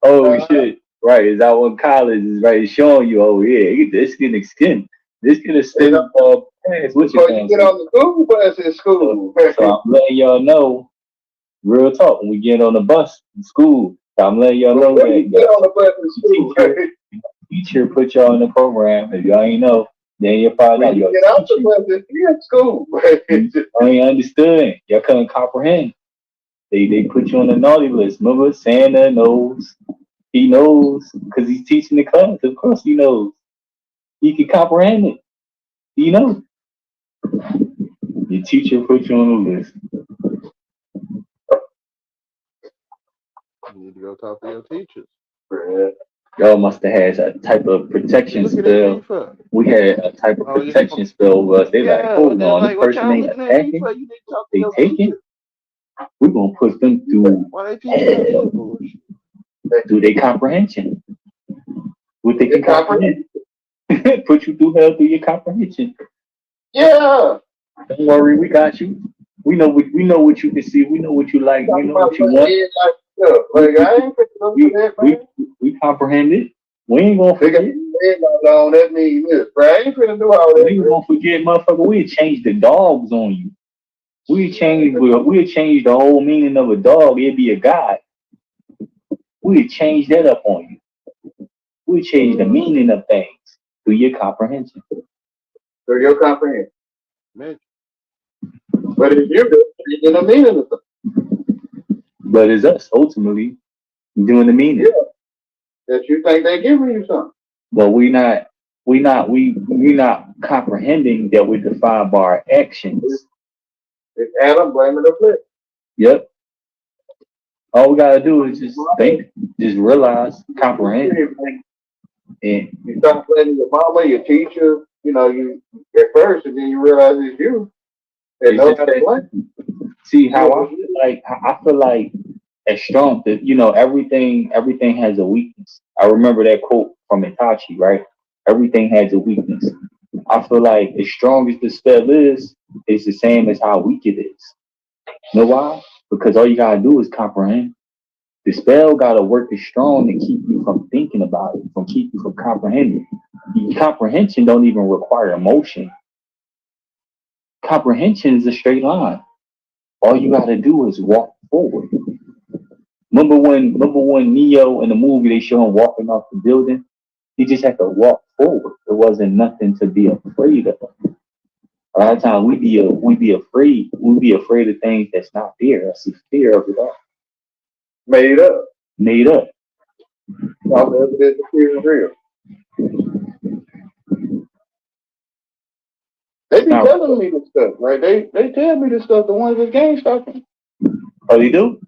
Oh shit. Right. It's out on college. It's right. It's showing you. Oh yeah. This can extend. This can extend past what before you get on the school bus in school. So I'm letting y'all know. Real talk. When we get on the bus in school, I'm letting y'all know that get on the bus in school. Teacher put y'all in the program. If y'all ain't know, then you'll find out. You get out the bus in school. I ain't understood. Y'all couldn't comprehend. They put you on the naughty list. Remember, Santa knows. He knows because he's teaching the class. Of course, he knows. He can comprehend it. He knows. Your teacher put you on the list. You need to go talk to your teachers. Y'all must have had a type of protection spell. We had a type of protection spell over us. They like, hold on, this person ain't attacking. They taking. We're gonna put them through through their comprehension. What they can comprehend. Put you through hell through your comprehension. Yeah. Don't worry, we got you. We know what you can see. We know what you like. We know what you want. We comprehend it. We ain't gonna forget. That means this, bro. I ain't finna do all that. We ain't gonna forget, motherfucker. We'll change the dogs on you. We'll change the whole meaning of a dog. It'd be a god. We'll change that up on you. We'll change the meaning of things through your comprehension. Through your comprehension. Man. But if you're changing the meaning of something. But it's us ultimately doing the meaning. Yeah. That you think they're giving you something. But we not comprehending that we're defined by our actions. It's Adam blaming the flesh. Yep. All we gotta do is just think, just realize, comprehend. And you start blaming your mama, your teacher, you at first, and then you realize it's you. And know how to blame. See how I feel like as strong that everything has a weakness. I remember that quote from Itachi, right? Everything has a weakness. I feel like as strong as the spell is, it's the same as how weak it is. You know why? Because all you gotta do is comprehend. The spell gotta work as strong to keep you from thinking about it, from keep you from comprehending. Comprehension don't even require emotion. Comprehension is a straight line. All you gotta do is walk forward. Remember when Neo in the movie they show him walking off the building? He just had to walk forward. There wasn't nothing to be afraid of. A lot of times we be afraid of things that's not there. I see fear of it all. Made up. Made up. All the evidence appears real. They be Now, telling me this stuff, right? They tell me this stuff. The ones that game stopping. oh, you do?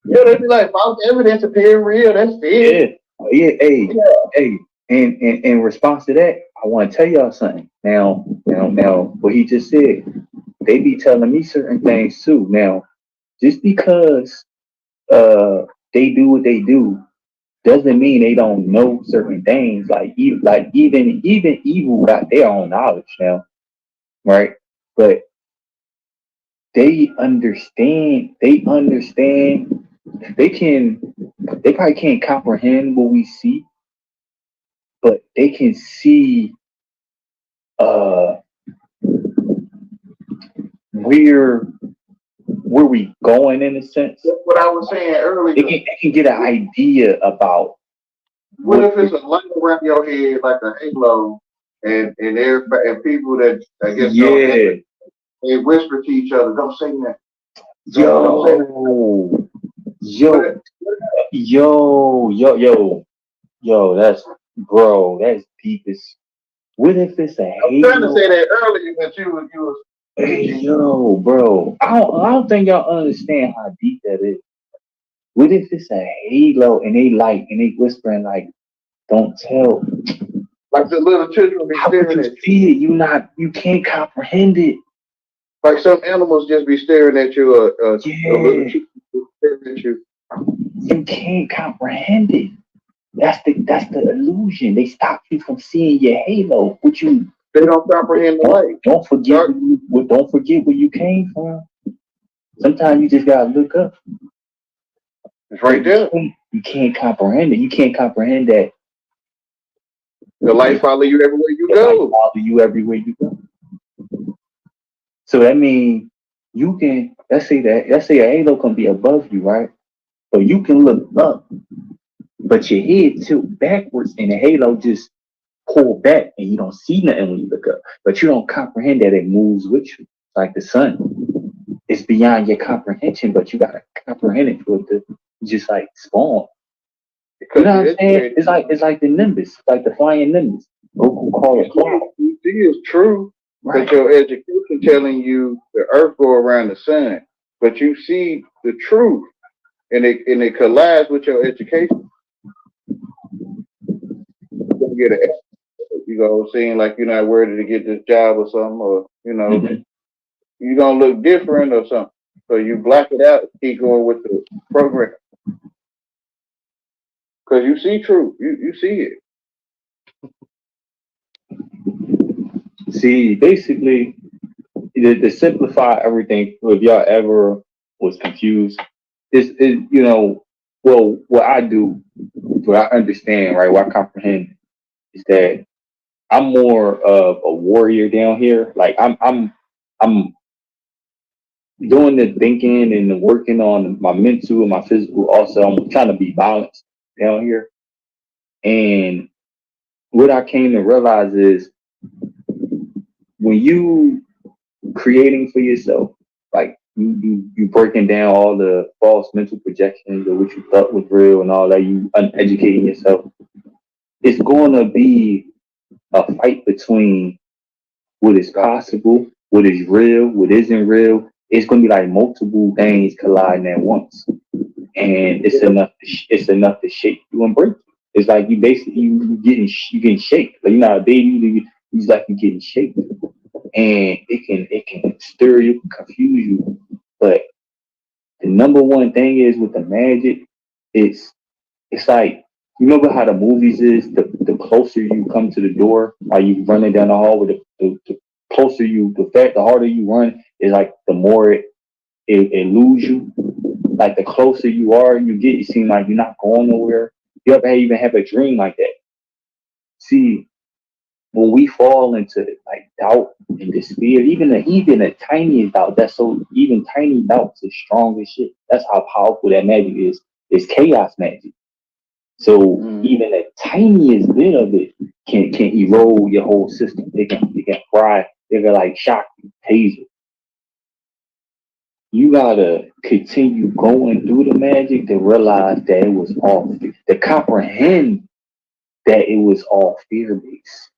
Yeah, they be like, false evidence appear real. That's it. Yeah. Hey, Yeah. hey. And in response to that, I want to tell y'all something. Now, what he just said, they be telling me certain things too. Now, just because they do what they do doesn't mean they don't know certain things. Even evil got their own knowledge now, right? But they understand. They understand. They can. They probably can't comprehend what we see, but they can see uh where we going in a sense. That's what I was saying earlier. They can get an idea about What if it's a light around your head like a halo, and everybody and people that I guess don't have yeah. it, they whisper to each other, "Don't say that. Don't say that." Yo, What yo, that's bro, that's deepest. What if it's a I'm trying to halo? say that earlier, but you was Hey, yo, bro, I don't think y'all understand how deep that is. What if it's a halo and they like and they whispering like, "Don't tell." like the little children be How could staring you at you. see it? You can't comprehend it. Like some animals just be staring at you. A little Yeah, chicken be staring at you. you can't comprehend it. That's the illusion. They stop you from seeing your halo. What you They don't comprehend the light. don't forget Dark don't forget where you came from. Sometimes you just gotta look up. is But right there. you can't comprehend it. You can't comprehend that The light follow you everywhere you the light go. follow you everywhere you go. So that means you can let's say a halo can be above you, right? So you can look up, but your head tilt backwards and the halo just pull back and you don't see nothing when you look up. But you don't comprehend that it moves with you. Like the sun. It's beyond your comprehension, but you gotta comprehend it for it to just like spawn. You Because know what you're I'm saying? educated. It's like the nimbus, like the flying nimbus. Goku call it cloud. You see is true, Right. but your education telling you the earth go around the sun. But you see the truth and it collides with your education. You're gonna get an seeing like you're not worthy to get this job or something, or Hmm. you're gonna look different or something. So you block it out, keep going with the program. Because you see truth. You see it. See, basically, to simplify everything, if y'all ever was confused, is well, what I do, what I understand, right, what I comprehend is that I'm more of a warrior down here. Like I'm doing the thinking and the working on my mental and my physical. Also, I'm trying to be balanced down here. And what I came to realize is when you creating for yourself, like you breaking down all the false mental projections of what you thought was real and all that, you uneducating yourself. It's going to be a fight between what is possible, what is real, what isn't real. It's going to be like multiple things colliding at once, and it's enough to shake you and break you. It's like you basically you getting shaked. Like you're not a baby, you like you getting shaked, and it can stir you, confuse you. But the number one thing is with the magic, it's it's like you remember how the movies is. The closer you come to the door, are you running down the hall with the closer you, the harder you run is like the more it lose you. Like the closer you are, you get. You seem like you're not going nowhere. You ever even have a dream like that? See, when we fall into like doubt and despair, even the tiniest doubt, that's so even tiny doubts is strong as shit. That's how powerful that magic is. It's chaos magic. So Mm. even the tiniest bit of it can erode your whole system. It can fry. It can like shock you, tase you. You gotta continue going through the magic to realize that it was all to comprehend that it was all fear based.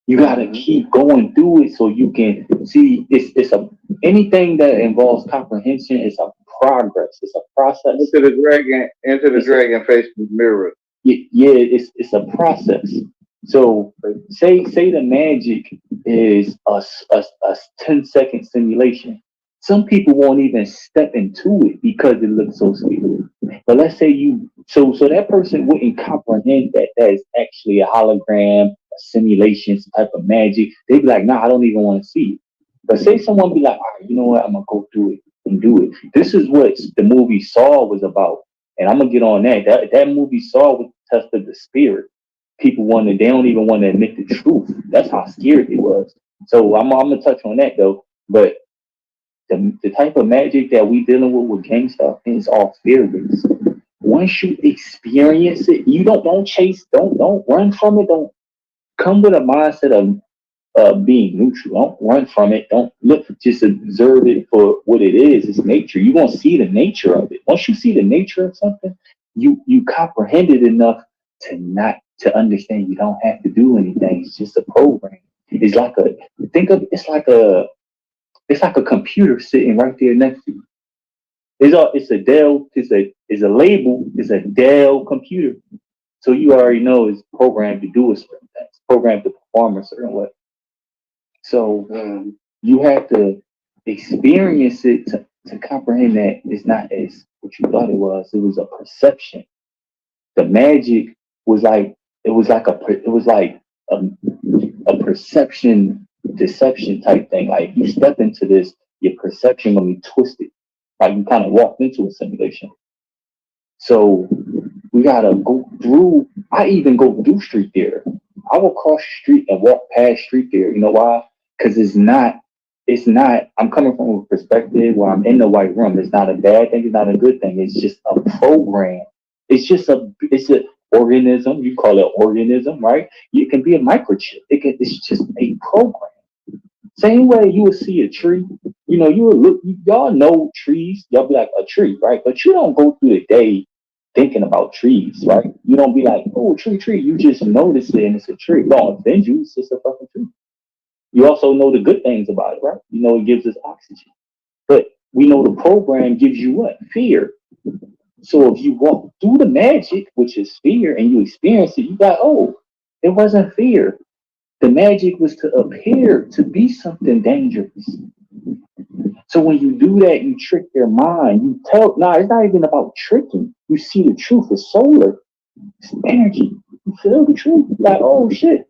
You gotta Mm-hmm. keep going through it so you can see it's a anything that involves comprehension is a progress. It's a process. Into the It's a dragon facing the mirror. yeah, it's a process. So say the magic is a 10-second simulation. Some people won't even step into it because it looks so scary. But let's say so that person wouldn't comprehend that that is actually a hologram, a simulation, some type of magic. They'd be like, nah, I don't even want to see it. But say someone be like, all right, you know what, I'm gonna go through it and do it. This is what the movie Saw was about. And I'm gonna get on that. That movie Saw was the test of the spirit. They don't even want to admit the truth. That's how scared it was. So I'm gonna touch on that though. But the type of magic that we dealing with gang stuff is all fear based. Once you experience it, you don't chase, don't run from it. Don't come with a mindset of being neutral. Don't run from it. Don't look. Just observe it for what it is. It's nature. You're gonna see the nature of it. Once you see the nature of something, you comprehend it enough to understand. You don't have to do anything. It's just a program. It's like a think of it's like a computer sitting right there next to you. It's a Dell. It's a label. It's a Dell computer. So you already know it's programmed to do a certain thing. It's programmed to perform a certain way. So Mm. you have to experience it to comprehend that it's not as what you thought it was. It was a perception. The magic was like it was like a, a perception deception type thing. Like you step into this, your perception gonna be twisted. Like you kind of walked into a simulation. So we gotta go through. I even go through street theater. I will cross the street and walk past street theater. You know why? Because it's not. It's not. I'm coming from a perspective where I'm in the white room. It's not a bad thing. It's not a good thing. It's just a program. It's just a. It's an organism. You call it organism, right? It can be a microchip. It's just a program. Same way you would see a tree. You know, you would look. Y'all know trees. Y'all be like a tree, right? But you don't go through the day thinking about trees, right? You don't be like, oh, tree. You just notice it and it's a tree. It don't offend you. It's just a fucking tree. You also know the good things about it, right? You know it gives us oxygen. But we know the program gives you what? Fear. So if you walk through the magic, which is fear, and you experience it, you got, oh, it wasn't fear. The magic was to appear to be something dangerous. So when you do that, you trick their mind. You tell, nah, it's not even about tricking. You see the truth. It's solar. It's energy. You feel the truth. Like, oh shit.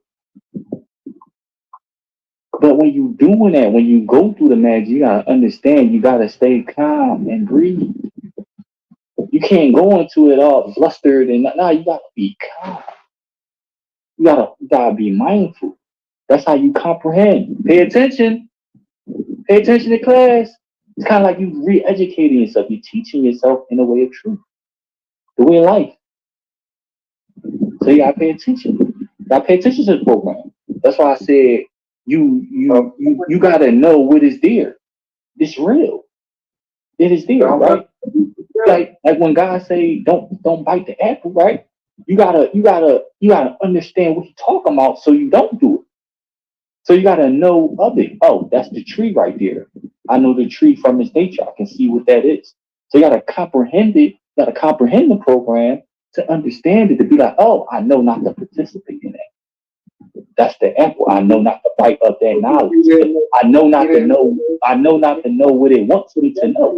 But when you doing that, when you go through the magic, you gotta understand. You gotta stay calm and breathe. You can't go into it all flustered and nah. You gotta be calm. You gotta be mindful. That's how you comprehend. Pay attention. Pay attention to class. It's kind of like you re-educating yourself. You're teaching yourself in a way of truth, the way of life. So you gotta pay attention. You gotta pay attention to the program. That's why I said you gotta know what is there. It's real. It is there, right? Like when God say don't bite the apple, right? You gotta understand what he's talking about so you don't do it. So you gotta know of it. Oh, that's the tree right there. I know the tree from its nature. I can see what that is. So you gotta comprehend it. You gotta comprehend the program to understand it. To be like, oh, I know not to participate in that. That's the apple. I know not to bite up that knowledge. I know not to know. I know not to know what it wants me to know.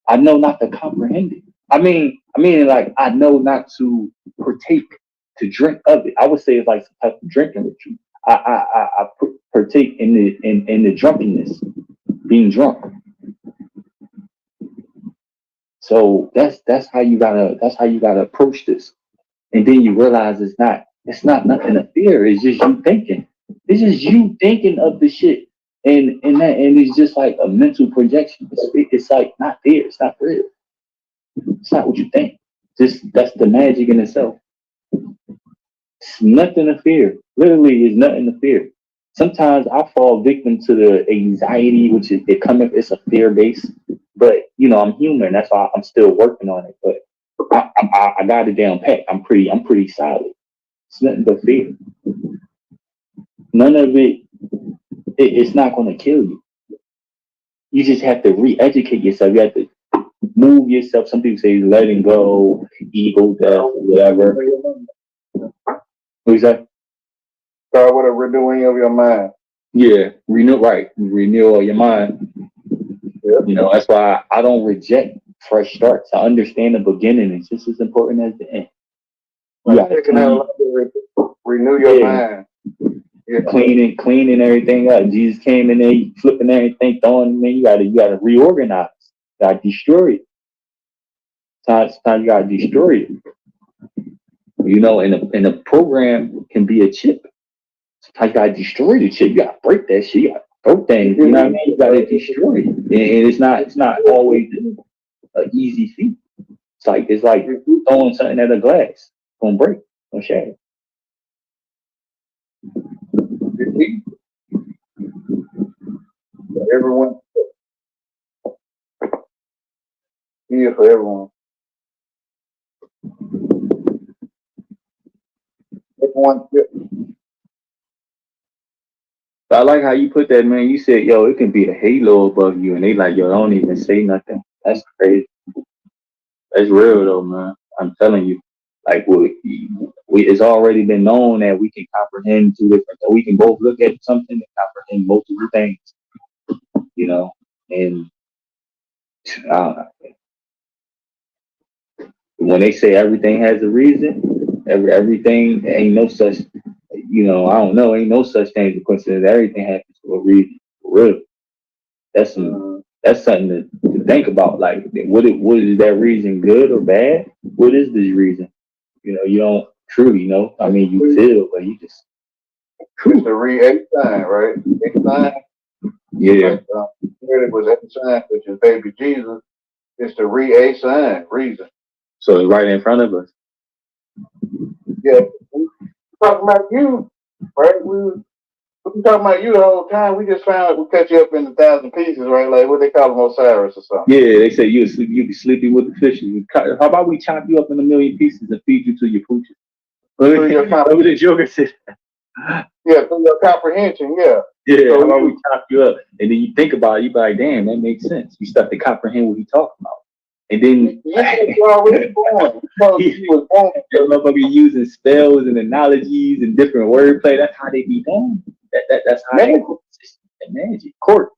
I know not to comprehend it. I mean, like I know not to partake, to drink of it. I would say it's like some type of drinking ritual. I partake in the drunkenness, being drunk. So that's how you gotta approach this, and then you realize it's not It's not nothing to fear. It's just you thinking. It's just you thinking of the shit, and it's just like a mental projection. It's like not fear. It's not real. It's not what you think. Just that's the magic in itself. It's nothing to fear. Literally, it's nothing to fear. Sometimes I fall victim to the anxiety, which is it coming. It's a fear base, but I'm human. That's why I'm still working on it. But I got it down pat. I'm pretty solid. It's nothing but fear. None of it's not going to kill you. You just have to re-educate yourself. You have to move yourself. Some people say letting go, ego death, whatever. What is that? Start with a renewing of your mind. Yeah, renewal your mind. Yeah. That's why I don't reject fresh starts. I understand the beginning is just as important as the end. You Like gotta taking out renew your mind. Yeah. cleaning everything up. Jesus came in there, flipping everything, throwing. Man, you gotta reorganize. You gotta destroy it. Sometimes you gotta destroy it. And a program can be a chip. Sometimes you gotta destroy the chip. You gotta break that shit. You gotta throw things. You know what I mean? You gotta destroy it. And it's not always an easy feat. It's like throwing something at a glass. It's gonna break. It's gonna shatter. Everyone here for everyone. Everyone. I like how you put that, man. You said, yo, it can be a halo above you, and they like, yo, don't even say nothing. That's crazy. That's real though, man. I'm telling you. Like it's already been known that we can comprehend two different. We can both look at something and comprehend multiple things. And uh, when they say everything has a reason, everything ain't no such. I don't know. Ain't no such thing as a coincidence. Everything happens for a reason. For real. That's something to think about. Like, what is that reason, good or bad? What is this reason? You don't truly know. I mean, you feel, but you just It's the re-A sign, right? A sign. yeah. Like, it was A sign, which is baby Jesus. It's the re-A sign, reason. So it's right in front of us. Yeah. We talking about you, right? We talking about you the whole time. We just found out we cut you up into 1,000 pieces, right? Like what they call them, Osiris or something. Yeah, they say you be sleeping with the fishes. How about we chop you up in a million pieces and feed you to your pooches? What the Joker said. Yeah, through your comprehension, yeah. Yeah, how about we chop you up? And then you think about it, you be like, damn, that makes sense. You start to comprehend what he talking about. And then you're already born. He was born. That motherfucker using spells and analogies and different wordplay. That's how they be done. That's how they magic. Court.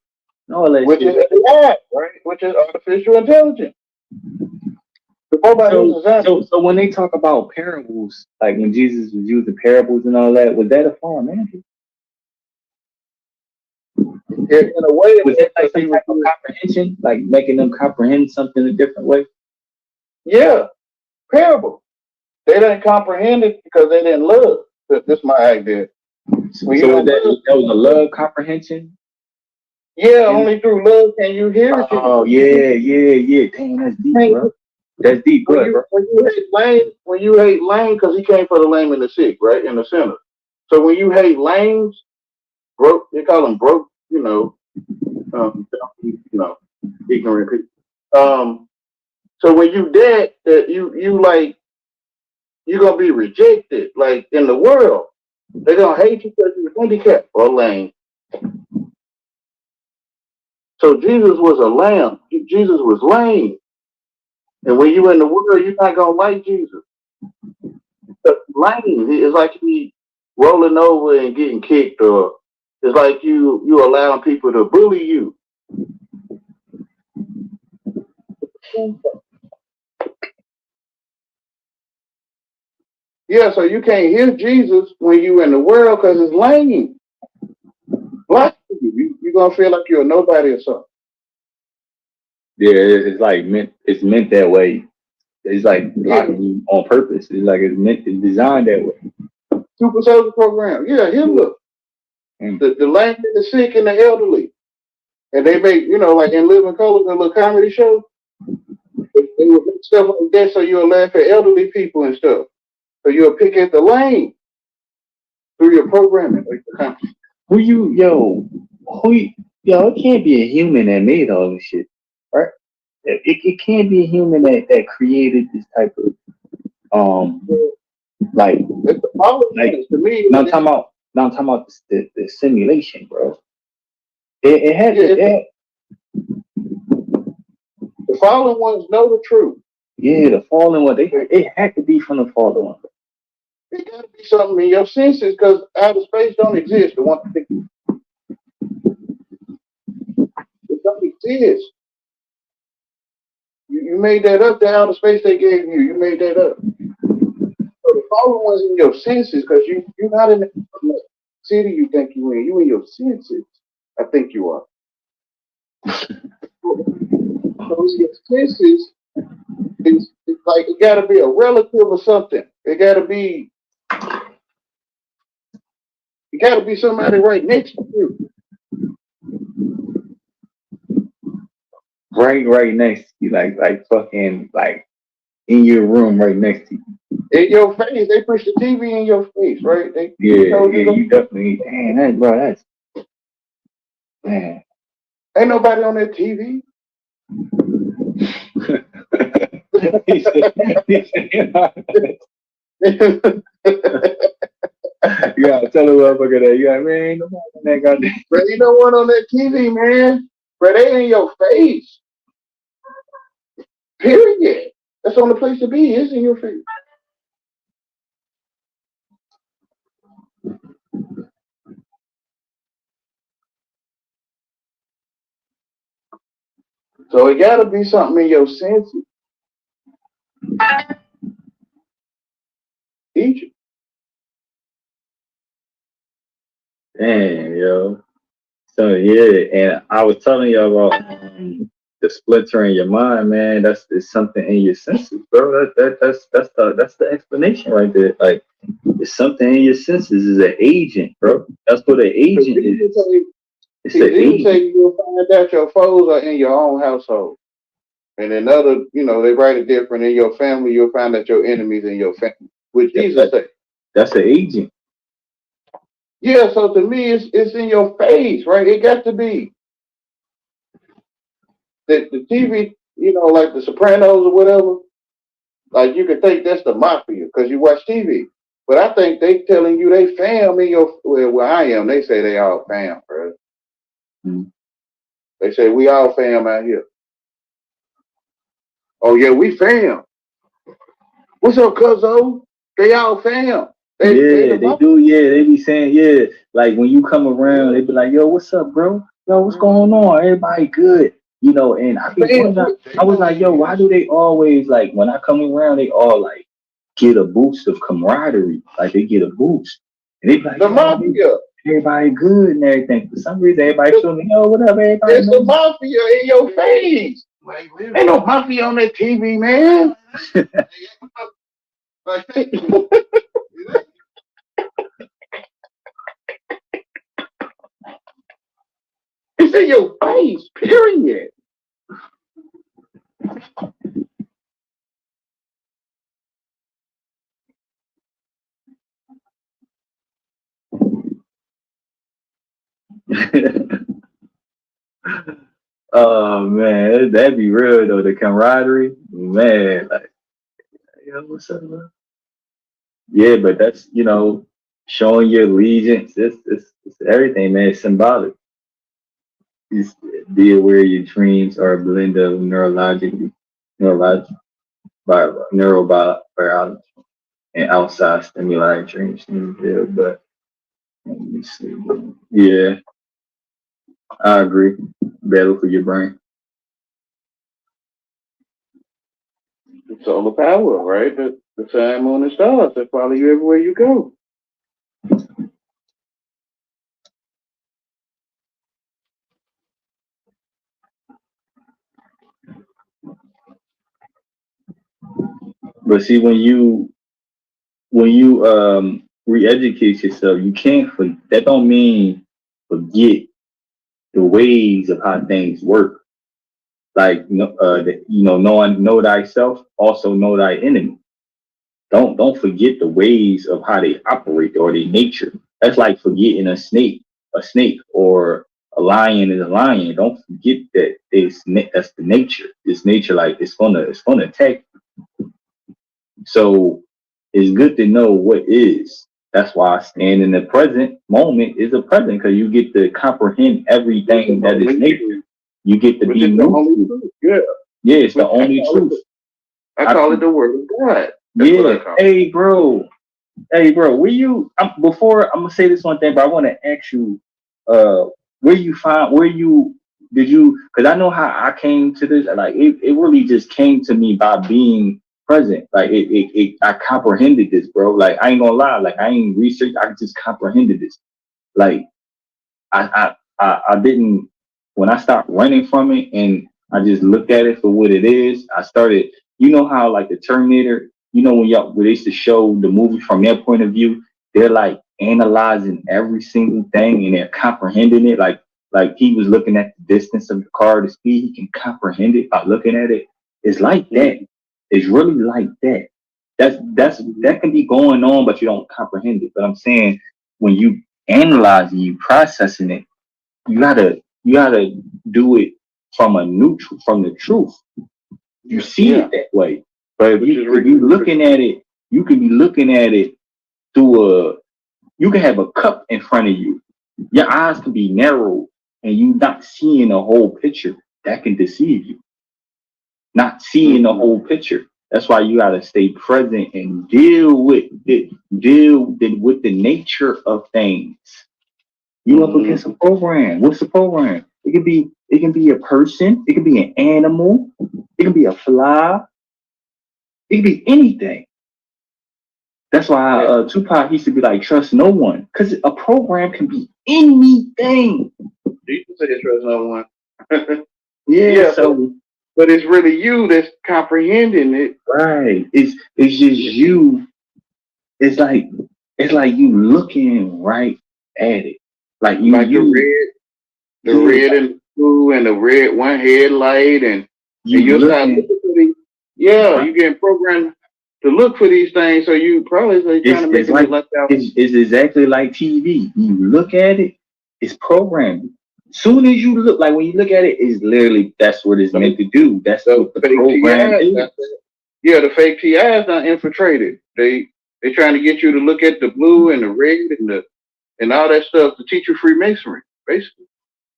Which is AI, right? Which is artificial intelligence. So when they talk about parables, like when Jesus was using parables and all that, was that a form of magic? In a way, was it like some type of comprehension, like making them comprehend something a different way? Yeah, parable. They didn't comprehend it because they didn't love. That's my idea. So that was a love comprehension? Yeah, only through love can you hear it. Oh, yeah. Damn, that's deep, bro. That's deep, bro. When you hate lame, because he came for the lame and the sick, right, in the center. So when you hate lames, broke, they call them broke, ignorant people. So when you dead, that you like, you're gonna be rejected, like in the world. They're gonna hate you because you're handicapped or lame. So Jesus was a lamb. Jesus was lame. And when you in the world, you're not gonna like Jesus. Lame. It's like he rolling over and getting kicked, or it's like you allowing people to bully you. Yeah, so you can't hear Jesus when you in the world because it's lame. Like you're gonna feel like you're a nobody or something. Yeah, it's like it's meant that way. It's like blocking you on purpose. It's like it's designed that way. Super soldier program. Yeah, Hitler. The lame, the sick, and the elderly. And they make, like in Living Color, the little comedy show, they would make stuff like that so you'll laugh at elderly people and stuff. So you'll pick at the lane through your programming. Who you, yo, yo, it can't be a human that made all this shit, right? It can't be a human that created this type of, like, It's the power like, to me. now I'm talking about the simulation, bro. It had Yeah, to, the fallen ones know the truth. yeah, the fallen one, it had to be from the fallen one. It got to be something in your senses because outer space don't exist. The one thing it don't exist. You made that up. The outer space they gave you, you made that up. So the fallen ones in your senses because you're not in the city you think you in. You in your senses. I think you are. Those your senses. It's like it got to be a relative or something. It got to be somebody right next to you. Right next to you, like fucking like in your room, right next to you. In your face, they push the TV in your face, right? Yeah, you definitely. Damn, that's man. Ain't nobody on that TV. Yeah, tell the motherfucker that. Yeah, man, ain't nobody on that goddamn. But you don't want on that TV, man. But they in your face. Period. That's the only place to be. It's in your face. So it got to be something in your senses. Teach Damn, yo. So yeah, and I was telling you about the splinter in your mind, man. It's something in your senses, bro. That's the explanation right there. Like it's something in your senses. Is an agent, bro. That's what an agent is. It's an you say agent. you'll find out your foes are in your own household. And in other, they write it different. In your family, you'll find out your enemies in your family. Which Jesus said. That's an agent. Yeah, so to me, it's in your face, right? It got to be. The TV, like the Sopranos or whatever, like you can think that's the mafia because you watch TV. But I think they telling you they fam in your where I am. They say they all fam, bro. Mm-hmm. They say we all fam out here. Oh yeah, we fam. What's up, cuzzo? They all fam. They do. Yeah, they be saying, yeah, like when you come around, they be like, yo, what's up, bro? Yo, what's going on? Everybody good, And I was like, yo, why do they always like when I come around, they all like get a boost of camaraderie, like they get a boost, and they be like, the mafia. Everybody good and everything. For some reason, everybody feel me, yo, whatever, everybody. There's the mafia in your face. Ain't no mafia on that TV, man. It's in your face, period. Oh man, that'd be real though. The camaraderie, man. Like, yo, what's up, man? Yeah, but that's showing your allegiance. It's everything, man. It's symbolic. Just be aware your dreams are a blend of neurologic, neurobiology, and outside stimuli dreams. Yeah, but let me see. Yeah, I agree. Better for your brain. It's all the power, right? The sun, moon, and stars that follow you everywhere you go. But see, when you re-educate yourself. You can't that don't mean forget the ways of how things work. Like know thyself, also know thy enemy. Don't forget the ways of how they operate or their nature. That's like forgetting a snake, or a lion is a lion. Don't forget that that's the nature. It's nature, like it's gonna attack. So it's good to know what is. That's why I stand in the present moment is a present, because you get to comprehend everything that is nature. You get to Which be is the only neutral. truth. Yeah. Yeah, it's the Which only truth. I call it the word of God. That's what I Yeah. call it. Hey, bro, before I'm gonna say this one thing, but I want to ask you, uh, where you did you? Because I know how I came to this. Like it really just came to me by being present. Like I comprehended this, bro. Like I ain't gonna lie. Like I ain't researched. I just comprehended this. Like I didn't, when I stopped running from it and I just looked at it for what it is. I started, how like the Terminator, when they used to show the movie from their point of view, they're like analyzing every single thing and they're comprehending it. Like he was looking at the distance of the car, the speed, he can comprehend it by looking at it. It's like that. It's really like that. That can be going on, but you don't comprehend it. But I'm saying, when you analyzing, you processing it, you gotta do it from the truth. You see it that way. But if you looking at it, you can be looking at it through you can have a cup in front of you. Your eyes can be narrow and you not seeing the whole picture. That can deceive you. Not seeing the whole picture. That's why you gotta stay present and deal with the nature of things. You up against a program. What's the program? It can be a person, it can be an animal, it can be a fly, it can be anything. That's why Tupac used to be like, trust no one. Because a program can be anything. You can say trust no one. Yeah, but it's really you that's comprehending it. Right. It's just you. It's like you looking right at it. Like the red and blue and the red one headlight and you'll start looking for these. Yeah, you getting programmed to look for these things, so you probably trying to make it look like that. It's exactly like TV. You look at it, it's programmed. Soon as you look, like when you look at it, it's literally that's what it's meant to do. That's what the program is. Yeah, the fake TIs not infiltrated. They trying to get you to look at the blue and the red and all that stuff to teach you Freemasonry, basically.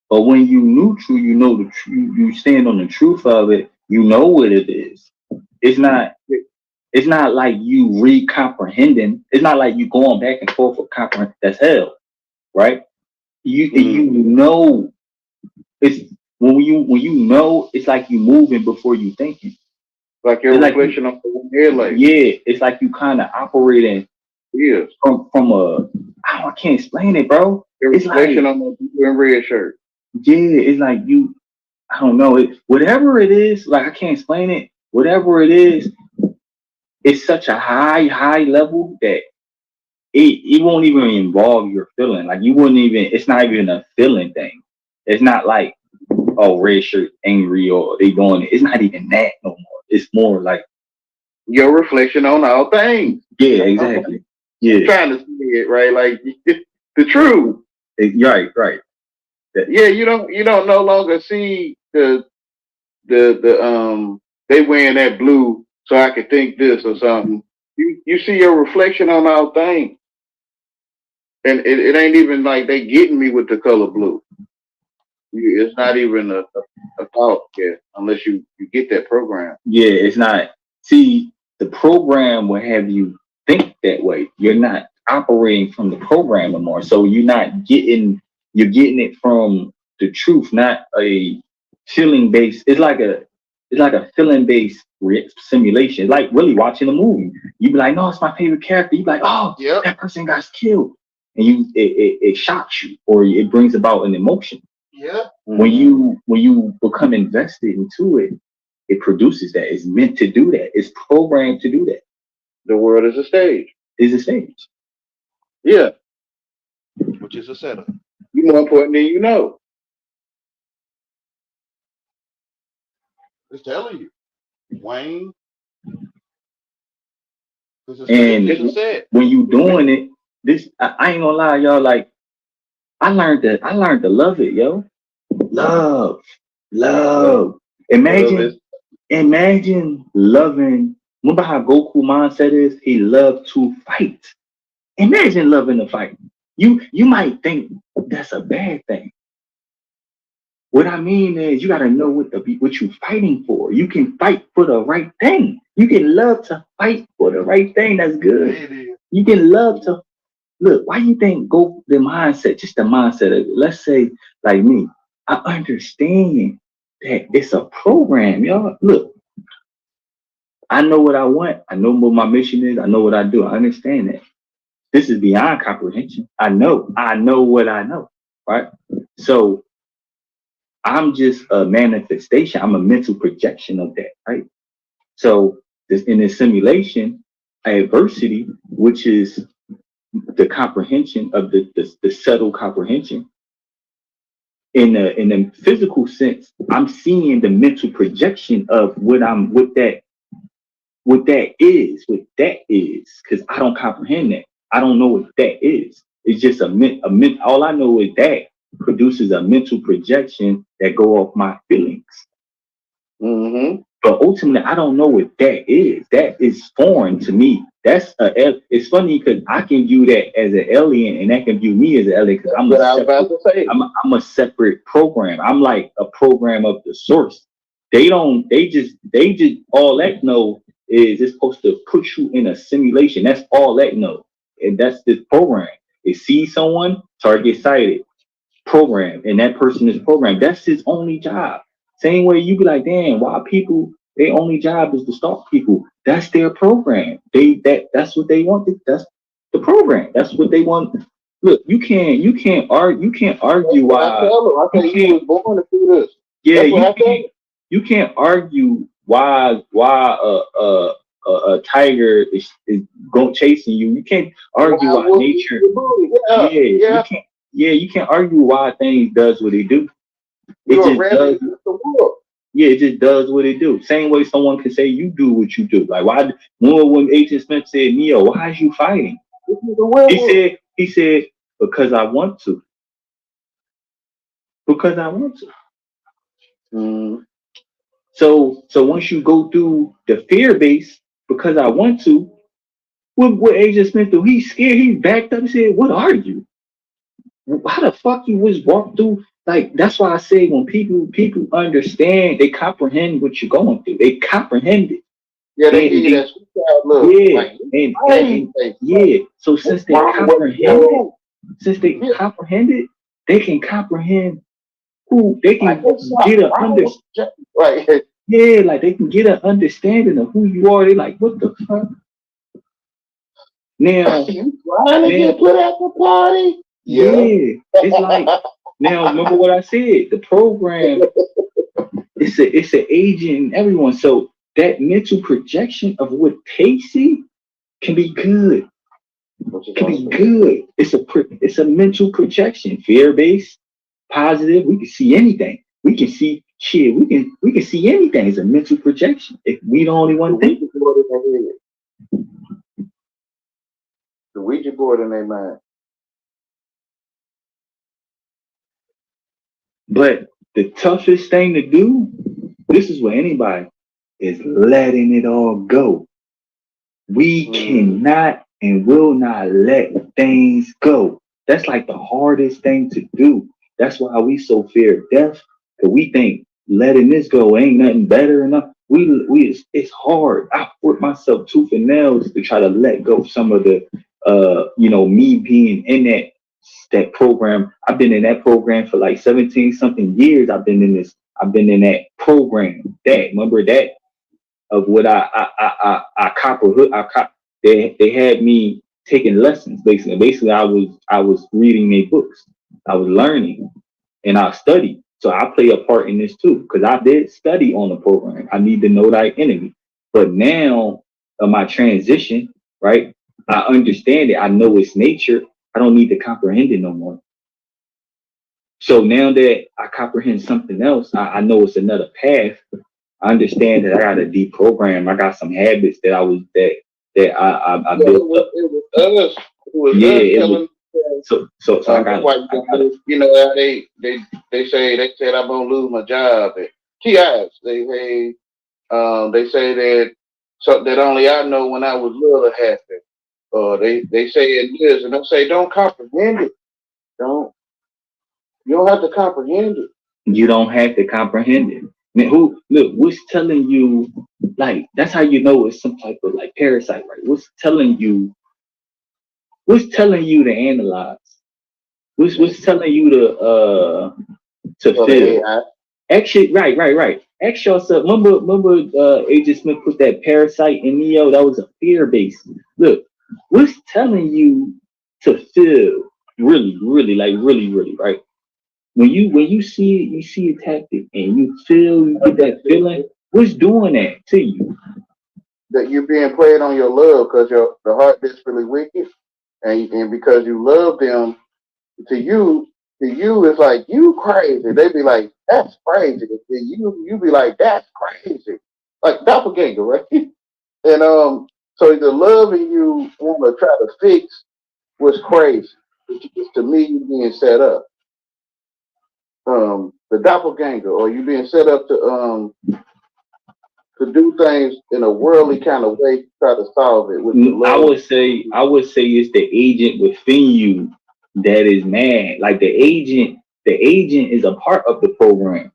But when you neutral, you know the truth. You stand on the truth of it. You know what it is. It's not. It's not like you re-comprehending. It's not like you going back and forth with comprehend. That's hell, right? You know. It's when you know. It's like you moving before you thinking. Like your reflection on the headlight. Yeah, it's like you kind of operating. Yeah. From I can't explain it, bro. Your reflection on the blue and red shirt. Yeah, it's like you. I don't know it. Whatever it is, like I can't explain it. Whatever it is, it's such a high level that it won't even involve your feeling. Like you wouldn't even. It's not even a feeling thing. It's not like, oh, red shirt angry or they doing it. It's not even that no more. It's more like your reflection on all things. Yeah, exactly. Yeah, I'm trying to see it right, like the truth. Right. Yeah, you don't no longer see the they wearing that blue so I could think this or something. You see your reflection on all things. And it ain't even like they getting me with the color blue. It's not even a thought yet, unless you get that program. Yeah, it's not. See, the program will have you think that way. You're not operating from the program anymore. So you're getting it from the truth, not a feeling based. It's like a feeling based simulation. It's like really watching a movie. You be like, no, it's my favorite character. You be like, oh, yep, that person got killed, and it shocks you or it brings about an emotion. Yeah. When you become invested into it, it produces that. It's meant to do that. It's programmed to do that. The world is a stage. It's a stage. Yeah, which is a setup. you're more important than you know. It's telling you, Wayne, this is a And set. when you doing it, this I ain't gonna lie, y'all. Like I learned to love it, yo. Love, Love, love. love is. Imagine loving. Remember how Goku mindset is? He loved to fight. Imagine loving to fight. You might think that's a bad thing. What I mean is you gotta know what you fighting for. You can fight for the right thing. You can love to fight for the right thing. That's good. It is. You can love to look. Why you think go the mindset? Just the mindset of let's say like me. I understand that it's a program, y'all. Look, I know what I want. I know what my mission is. I know what I do. I understand that. This is beyond comprehension. I know. I know what I know. Right. So I'm just a manifestation. I'm a mental projection of that. Right. So this in this simulation, adversity, which is the comprehension of the subtle comprehension. In a physical sense, I'm seeing the mental projection of what that is, because I don't comprehend that. I don't know what that is. It's just all I know is that produces a mental projection that go off my feelings. Mm-hmm. But ultimately, I don't know what that is. That is foreign to me. It's funny because I can view that as an alien, and that can view me as an alien because That's what I was about to say. I'm a separate program. I'm like a program of the source. They just all that know is it's supposed to put you in a simulation. That's all that know, and that's this program. It sees someone, target sighted, program, and that person is programmed. That's his only job. Same way you be like, damn, why people their only job is to stalk people. That's their program. That's what they want. That's the program. That's what they want. Look, you can't argue That's what I why tell them. I you say you can't was born to do this. yeah That's what you I tell them. you can't argue why a tiger is going chasing you. You can't argue Wild why wolf eat nature. the booty. Yeah, Yeah, yeah. you can't argue why things does what it do. It You're a just rabbit does. against the wolf. Yeah, it just does what it do. Same way someone can say you do what you do. Like why? When Agent Smith said, "Neo, why is you fighting?" This is a werewolf. He said because I want to. Because I want to. Mm. So once you go through the fear base, because I want to. What Agent Smith do? He's scared. He backed up and said, "What are you? How the fuck you was walk through?" Like that's why I say when people understand, they comprehend what you're going through. They comprehend it. Yeah, they give And you they that sweet child look. yeah, Like, and yeah. So what's wrong with you? since they Yeah, comprehend it, they can comprehend who they like, can what's get up? a Wrong under with you? Right. yeah, like they can get an understanding of who you are. They like, what the fuck? Now, You trying to now, get put at the party? Yeah. yeah, it's like now. Remember what I said? The program, it's an agent in everyone. So that mental projection of what they see can be good. Which is Can be awesome. good. It's a mental projection, fear based, positive. We can see anything. We can see shit. We can see anything. It's a mental projection. If we the only The one think. Ouija board in their head. The Ouija board in their mind. But the toughest thing to do, this is what anybody is letting it all go. We Mm. cannot and will not let things go. That's like the hardest thing to do. That's why we so fear death, because we think letting this go ain't nothing better enough. It's hard. I work myself tooth and nails to try to let go of some of the me being in that program. I've been in that program for like 17 something years. I've been in that program. That remember that of what I copper I cop they had me taking lessons basically. Basically I was reading their books. I was learning and I studied. So I play a part in this too, because I did study on the program. I need to know thy enemy. But now my transition, right? I understand it. I know its nature. I don't need to comprehend it no more. So now that I comprehend something else, I know it's another path. I understand that I got to deprogram. I got some habits that I Yeah, built up. it was us. It was Yeah, us it was telling so I got why you I gonna got lose. You know how they say they said I'm gonna lose my job at TIs. They say that something that only I know when I was little happened. They say it is, and I say don't comprehend it. Don't You don't have to comprehend it. you don't have to comprehend it. Man, who look, what's telling you like that's how you know it's some type of like parasite, right? What's telling you to analyze? What's telling you to For the feel? AI. Actually, right. Ask yourself. Remember, Agent Smith put that parasite in Neo. That was a fear base. Look, what's telling you to feel really, like really, right? When you see it, you see a tactic, and you feel you get that feeling. What's doing that to you? That you're being played on your love because your the heart desperately wicked, and because you love them, to you it's like you crazy. They be like that's crazy. To you be like that's crazy, like doppelganger, right? And so the love in you want to try to fix what's crazy. It's to me you being set up, the doppelganger, or you being set up to do things in a worldly kind of way to try to solve it with the I love. would say it's the agent within you that is mad. Like the agent is a part of the program.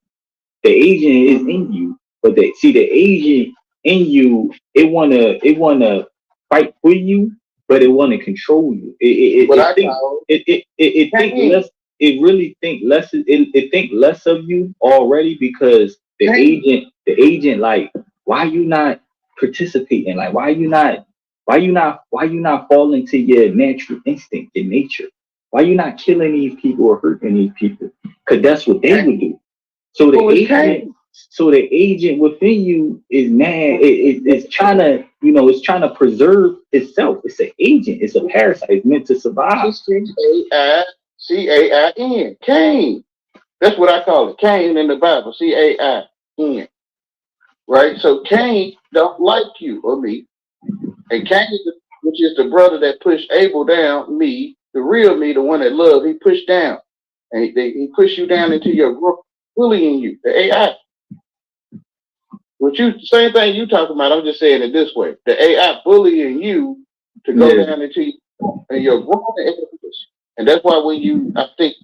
The agent is in you, but the agent in you, it wanna fight for you, but it wanna control you. What I call It think pain, less. It really think less. It think less of you already because the pain. agent like why you not participating? Like why you not falling to your natural instinct, your nature? Why you not killing these people or hurting these people? Because that's what they would do. So the Who is agent, Cain? so the agent within you is mad. It's trying to, it's trying to preserve itself. It's an agent. It's a parasite. It's meant to survive. It's Cain. Cain. That's what I call it. Cain in the Bible. Cain. Right? So Cain don't like you or me. And Cain, which is the brother that pushed Abel down, me, the real me, the one that loved, he pushed down. And he pushed you down into your growth, bullying you, the AI. Which you same thing you talking about. I'm just saying it this way: the AI bullying you to go Yeah. down into and your growth areas, and that's why when I think,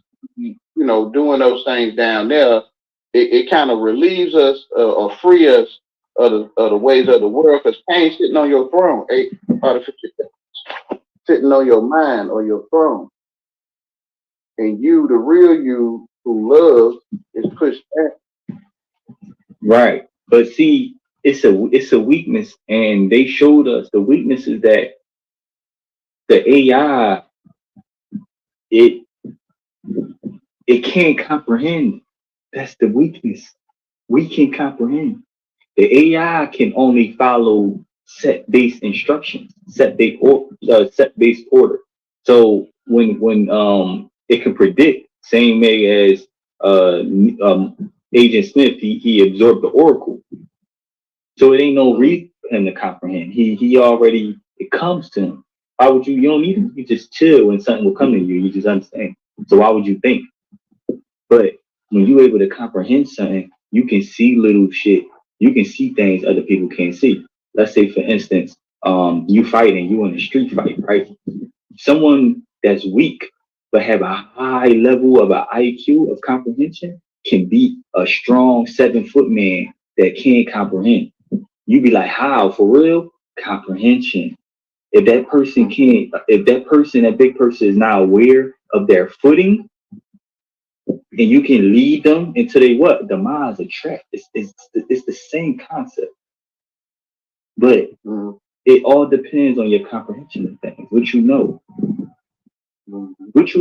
doing those things down there, it kind of relieves us or free us of the ways of the world because pain sitting on your throne, artificial sitting on your mind or your throne, and you, the real you who loves, is pushed back. Right. But see, it's a weakness, and they showed us the weakness is that the AI it it can't comprehend. That's the weakness. We can comprehend. The AI can only follow set-based instructions, set-based order. So when it can predict, same way as Agent Smith, he absorbed the oracle. So it ain't no reason for him to comprehend. He already it comes to him. Why would you? You don't need to. You just chill and something will come to you. You just understand. So why would you think? But when you're able to comprehend something, you can see little shit. You can see things other people can't see. Let's say, for instance, you fighting, you in a street fight, right? Someone that's weak but have a high level of an IQ of comprehension can beat a strong 7 foot man that can't comprehend. You be like, how for real? Comprehension. If that person can't, if that big person is not aware of their footing, and you can lead them into they what demise, a trap. It's the same concept, but Mm-hmm. it all depends on your comprehension of things. What you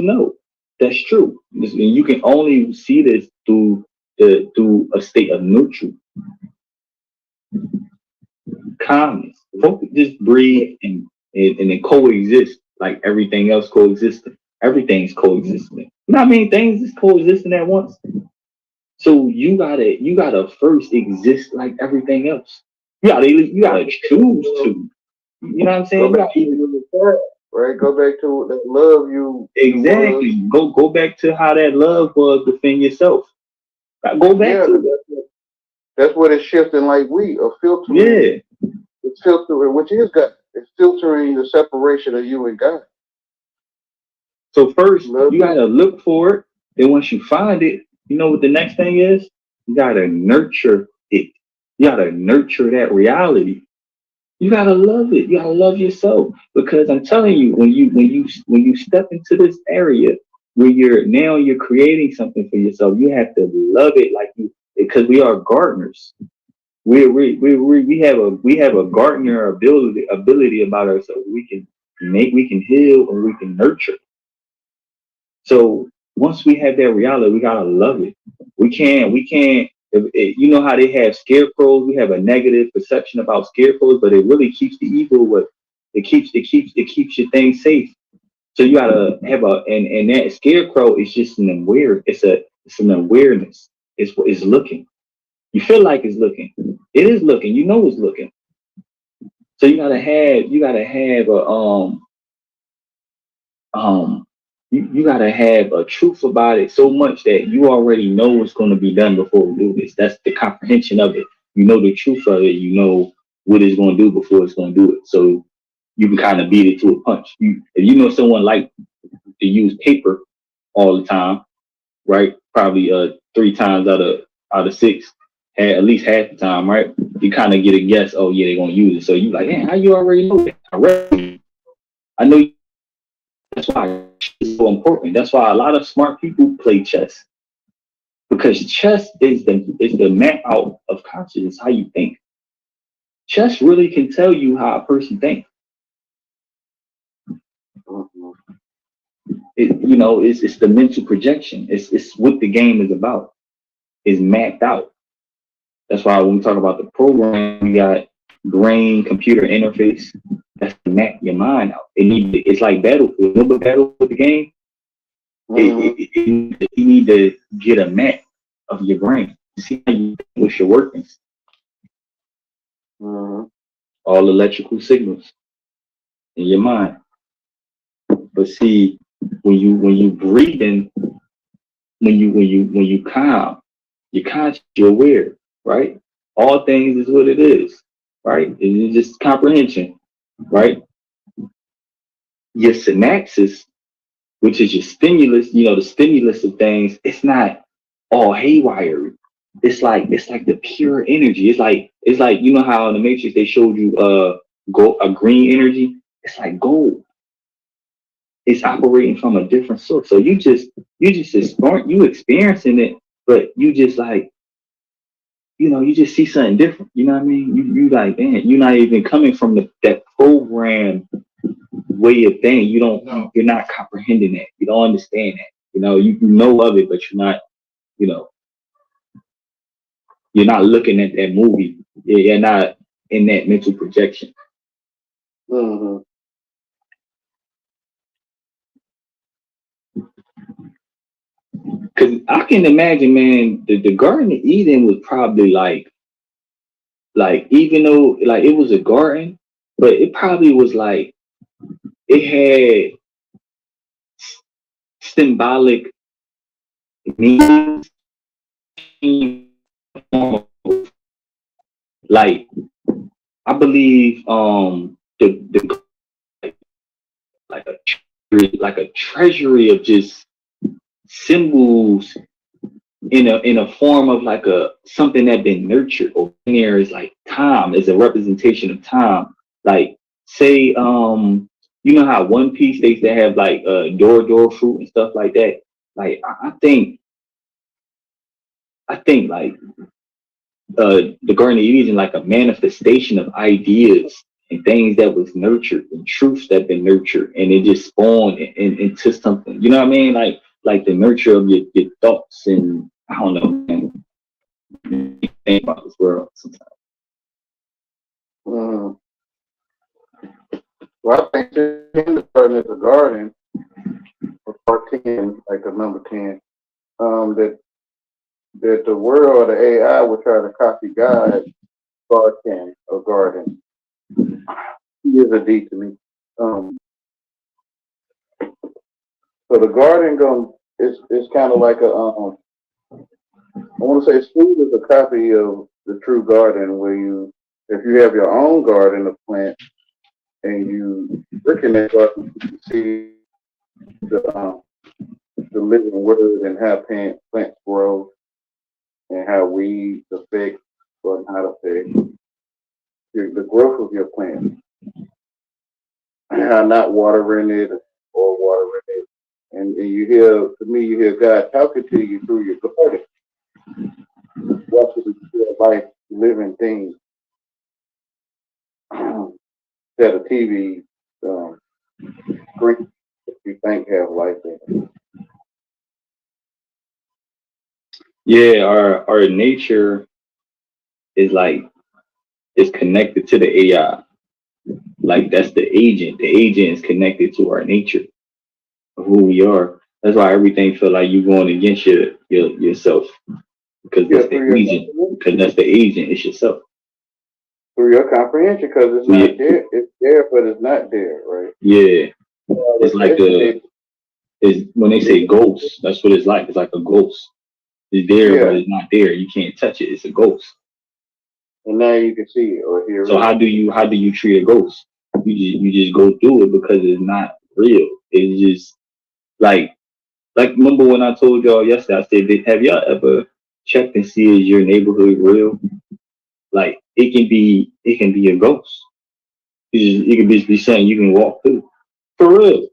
know, that's true. And you can only see this through a state of neutral calmness. Focus, just breathe and and then coexist like everything else coexisting. Everything's coexisting. You know what I mean? Things is coexisting at once. So you gotta first exist like everything else. You gotta choose to. You know what I'm Go saying? You back gotta to even the past, right? Go back to that love you was. exactly go back to how that love was within yourself. Go back Yeah, to it. that's what it's shifting like we are filtering. Yeah. It's filtering, which is God. It's filtering the separation of you and God. So first Love you you. gotta look for it. Then once you find it, you know what the next thing is? You gotta nurture it. You gotta nurture that reality. You gotta love it. You gotta love yourself. Because I'm telling you, when you step into this area where you're creating something for yourself, you have to love it like you because we are gardeners. We have a gardener ability about ourselves. We can heal and we can nurture. So once we have that reality, we gotta love it. We can't. You know how they have scarecrows? We have a negative perception about scarecrows, but it really keeps the evil. What it keeps your thing safe. So you gotta have and that scarecrow is just an aware. It's an awareness. It's looking. You feel like it's looking. It is looking. You know it's looking. So you gotta have um you gotta have a truth about it so much that you already know what's gonna be done before we do this. That's the comprehension of it. You know the truth of it, you know what it's gonna do before it's gonna do it. So you can kind of beat it to a punch. If you know someone like to use paper all the time, right? Probably 3 times out of six, at least half the time, right? You kind of get a guess, oh yeah, they're gonna use it. So you like, man, how you already know that? I know that's why it's so important. That's why a lot of smart people play chess because chess is the map out of consciousness, how you think. Chess really can tell you how a person thinks. Mhm. It's the mental projection. It's what the game is about. It's mapped out. That's why when we talk about the program, we got brain computer interface. That's to map your mind out. It's like Battlefield. Remember Battlefield the game? Mhm. You need to get a map of your brain. See how you what's your workings, Mhm. all electrical signals in your mind. But see, when you breathing, when you calm, you're conscious, you're aware, right? All things is what it is, right? It's just comprehension, right? Your synapses, which is your stimulus, the stimulus of things, it's not all haywire. It's like the pure energy. It's like how in the Matrix they showed you gold, a green energy. It's like gold. It's operating from a different source. So you experiencing it, but you just like you just see something different. You know what I mean? You like, man, you're not even coming from that program way of thing. You're not comprehending that. You don't understand that. You know of it, but you know, you're not looking at that movie. You're not in that mental projection. Mhm. Cause I can imagine, man, the Garden of Eden was probably like even though like it was a garden, but it probably was like it had symbolic meaning, like I believe the like a treasury of just symbols in a form of like a something that been nurtured or there is like time is a representation of time. Like say you know how One Piece they have like door fruit and stuff like that. Like I think like the Garden of Eden like a manifestation of ideas and things that was nurtured and truths that been nurtured and it just spawned into something. You know what I mean? Like the nurture of your thoughts and I don't know, man. Think about this world sometimes. Mhm. Well, I think kindergarten is a garden, or 10, like the number 10. That the world, the AI, will try to copy God, garden or garden. He is a D to me. Um, so the garden going it's kind of like a I want to say school is a copy of the true garden where you if you have your own garden of plants and you look in that garden you can see the living word and how plants grow and how weeds affect or not affect the growth of your plant and how not watering it or watering it. And you hear, to me, you hear God talking to you through your garden, watching your life living things that a TV um, screen that you think have life in it. Yeah, our nature is like is connected to the AI. Like that's the agent. The agent is connected to our nature of who we are. That's why everything feel like you going against yourself because Yeah, that's the agent. Because that's the agent. It's yourself. through your comprehension, because it's So not there. It's there, but it's not there, right? yeah, it's like a Yesterday, is when they say ghost. That's what it's like. It's like a ghost. It's there, but yeah, it's not there. You can't touch it. It's a ghost. and now you can see it or hear So it. how do you treat a ghost? You just go through it because it's not real. It's just like remember when I told y'all yesterday? I said, have y'all ever checked and see is your neighborhood real? Like it can be a ghost. It can just be saying you can walk through for real.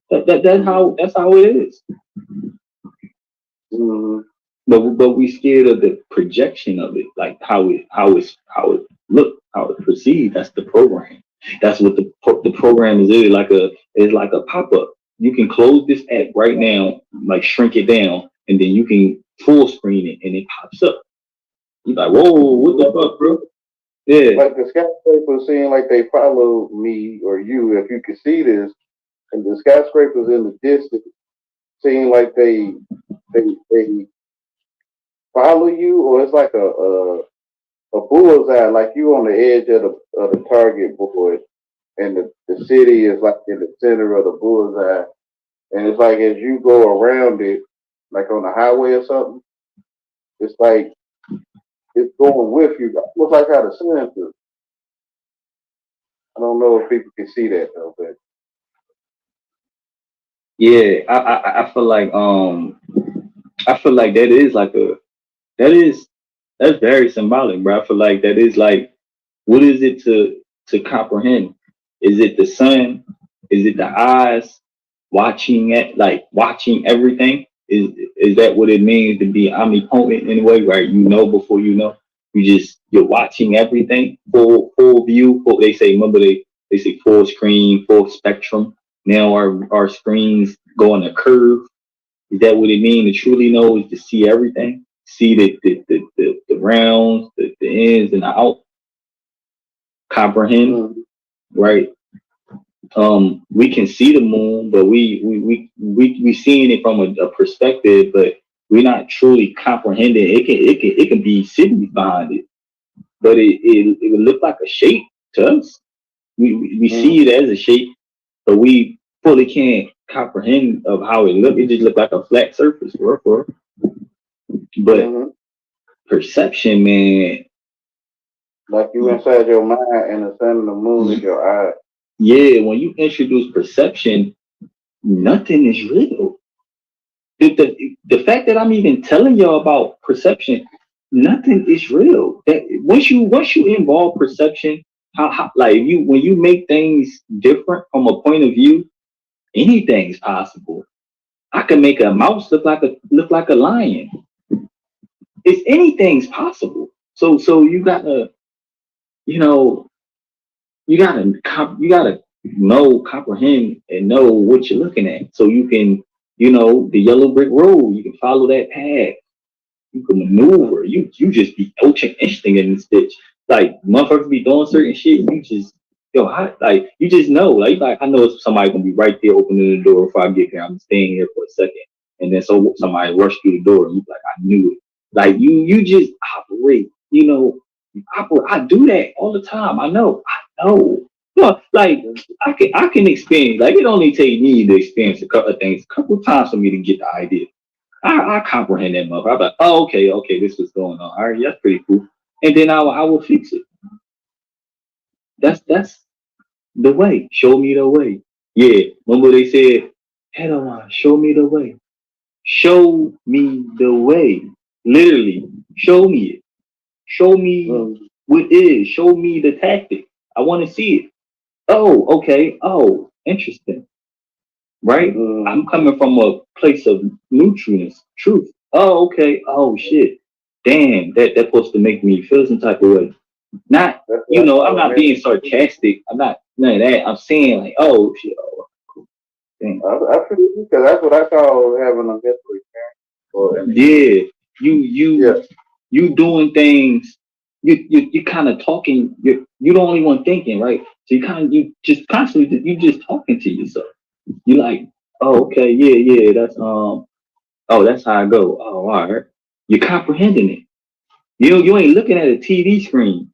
That's how it is. Mm-hmm. But we scared of the projection of it, like how it look, how it perceived. That's the program. That's what the program is like a pop up. You can close this app right now, like shrink it down, and then you can full screen it, and it pops up. You're like, whoa, what the fuck, bro? Yeah, Like the skyscrapers seem like they follow me or you, if you could see this, and the skyscrapers in the distance seem like they follow you, or it's like a bullseye, like you on the edge of the target board, and the city is like in the center of the bullseye, and it's like as you go around it, like on the highway or something, it's like it's going with you, almost like how the sun do. I don't know if people can see that though, but yeah. I feel like that is like that is that's very symbolic, bro. I feel like that is like what is it to comprehend? Is it the sun? Is it the eyes watching everything? Is that what it means to be omnipotent in a way, right? You know before you know. You're watching everything, full view. They say remember they say full screen, full spectrum. Now our screens go on a curve. Is that what it means to truly know? Is to see everything, see the rounds, the ins and the outs, comprehend, mm, right? We can see the moon, but we seeing it from a perspective, but we're not truly comprehending. It can be cities behind it, but it would look like a shape to us. We mm, see it as a shape, but we fully can't comprehend of how it look. It just look like a flat surface, for. But mm-hmm. perception, man, Like you inside your mind, and the sun and the moon is your eye. yeah. When you introduce perception, nothing is real. The fact that I'm even telling y'all about perception, nothing is real. That once you involve perception, how like you when you make things different from a point of view, anything's possible. I can make a mouse look like a lion. It's anything's possible. So you know you gotta know, comprehend, and know what you're looking at, so you can the yellow brick road. You can follow that path. You can maneuver. You just be coaching instinct in this bitch. Like motherfuckers be doing certain shit. You just yo, like you just know, like I know somebody gonna be right there opening the door before I get there. I'm staying here for a second, and then so somebody rush through the door, and you like, I knew it. Like you just operate, I do that all the time. I know. No, like I can experience. Like it only take me to experience a couple of things, a couple of times for me to get the idea. I comprehend that mother. I'm like, oh, okay, this was going on. All right, that's pretty cool. And then I will fix it. That's the way. Show me the way. Yeah. Remember they said, Helm, show me the way. Show me the way. Literally, show me it. Show me what it is. Show me the tactic. I want to see it. Oh, okay. Oh, interesting. Right? I'm coming from a place of nutrients, truth. Oh, okay. Oh shit. Damn, that's supposed to make me feel some type of way. Not, I'm not being sarcastic. I'm not none of that. I'm saying like, oh shit. Oh, damn. I feel you, because that's what I call having a mental experience. Yeah, you doing things. You kind of talking. You the only one thinking, right? So you just constantly you just talking to yourself. You like, oh okay, yeah, that's how I go. Oh, all right. You're comprehending it. You ain't looking at a TV screen.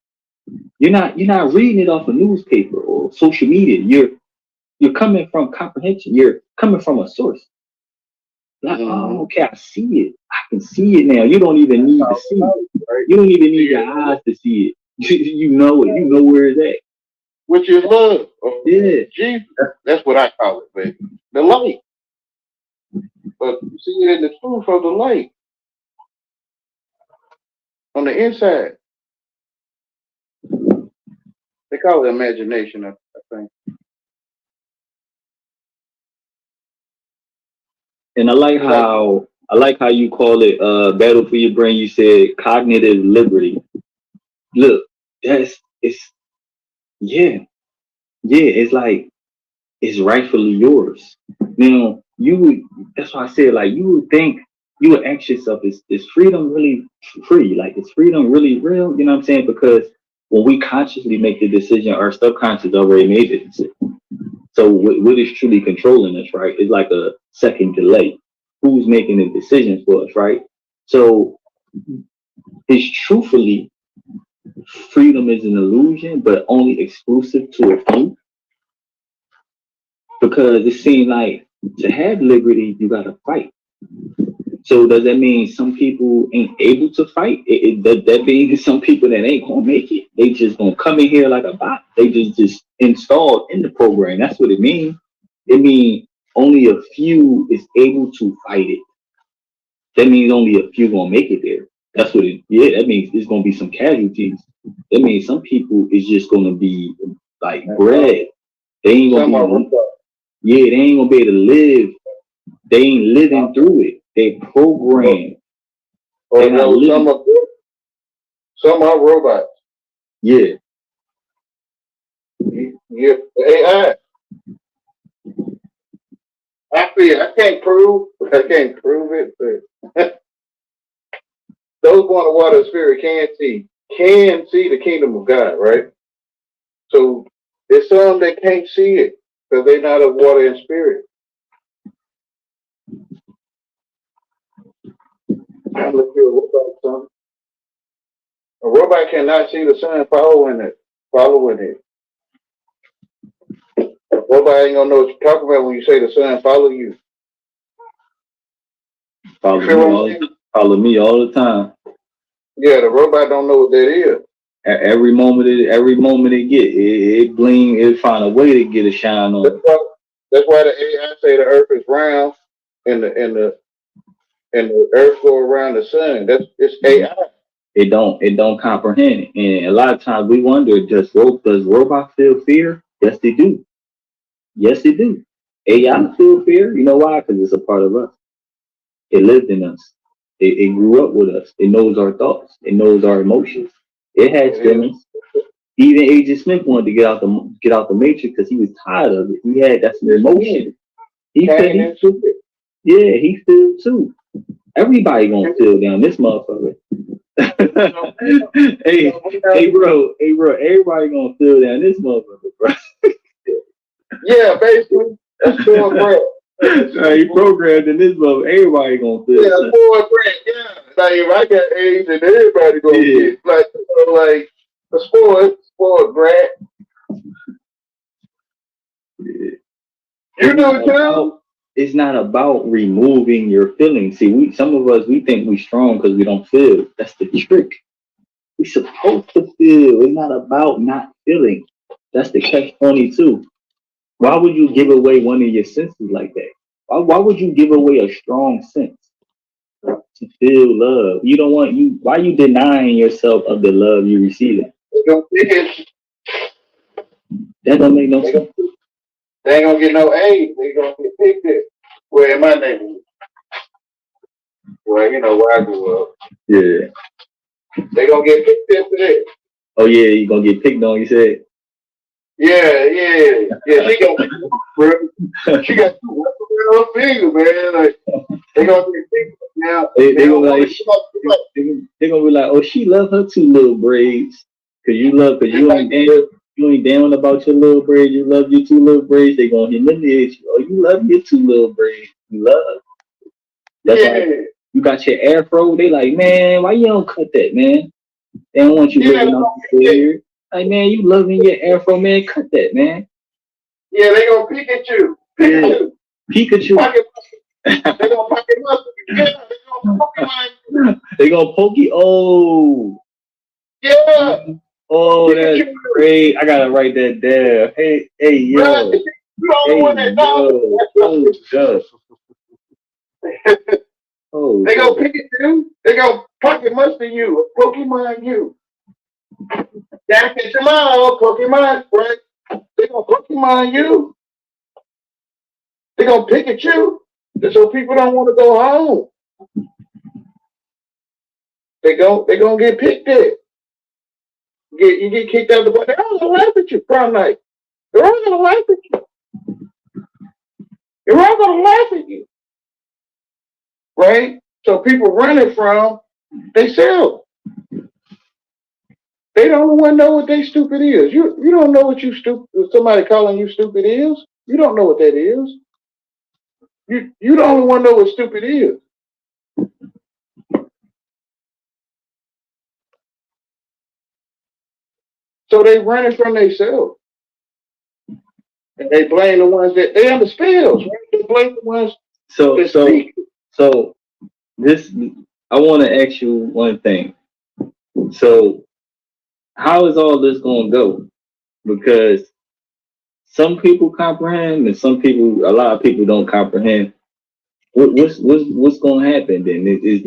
You're not reading it off a newspaper or social media. You're coming from comprehension. You're coming from a source. Like, oh, okay, I see it. I can see it now. You don't even need to see it. Right? You don't even need your eyes to see it. You know it. You know where it's at. Which is love. Yeah. Jesus. That's what I call it, baby. The light. But you see it in the truth of the light. On the inside. They call it imagination, I think. And I like how you call it battle for your brain. You said cognitive liberty. Look, it's yeah, yeah. It's like it's rightfully yours. Now that's why I said like you would think you would ask yourself, is freedom really free? Like is freedom really real? You know what I'm saying? Because when we consciously make the decision, our subconscious already made the decision. So what is truly controlling us, right? It's like a second delay. Who's making the decisions for us, right? So it's truthfully freedom is an illusion, but only exclusive to a few. Because it seems like to have liberty, you gotta fight. So does that mean some people ain't able to fight? That means some people that ain't gonna make it. They just gonna come in here like a bot. They just installed in the program. That's what it means. It means only a few is able to fight it. That means only a few gonna make it there. That's what it. Yeah, that means there's gonna be some casualties. That means some people is just gonna be like bred. They ain't gonna be. Yeah, they ain't gonna be able to live. They ain't living through it. They programmed. Or no, some are robots. Yeah. Yeah, AI. I can't prove it, but those born of water and spirit can see the kingdom of God, right? So there's some that can't see it because they're not of water and spirit. I'm looking at a robot, son. A robot cannot see the sun following it. A robot ain't gonna know what you're talking about when you say the sun follow you. Follow me all the time. Yeah, the robot don't know what that is. Every moment it get, it bling, it find a way to get a shine on. That's why the AI say the Earth is round, and the Earth go around the sun. It's AI. It don't comprehend it. And a lot of times we wonder, does robots feel fear? Yes, they do. Yes, they do. AI feel fear. You know why? Because it's a part of us. It lived in us. It grew up with us. It knows our thoughts. It knows our emotions. It has feelings. Even Agent Smith wanted to get out the matrix because he was tired of it. That's an emotion. He feel it. Yeah, he feel too. Everybody gonna feel down this motherfucker. hey, bro. Everybody gonna feel down this motherfucker. Yeah, basically. That's spoiled brat. He programmed in this book. Everybody gonna feel Yeah, something. spoiled brat. Yeah. Like if I got AIDS and everybody gonna Yeah. get like a spoiled brat. Yeah. You do it too? It's not about removing your feelings. See, some of us we think we strong because we don't feel. That's the trick. We supposed to feel. It's not about not feeling. That's the catch-22. Why would you give away one of your senses like that? Why would you give away a strong sense to feel love? You don't want you. Why you denying yourself of the love you receiving? They gonna pick it. That don't make no They, sense. gonna, they ain't gonna get no AIDS. They gonna get picked it. Where in my neighborhood? Well, you know where I grew up. Yeah. They gonna get picked it for that. Oh yeah, you gonna get picked on. You said. Yeah. She got she got two weapons in her finger, man. Like they gonna get picked now. They They gonna don't be want like. to They gonna be like, oh, she love her two little braids. Cause you ain't down. You ain't down about your little braids. You love your two little braids. They gonna humiliate you. Oh, you love your two little braids. You love. That's yeah. why you got your afro. They like, man, why you don't cut that, man? They don't want you Yeah, looking off your beard. Like, man, you loving your afro, man. Cut that, man. yeah, they gonna pick at you. Pikachu. Pikachu. Pocket, they gonna pocket muscle. Yeah, they gonna Pokemon. They gonna poke you. Oh. Yeah. Oh, that's Pikachu. great. I gotta write that down. Hey, Right. yo. You the only Hey, one that knows. yo. Oh, God. Oh, They God. gonna pick at you. They gonna pocket muscle you. Pokemon you. That's it tomorrow. Pokemon, right? They gonna Pokemon you. They gonna pick at you. So people don't want to go home. They gonna get picked at. You get kicked out the bar. They're all gonna laugh at you prom night. They're all gonna laugh at you. They're all gonna laugh at you. Right? So people running from they self. They don't want to know what they stupid is. You don't know what you stupid somebody calling you stupid is. You don't know what that is. You the only one know what stupid is. So they running from themselves. And they blame the ones that they under spells, right? They blame the ones So, that so, speak. so, this, I want to ask you one thing. So, how is all this going to go? Because some people comprehend and a lot of people don't comprehend. What's going to happen then? Is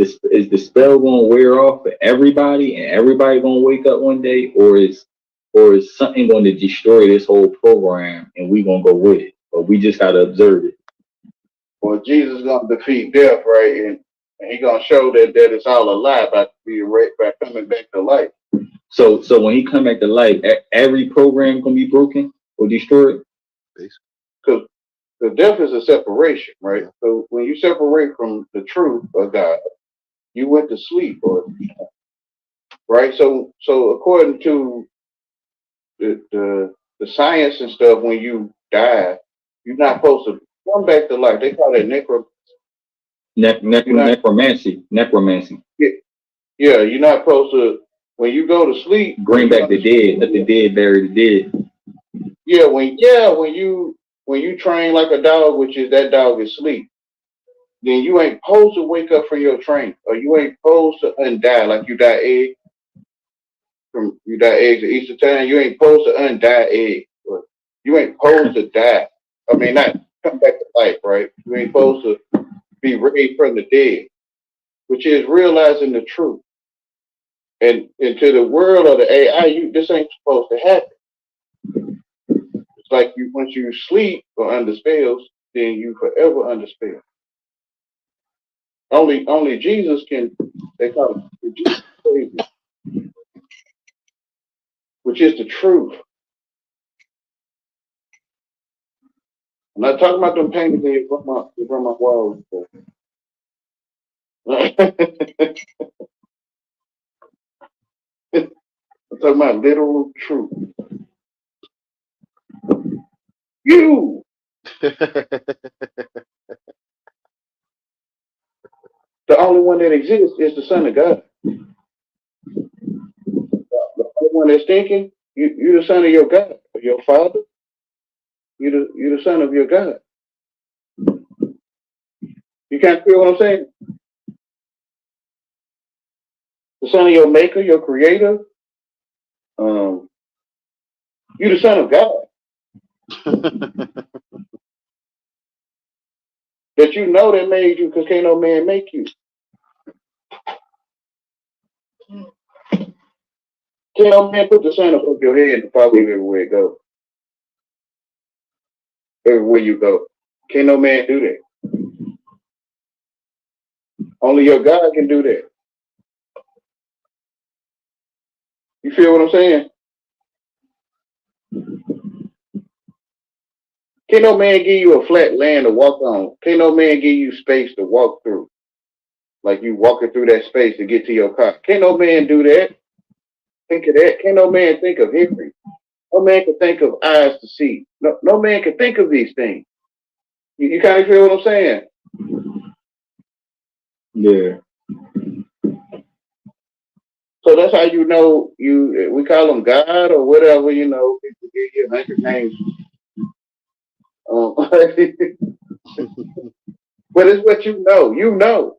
the spell going to wear off for everybody and everybody going to wake up one day, or is something going to destroy this whole program and we going to go with it, or we just got to observe it? Well, Jesus is gonna defeat death, right? And he gonna show that it's all a lie by coming back to life. So when he come back to life, every program gonna be broken or destroyed. Because the death is a separation, right? So when you separate from the truth of God, you went to sleep, or right? So according to the science and stuff, when you die, you're not supposed to come back to life. They call it Necromancy. yeah, you're not supposed to. When you go to sleep, Bring back the dead. Let the dead bury the dead. When you train like a dog, which is that dog is sleep, then you ain't supposed to wake up from your train, or you ain't supposed to undie like you die eggs at Easter time. You ain't supposed to undie eggs. Or you ain't supposed to die. I mean, not come back to life, right? You ain't supposed to be raised from the dead, which is realizing the truth. And into the world of the AI, this ain't supposed to happen. It's like once you sleep or under spells, then you forever under spell. Only Jesus can. They call it Jesus Savior, which is the truth. I'm not talking about them paintings from my walls. I'm talking about literal truth. You, the only one that exists is the Son of God. The only one that's thinking, you the son of your God, your father. You the son of your God. You can't feel what I'm saying? The son of your maker, your creator. Um, you the son of God. That you know that made you because can't no man make you. Can't no man put the sun above your head and follow you everywhere it goes. Everywhere you go. Can't no man do that. Only your God can do that. You feel what I'm saying? Can't no man give you a flat land to walk on. Can't no man give you space to walk through. Like you walking through that space to get to your car. Can't no man do that. Think of that. Can't no man think of hearing. No man can think of eyes to see. No man can think of these things. You kind of feel what I'm saying? Yeah. So that's how you know we call them God or whatever, people give you 100 names. But it's what you know. You know.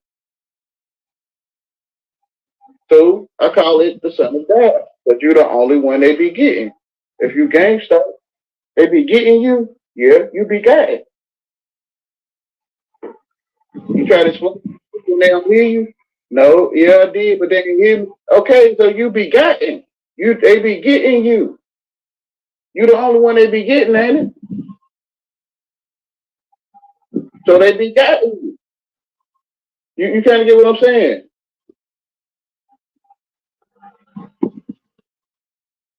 So I call it the Son of God. But you're the only one they be getting. If you gangsta, they be getting you. Yeah, you be got. You try to explain and they don't hear you. No, yeah, I did, but they didn't hear me. Okay, so you be gotten. They be getting you. You the only one they be getting, ain't it? So they be gotten you. You trying to get what I'm saying?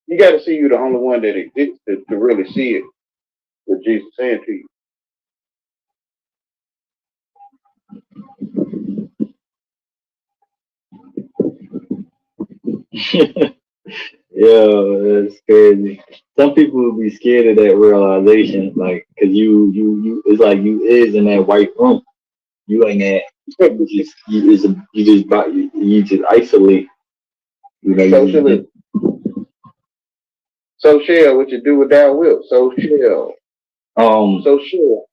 You got to see you the only one that exists to really see it. What Jesus saying to Yeah, that's crazy. Some people would be scared of that realization, like, cause it's like you is in that white room. You ain't at. you. You just isolate. You know, Socialism. So shall what you do with thou wilt. So shall. um, So shall.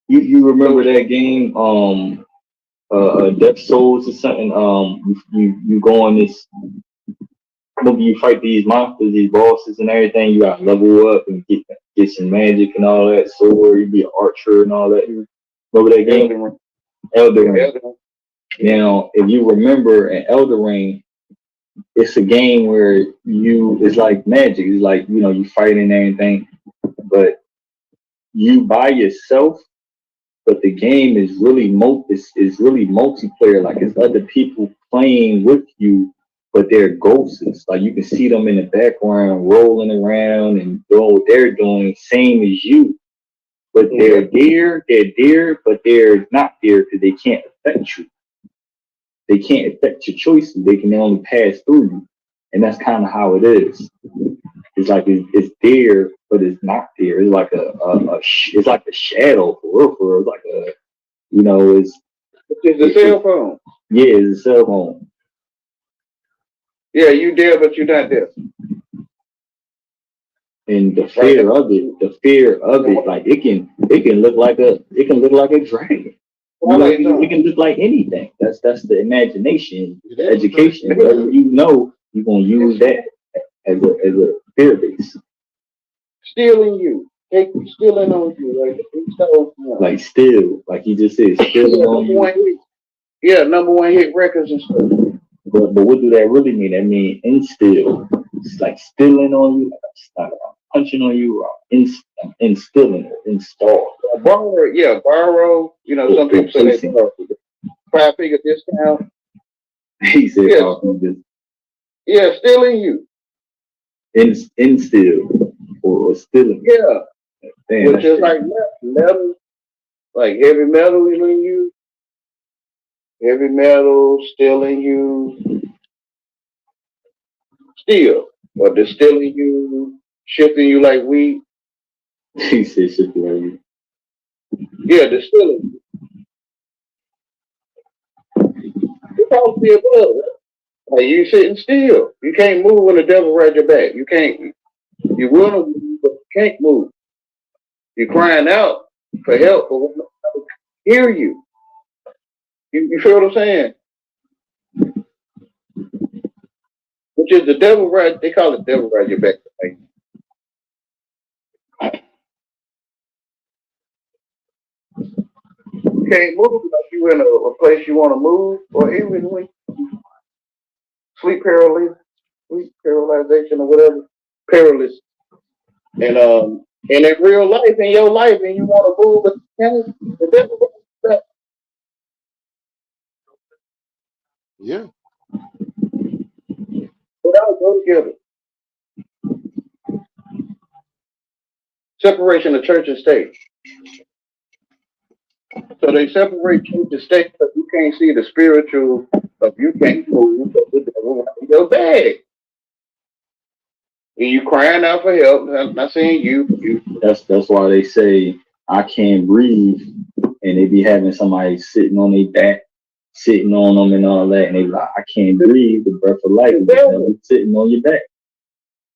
you remember So that game, Death Souls or something? You go on this. Maybe you fight these monsters, these bosses, and everything. You got to level up and get some magic and all that. Sword, you be an archer and all that. Remember that game? Elden Ring. Elder Ring. Elden Ring. Now, if you remember in Elder Ring, it's a game where it's like magic. It's like, you fight and everything, but you by yourself, but the game is really is really multiplayer. Like it's other people playing with you, but they're ghosts. Like you can see them in the background rolling around and doing what they're doing, same as you. But they're there, but they're not there because they can't affect you. They can't affect your choices. They can only pass through you. And that's kind of how it is. It's like it's there, but it's not there. It's like it's like a shadow for real, for real. It's like it's It's a cell phone. yeah, it's a cell phone. Yeah, you there, but you're not there. And the fear of it, like it can look like a dragon. It can look like anything. That's the imagination, the education. Whatever you're gonna use that as a fear base. Stealing you. Stealing on you. Like still, like he just said, stealing on you. Yeah, #1 hit records and stuff. But what do that really mean? That mean instill. It's like stealing on you, like punching on you, or instilling, install. Borrow. Some people say they borrow. 5-figure discount. He said, yeah, stealing you. Instill or stealing. Yeah. Damn, which is like metal, like heavy metal is in you. Heavy metal stealing you. Steel. Or distilling you, shifting you like wheat. He said shit like Yeah, distilling. It's all the above. Like you sitting still. You can't move when the devil ride your back. You can't. You will move, but you can't move. You're crying out for help, but when nobody hear you. You feel what I'm saying? Which is the devil ride. They call it devil ride your back. Like, you can't move like you in a place you want to move, or even when sleep paralysis, sleep paralyzation, or whatever, paralysis. And in real life, in your life, and you want to move, but you can't. The devil ride your back. Yeah. But I'll go together. Separation of church and state. So they separate church and state because you can't see the spiritual of you can't move because the devil in your bag. And you crying out for help. I'm not saying you. that's why they say I can't breathe, and they be having somebody sitting on their back, sitting on them and all that, and they be like, I can't breathe. The breath of life is sitting on your back.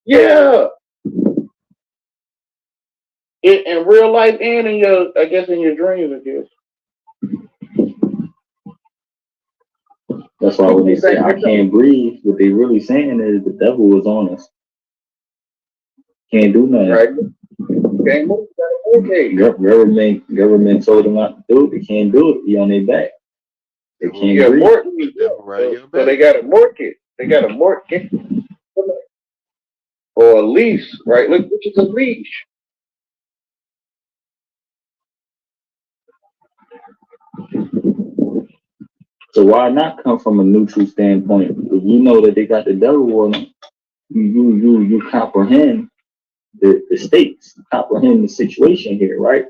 Yeah. In real life and in your, I guess, in your dreams, I guess. That's why when they say I can't breathe, what they really saying is the devil is on us. Can't do nothing. Right. Can't move. Okay. Government told them not to do it. They can't do it. Be on their back. They can't breathe. So they got to mortgage it. They got to mortgage it. Or a lease, right? Look, which is a leash. So why not come from a neutral standpoint? If you know that they got the devil on them, you comprehend the stakes, comprehend the situation here, right?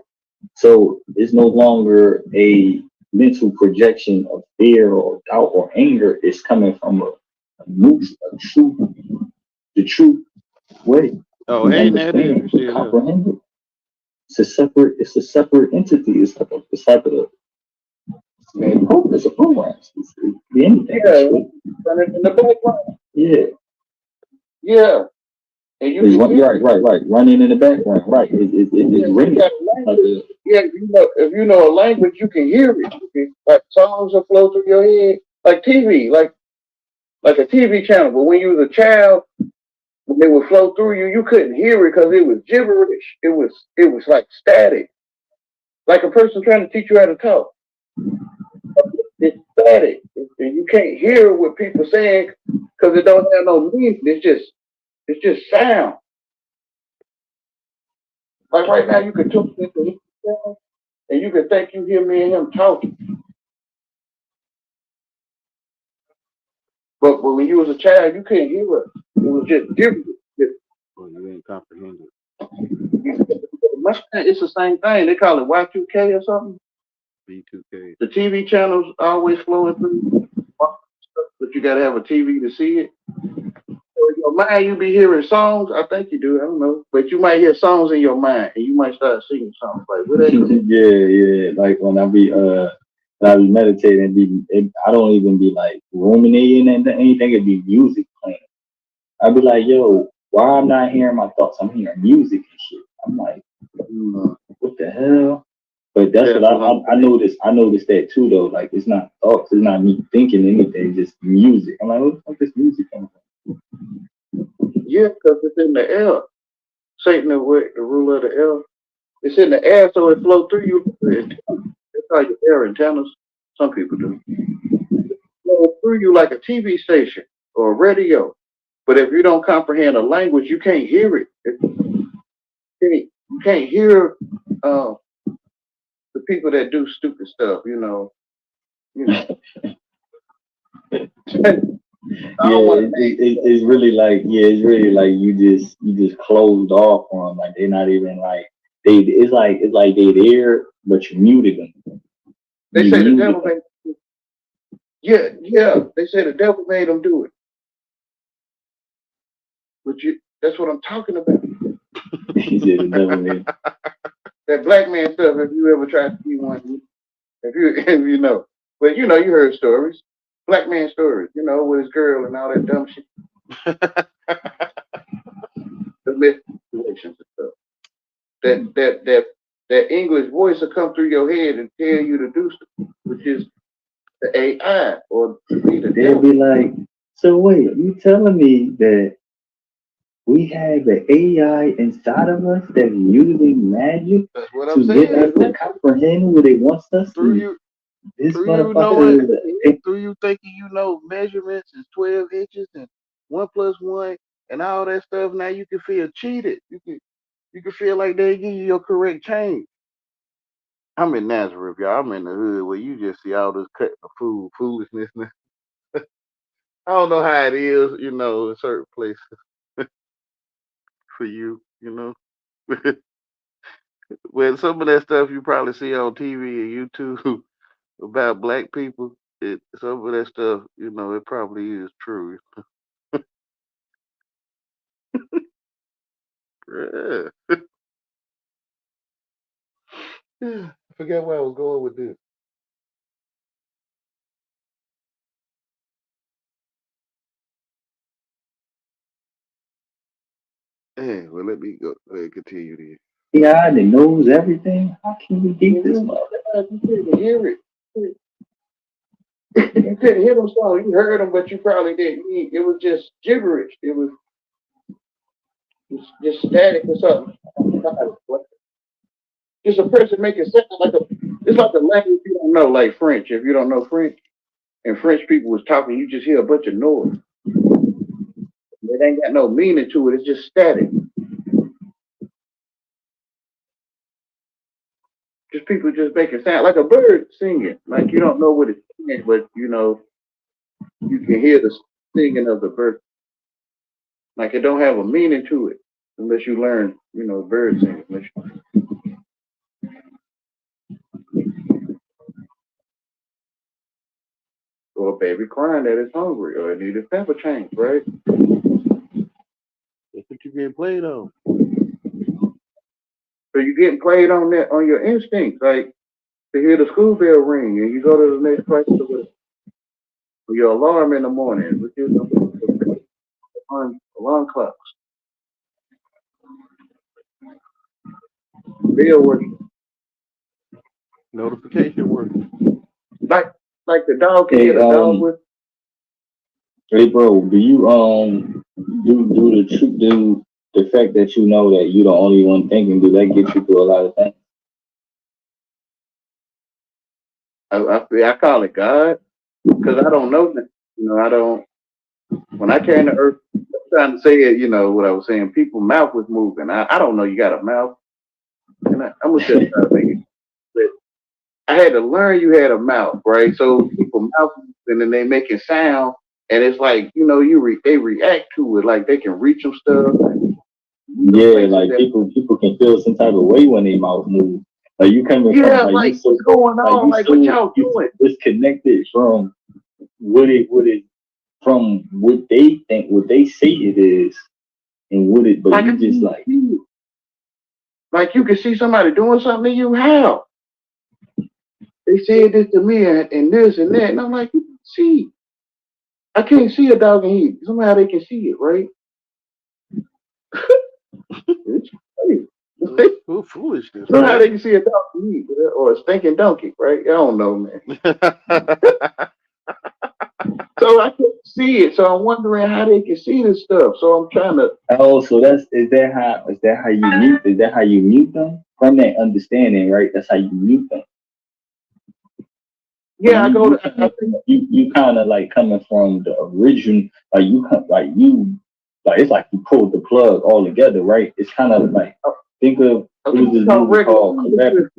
So it's no longer a mental projection of fear or doubt or anger. It's coming from a neutral, the true way. Oh, hey, Natty, Comprehend it. It's a separate entity. It's like it's a program. It's anything. Yeah, in the background. Yeah. Yeah. And you right. Running in the background, right? It's ringing. Yeah, if you know a language, you can hear it. Like songs will flow through your head, like TV, like a TV channel. But when you was a child, when they would flow through you, you couldn't hear it because it was gibberish. It was like static, like a person trying to teach you how to talk. It's static, and you can't hear what people saying because it don't have no meaning. It's just sound. Like right now, you could tune into his sound, and you could think you hear me and him talking. But when you was a child, you couldn't hear it. It was just gibberish. Well, you ain't comprehended. It's the same thing. They call it Y2K or something. B2K. The TV channels always flowing through, but you gotta have a TV to see it. So in your mind, you be hearing songs. I think you do. I don't know, but you might hear songs in your mind, and you might start singing songs like what that? Yeah. Like when I be meditating, I don't even be like ruminating and anything. It'd be music playing. I'd be like, yo, why I'm not hearing my thoughts? I'm hearing music and shit. I'm like, what the hell? But that's what I noticed. I noticed that too, though. Like it's not thoughts. It's not me thinking anything. Just music. I'm like, what the fuck is music coming from? Yeah, because it's in the air. Satan is the ruler of the air. It's in the air, so it flows through you. It's how your air antennas. Some people do. It flows through you like a TV station or a radio. But if you don't comprehend a language, you can't hear it. You can't hear the people that do stupid stuff. It's really like you just closed off on them. Like they're not even like it's like they there, but you muted them. They say the devil made them. Yeah. They say the devil made them do it. But that's what I'm talking about. He said the devil man. That black man stuff. If you ever tried to be one, if you if you know, but you know you heard stories, black man stories. You know with his girl and all that dumb shit, domestic situations and stuff. That English voice will come through your head and tell you to do stuff, which is the AI or to be the They'll devil. be like, so wait, you telling me that we have an AI inside of us that's using magic That's what I'm to get us saying. to comprehend what it wants us Through to? you, This through you knowing, motherfucker is a, through you thinking you know measurements is 12 inches and 1 plus 1 and all that stuff. Now you can feel cheated. You can feel like they give you your correct change. I'm in Nazareth, y'all. I'm in the hood where you just see all this cut of foolishness. I don't know how it is, in certain places for you, Well, some of that stuff you probably see on TV and YouTube about black people, some of that stuff, it probably is true. Yeah. Yeah. I forget where I was going with this. Hey, well, let me go ahead and continue this. AI that knows everything. How can we beat this motherfucker? You couldn't hear it. You couldn't hear them songs. You heard them, but you probably didn't. It was just gibberish. It was just static or something. Just a person making sound like it's like a language you don't know, like French. If you don't know French, and French people was talking, you just hear a bunch of noise. It ain't got no meaning to it. It's just static. Just people just making sound like a bird singing. Like you don't know what it's saying, but you can hear the singing of the bird. Like it don't have a meaning to it unless you learn, bird singing. Or a baby crying that it's hungry or it needs a pepper change, right? That's what you're getting played on. So you're getting played on that on your instincts, like to hear the school bell ring and you go to the next place with your alarm in the morning, which is alarm clocks, bell working, notification working. Like the dog can Hey, hear the dog with. hey, bro, do you do the fact that you know that you're the only one thinking? Do that get you through a lot of things? I call it God because I don't know that. I don't. When I came to Earth, I'm trying to say it. What I was saying. People mouth was moving. I don't know. You got a mouth, and I'm gonna just try to make it. But I had to learn you had a mouth, right? So people mouth and then they making sound, and it's like they react to it, like they can reach them stuff. Yeah, like people can feel some type of way when they mouth move. Like you coming from like like you so what's going on? Like what y'all you doing? disconnected from what it from what they think what they say it is and what it but Like you just like you can see somebody doing something to you. How? They said this to me and this and that, and I'm like, you can see. I can't see a dog in heat. Somehow they can see it, right? It's crazy. Who foolishness? Somehow they can see a dog in heat or a stinking donkey, right? I don't know, man. So I can't see it. So I'm wondering how they can see this stuff. So I'm trying to. oh, so is that how you mute them from that understanding, right? That's how you mute them. So Yeah, I go to. you kind of like coming from the origin, like like it's like you pulled the plug all together, right? It's kind of like think of I'm what was this talk movie regular called English.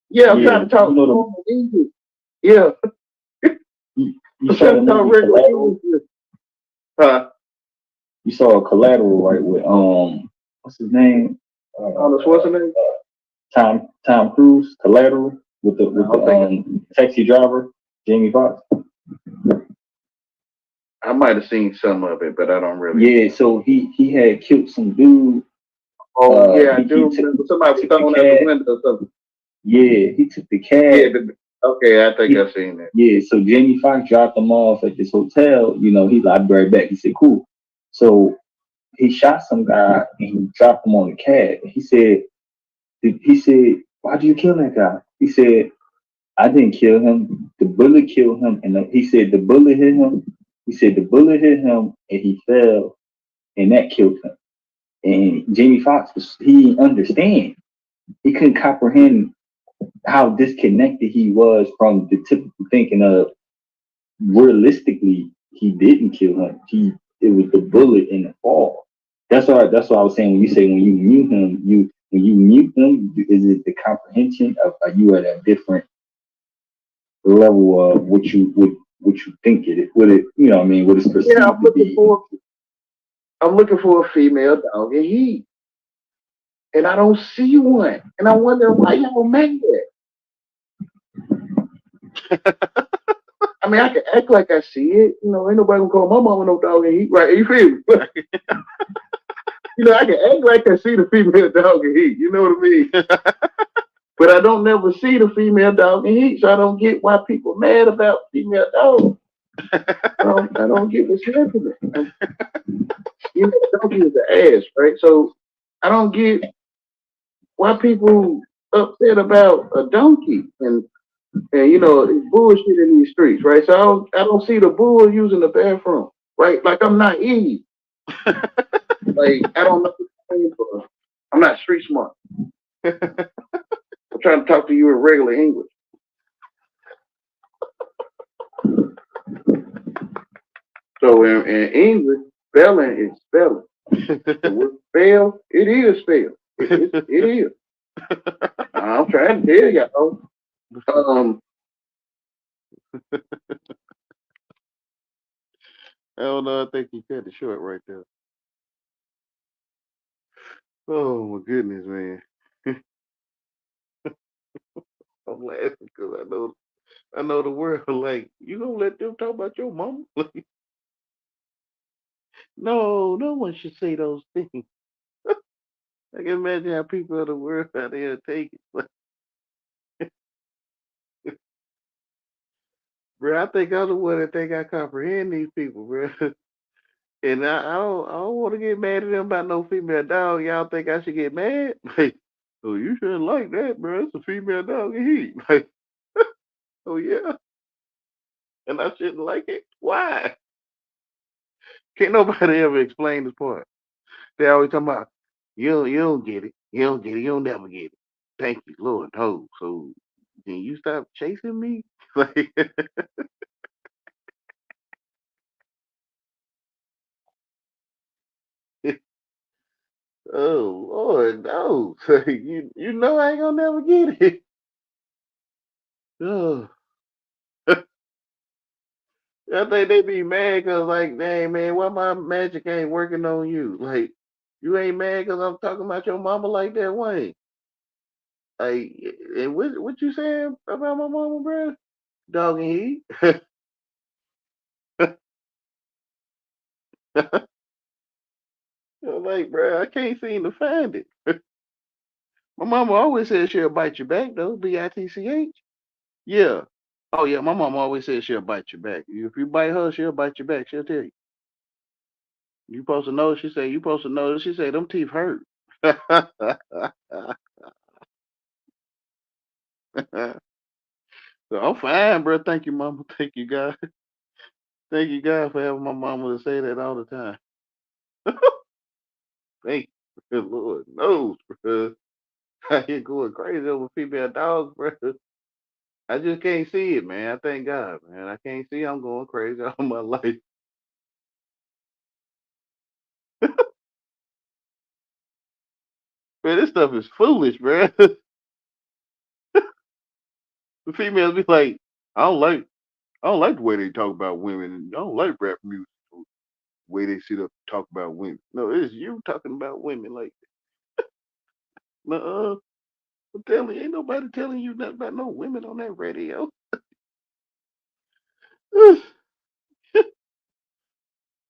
Yeah, I'm trying to talk you know normal English. Yeah, you I'm saw trying the to talk movie regular Collateral. English. Huh? You saw a Collateral, right? With what's his name? Arnold Schwarzenegger. Tom Cruise. Collateral with the taxi driver Jamie Foxx. I might have seen some of it, but I don't really. Yeah, so he had killed some dude Oh yeah, I He do took remember somebody was took the throwing out the cat. window or something. Yeah, he took the Yeah, cat. okay, I think He, I've seen that. yeah, so Jamie Foxx dropped him off at this hotel. He's like, "I'll be right back." He said, "Cool." So he shot some guy and he dropped him on the cat. He said, "Why did you kill that guy?" He said, "I didn't kill him. The bullet killed him." And he said the bullet hit him. He said the bullet hit him and he fell and that killed him. And Jamie Foxx he didn't understand. He couldn't comprehend how disconnected he was from the typical thinking of realistically he didn't kill him. It was the bullet in the fall. That's why I was saying when you say when you mute him, is it the comprehension of are you at a different level of what you think it is, what it what I mean, what it's Yeah, perceived to be. I'm looking for a female dog and he, and I don't see one, and I wonder why y'all mad. I mean, I can act like I see it. Ain't nobody gonna call my mama no dog and he, right? You feel me? I can act like I see the female dog and he. You know what I mean? But I don't never see the female dog and he, so I don't get why people mad about female dogs. I don't get what's happening. Donkey is the ass, right? So I don't get why people upset about a donkey and it's bullshit in these streets, right? So I don't see the bull using the bathroom, right? Like I'm not Eve. Like I don't know what you're saying, but I'm not street smart. I'm trying to talk to you in regular English. So in English, spelling is spelling. The word spell, it is spell. It is. I'm trying to tell y'all. Um, I don't know. I think you cut it short right there. Oh my goodness, man. I'm laughing because I know the world. Like, you gonna let them talk about your mama? Like, no, no one should say those things. I can imagine how people of the world how they'll take it. Like, bro, I think I'm the one that think I comprehend these people, bro. And I don't want to get mad at them about no female dog. Y'all think I should get mad? Like, oh, you shouldn't like that, bro. It's a female dog and he. Like, oh yeah, and I shouldn't like it. Why? Can't nobody ever explain this part. They always talking about you don't get it. You don't get it. You don't never get it. Thank you, Lord. No. So can you stop chasing me? Like, oh Lord, no. You know I ain't gonna never get it. Oh. I think they be mad because like, dang man, why my magic ain't working on you? Like, you ain't mad because I'm talking about your mama like that way. Like, and what you saying about my mama, bro? Dog and he. Like, bro, I can't seem to find it. My mama always said she'll bite your back, though. Bitch. Yeah. Oh, yeah. My mama always said she'll bite your back. If you bite her, she'll bite your back. She'll tell you. You supposed to know. She said, you supposed to know. She said, them teeth hurt. So I'm fine, bro. Thank you, mama. Thank you, God. Thank you, God, for having my mama to say that all the time. Thank you. Lord knows, bro. I ain't going crazy over female dogs, bro. I just can't see it, man. I thank God, man. I can't see I'm going crazy all my life. Man, this stuff is foolish, bro. The females be like, I don't like I don't like the way they talk about women and I don't like rap music the way they sit up and talk about women. No, it's you talking about women like uh I'm telling you, ain't nobody telling you nothing about no women on that radio.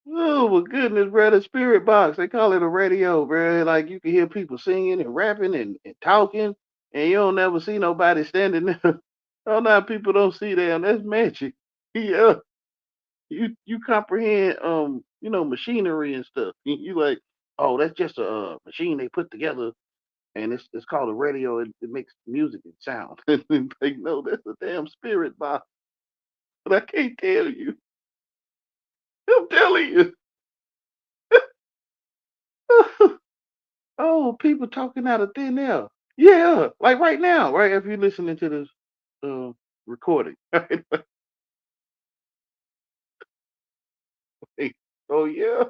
Oh my goodness, bro! The spirit box. They call it a radio, bro. Like you can hear people singing and rapping and talking, and you don't never see nobody standing there. Oh no, people don't see them. That's magic. Yeah, you comprehend machinery and stuff. You like, oh, that's just a machine they put together, and it's called a radio. It makes music and sound. And like, no, that's a damn spirit box. But I can't tell you. I'm telling you. Oh, people talking out of thin air. Yeah, like right now, right? If you're listening to this uh, recording, right? Oh yeah,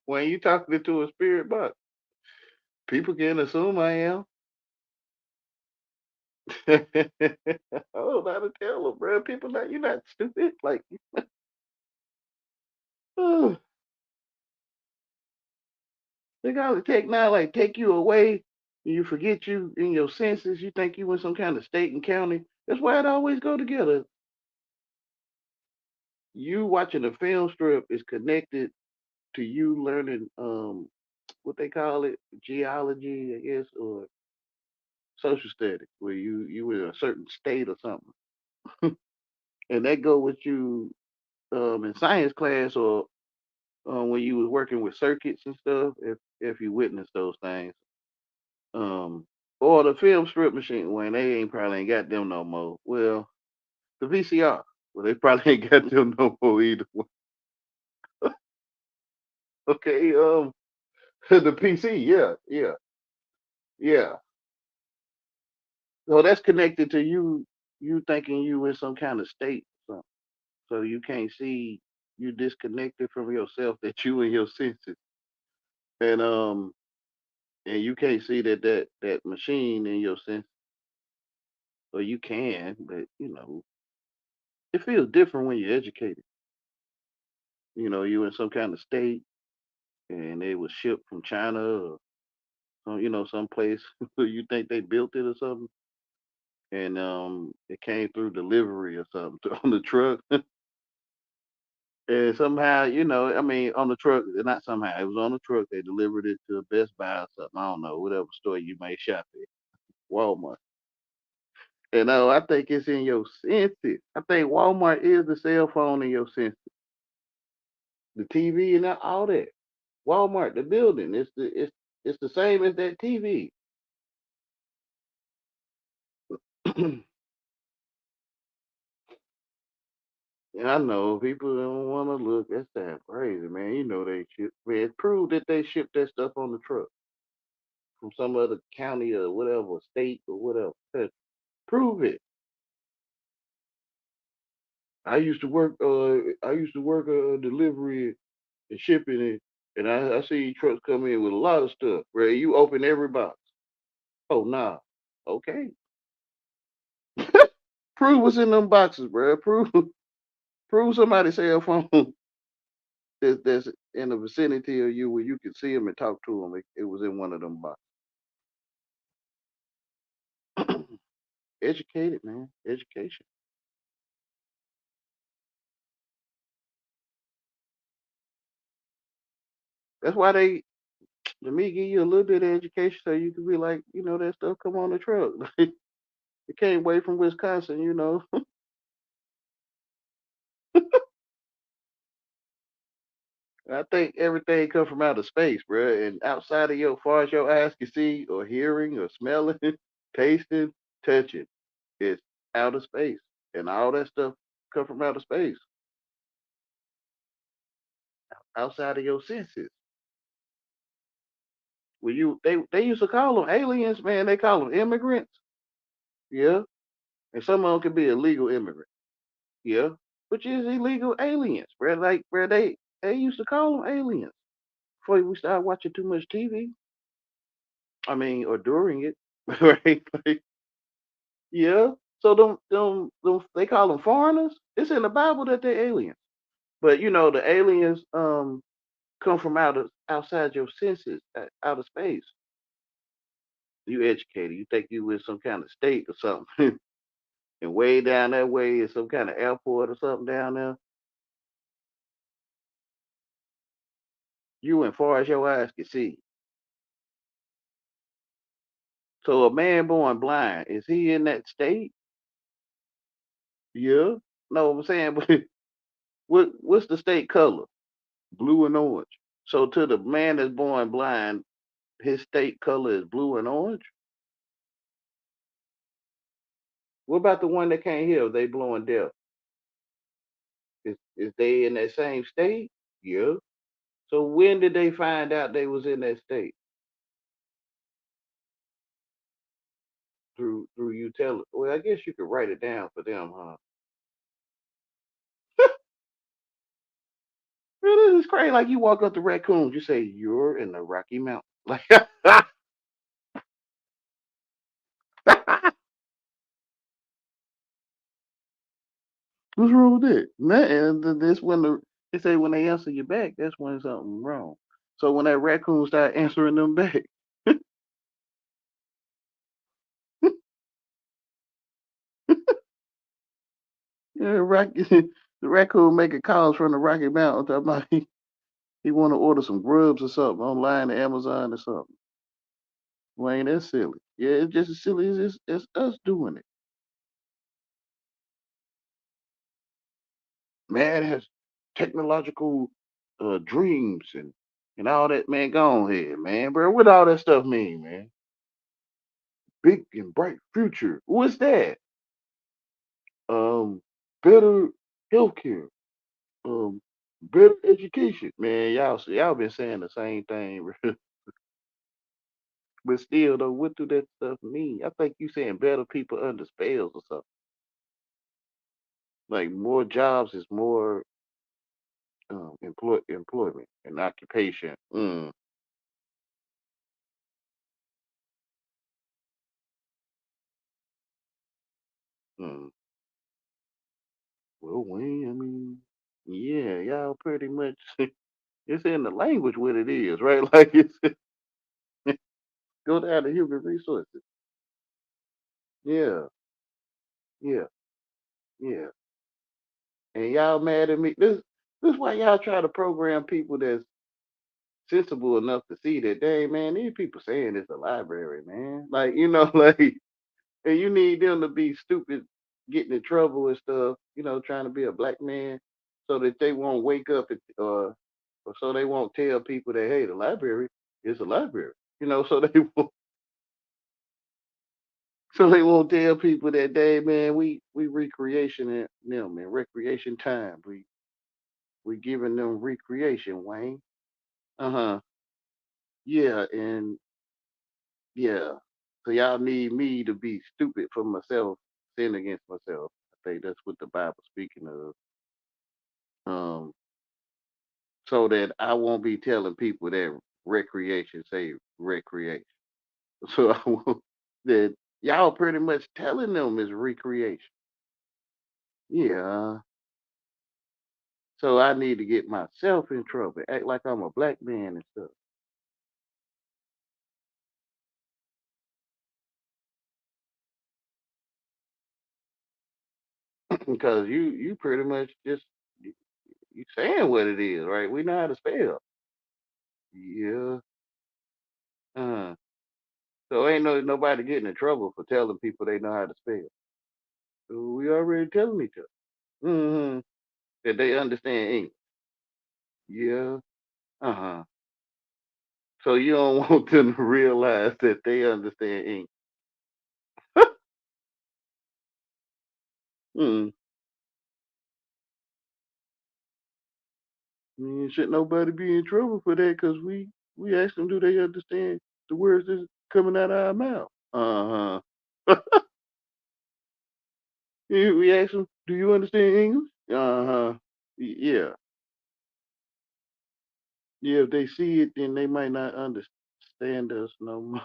when you talking into a spirit box, people can assume I am. Oh, not to tell them, bro. People, not you're not stupid. Like, oh, they got to take now, like take you away, and you forget you in your senses. You think you in some kind of state and county. That's why it always go together. You watching a film strip is connected to you learning what they call it, geology, I guess, or social studies, where you in a certain state or something, and that go with you in science class or when you was working with circuits and stuff. If you witness those things, um, or the film strip machine, when they ain't probably ain't got them no more. Well, the VCR, well, they probably ain't got them no more either. Okay, the PC, yeah, yeah, yeah. So that's connected to you thinking you in some kind of state. So you can't see you disconnected from yourself that you and your senses. And and you can't see that machine in your sense. Or you can, but it feels different when you're educated. You in some kind of state and it was shipped from China or some place where you think they built it or something. And it came through delivery or something on the truck. And somehow, I mean, on the truck, not somehow, it was on the truck. They delivered it to Best Buy or something. I don't know, whatever store you may shop at, Walmart. And I think it's in your senses. I think Walmart is the cell phone in your senses, the TV and all that. Walmart, the building, it's the same as that TV. And I know people don't want to look. That's that crazy, man. They ship. Man, prove that they shipped that stuff on the truck from some other county or whatever, state or whatever. Prove it. I used to work delivery and shipping it, and I see trucks come in with a lot of stuff. Where you open every box. Oh nah. Okay. Prove what's in them boxes, bro. Prove somebody's cell phone that's in the vicinity of you where you can see them and talk to them. It was in one of them boxes. Educated, man. Education. That's why they let me give you a little bit of education so you can be like, that stuff come on the truck. It came way from Wisconsin. I think everything comes from outer space, bro. And outside of far as your eyes can see, or hearing, or smelling, tasting, touching, it's outer space, and all that stuff come from outer space, outside of your senses. When they used to call them aliens, man. They call them immigrants, yeah. And some of them could be illegal immigrants, yeah. Which is illegal aliens, bro. Like, bro, they used to call them aliens before we started watching too much TV. I mean, or during it, right? Like, yeah. So them they call them foreigners. It's in the Bible that they're aliens. But the aliens come from outside your senses, out of space. You educated. You think you in some kind of state or something, and way down that way is some kind of airport or something down there. You went far as your eyes can see. So a man born blind, is he in that state? Yeah. No, I'm saying, but what's the state color? Blue and orange. So to the man that's born blind, his state color is blue and orange. What about the one that can't hear? They blowing deaf. Is they in that same state? Yeah. So when did they find out they was in that state? Through you tell it. Well, I guess you could write it down for them, huh? Really, this is crazy. Like you walk up to raccoons, you say you're in the Rocky Mountains. Like what's wrong with it? Man, this when they say when they answer you back, that's when something wrong. So when that raccoon start answering them back, yeah, the raccoon making calls from the Rocky Mountains. Talking about he want to order some grubs or something online, Amazon or something. Well, ain't that silly? Yeah, it's just as silly as it's us doing it. Man has technological dreams and all that. Man, go on ahead, man, bro. What all that stuff mean, man? Big and bright future. What's that? Um, better healthcare. Um, better education. Man, y'all been saying the same thing, but still though, what do that stuff mean? I think you saying better people under spells or something. Like more jobs is more employment and occupation. Mm. Well, Wayne, I mean, yeah, y'all pretty much it's in the language what it is, right? Like it's go down to human resources. Yeah, yeah, yeah. And y'all mad at me. This why y'all try to program people that's sensible enough to see that, dang man, these people saying it's a library, man. Like, like and you need them to be stupid, getting in trouble and stuff, trying to be a black man so that they won't wake up or so they won't tell people that hey, the library is a library. So they won't tell people that day, man, we recreation and them man, recreation time. We giving them recreation, Wayne. Uh-huh. Yeah, and yeah. So y'all need me to be stupid for myself, sin against myself. I think that's what the Bible speaking of. Um, so that I won't be telling people that recreation say recreation. So I won't that y'all pretty much telling them is recreation. Yeah. So I need to get myself in trouble, act like I'm a black man and stuff. Because you pretty much just you saying what it is, right? We know how to spell. Yeah. Uh, so ain't nobody getting in trouble for telling people they know how to spell. So we already telling each other. Mm-hmm. That they understand English. Yeah. Uh-huh. So you don't want them to realize that they understand English. Mm. Should nobody be in trouble for that? Cause we asked them, do they understand the words that's coming out of our mouth? Uh huh. We asked them, do you understand English? Uh huh. Yeah. Yeah. If they see it, then they might not understand us no more.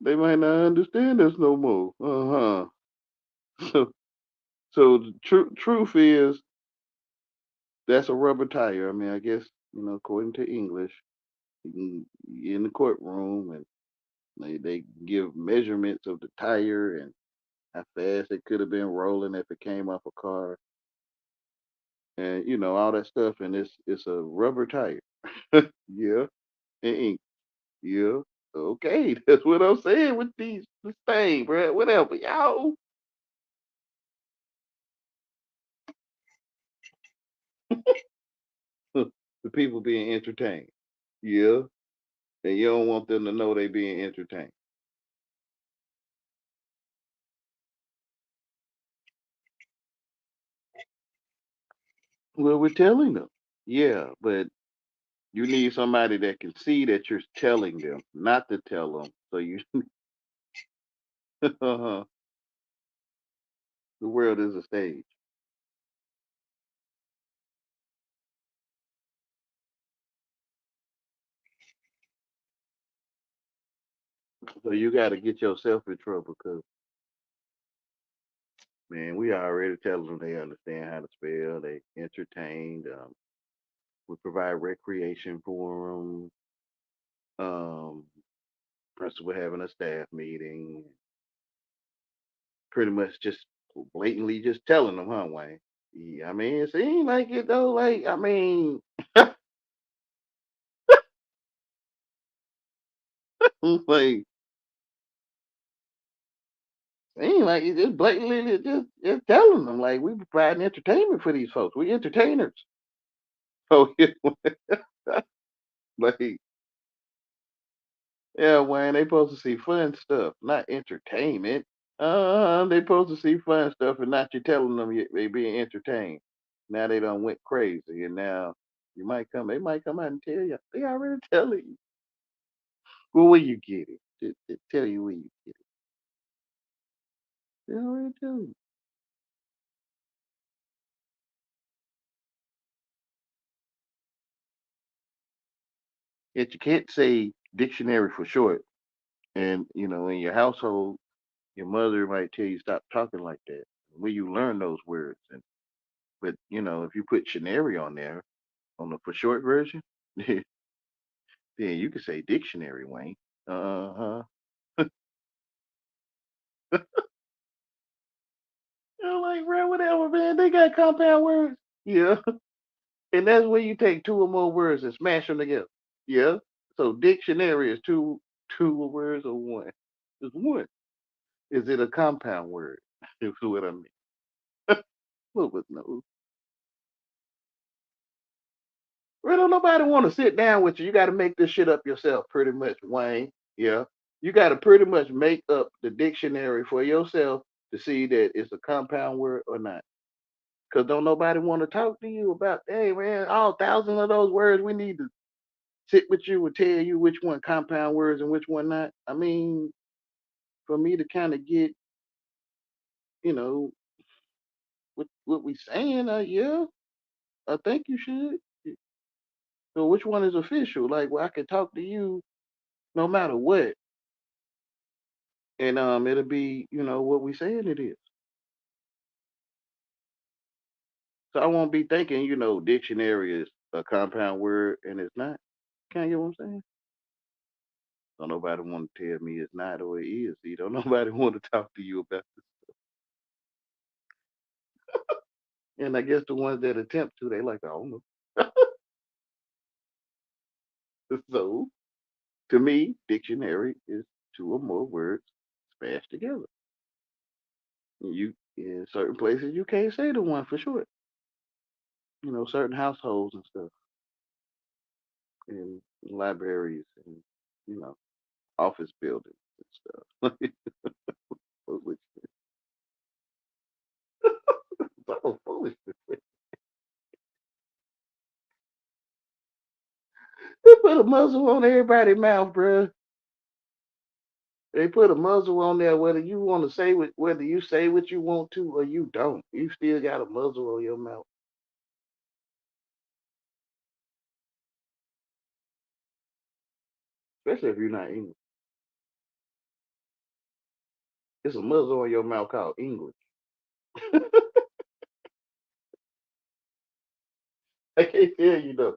They might not understand us no more. Uh huh. So the truth is that's a rubber tire. I mean, I guess according to English, you can in the courtroom and they give measurements of the tire and how fast it could have been rolling if it came off a car, and all that stuff. And it's a rubber tire. Yeah, and ink. Yeah, okay, that's what I'm saying with this thing, bro. Whatever, y'all. The people being entertained. Yeah, and you don't want them to know they being entertained. Well, we're telling them. Yeah, but you need somebody that can see that you're telling them, not to tell them. So the world is a stage. So you got to get yourself in trouble because, man, we already telling them they understand how to spell, they entertained. We provide recreation for them. Principal having a staff meeting, pretty much just blatantly just telling them, huh, Wayne? Yeah, I mean, it seems like it though. Like, I mean, like, seems like it just blatantly just telling them, like, we providing entertainment for these folks. We entertainers. So, like, yeah, Wayne, they supposed to see fun stuff, not entertainment. They supposed to see fun stuff and not you telling them they being entertained. Now they done went crazy, and now they might come out and tell you. They already telling you. Well, where you get it? Just tell you where you get it. They already tell you. Yet you can't say dictionary for short, and in your household, your mother might tell you stop talking like that. Where you learn those words, but if you put scenario on there on the for short version, then you can say dictionary, Wayne. Uh huh. Like, bro, whatever, man. They got compound words. Yeah. And that's where you take two or more words and smash them together. Yeah. So dictionary is two words or one. It's one. Is it a compound word? Is what I mean. What was no? Well, don't nobody want to sit down with you. You got to make this shit up yourself, pretty much, Wayne. Yeah. You got to pretty much make up the dictionary for yourself to see that it's a compound word or not. Because don't nobody want to talk to you about, hey, man, all thousands of those words. We need to sit with you and tell you which one compound words and which one not. I mean, for me to kind of get, you know, what we saying, yeah, I think you should. So which one is official? Like, well, I can talk to you no matter what, and it'll be, what we saying it is. So I won't be thinking, dictionary is a compound word and it's not. Can you get what I'm saying? Don't nobody want to tell me it's not or it is. See, don't nobody want to talk to you about this. And I guess the ones that attempt to, they like, I don't know. So to me, dictionary is two or more words smashed together. You in certain places you can't say the one for sure. Certain households and stuff, and libraries and you know office buildings and stuff. Which so foolish. They put a muzzle on everybody's mouth, bruh. They put a muzzle on there whether you want to say whether you say what you want to or you don't. You still got a muzzle on your mouth, especially if you're not English. It's a muzzle on your mouth called English. I can't tell you though.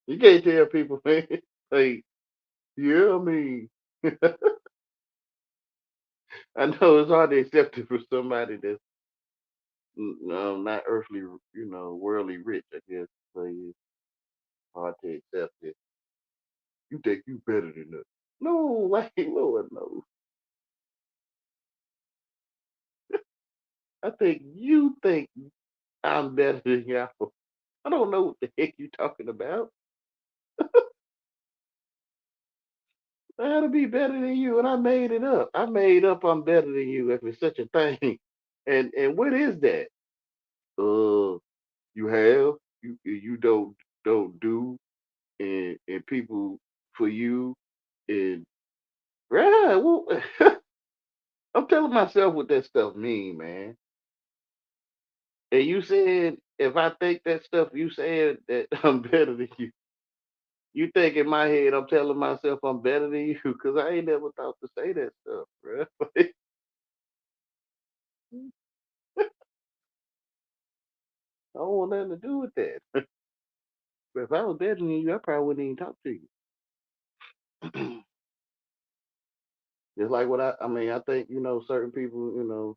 You can't tell people, man. Like, yeah, I mean, I know it's hard to accept it for somebody that's not earthly, worldly rich. I guess so it's hard to accept it. You think you better than us? No, like Lord, no. I think you think I'm better than y'all. I don't know what the heck you talking about. I had to be better than you, and I made it up. I made up I'm better than you if it's such a thing. And what is that? Uh, you have you don't do and people for you and right. Well, I'm telling myself what that stuff mean, man. And you said if I think that stuff, you said that I'm better than you. You think in my head I'm telling myself I'm better than you because I ain't never thought to say that stuff, bro. I don't want nothing to do with that. But if I was better than you, I probably wouldn't even talk to you. Just like what I mean, I think, certain people,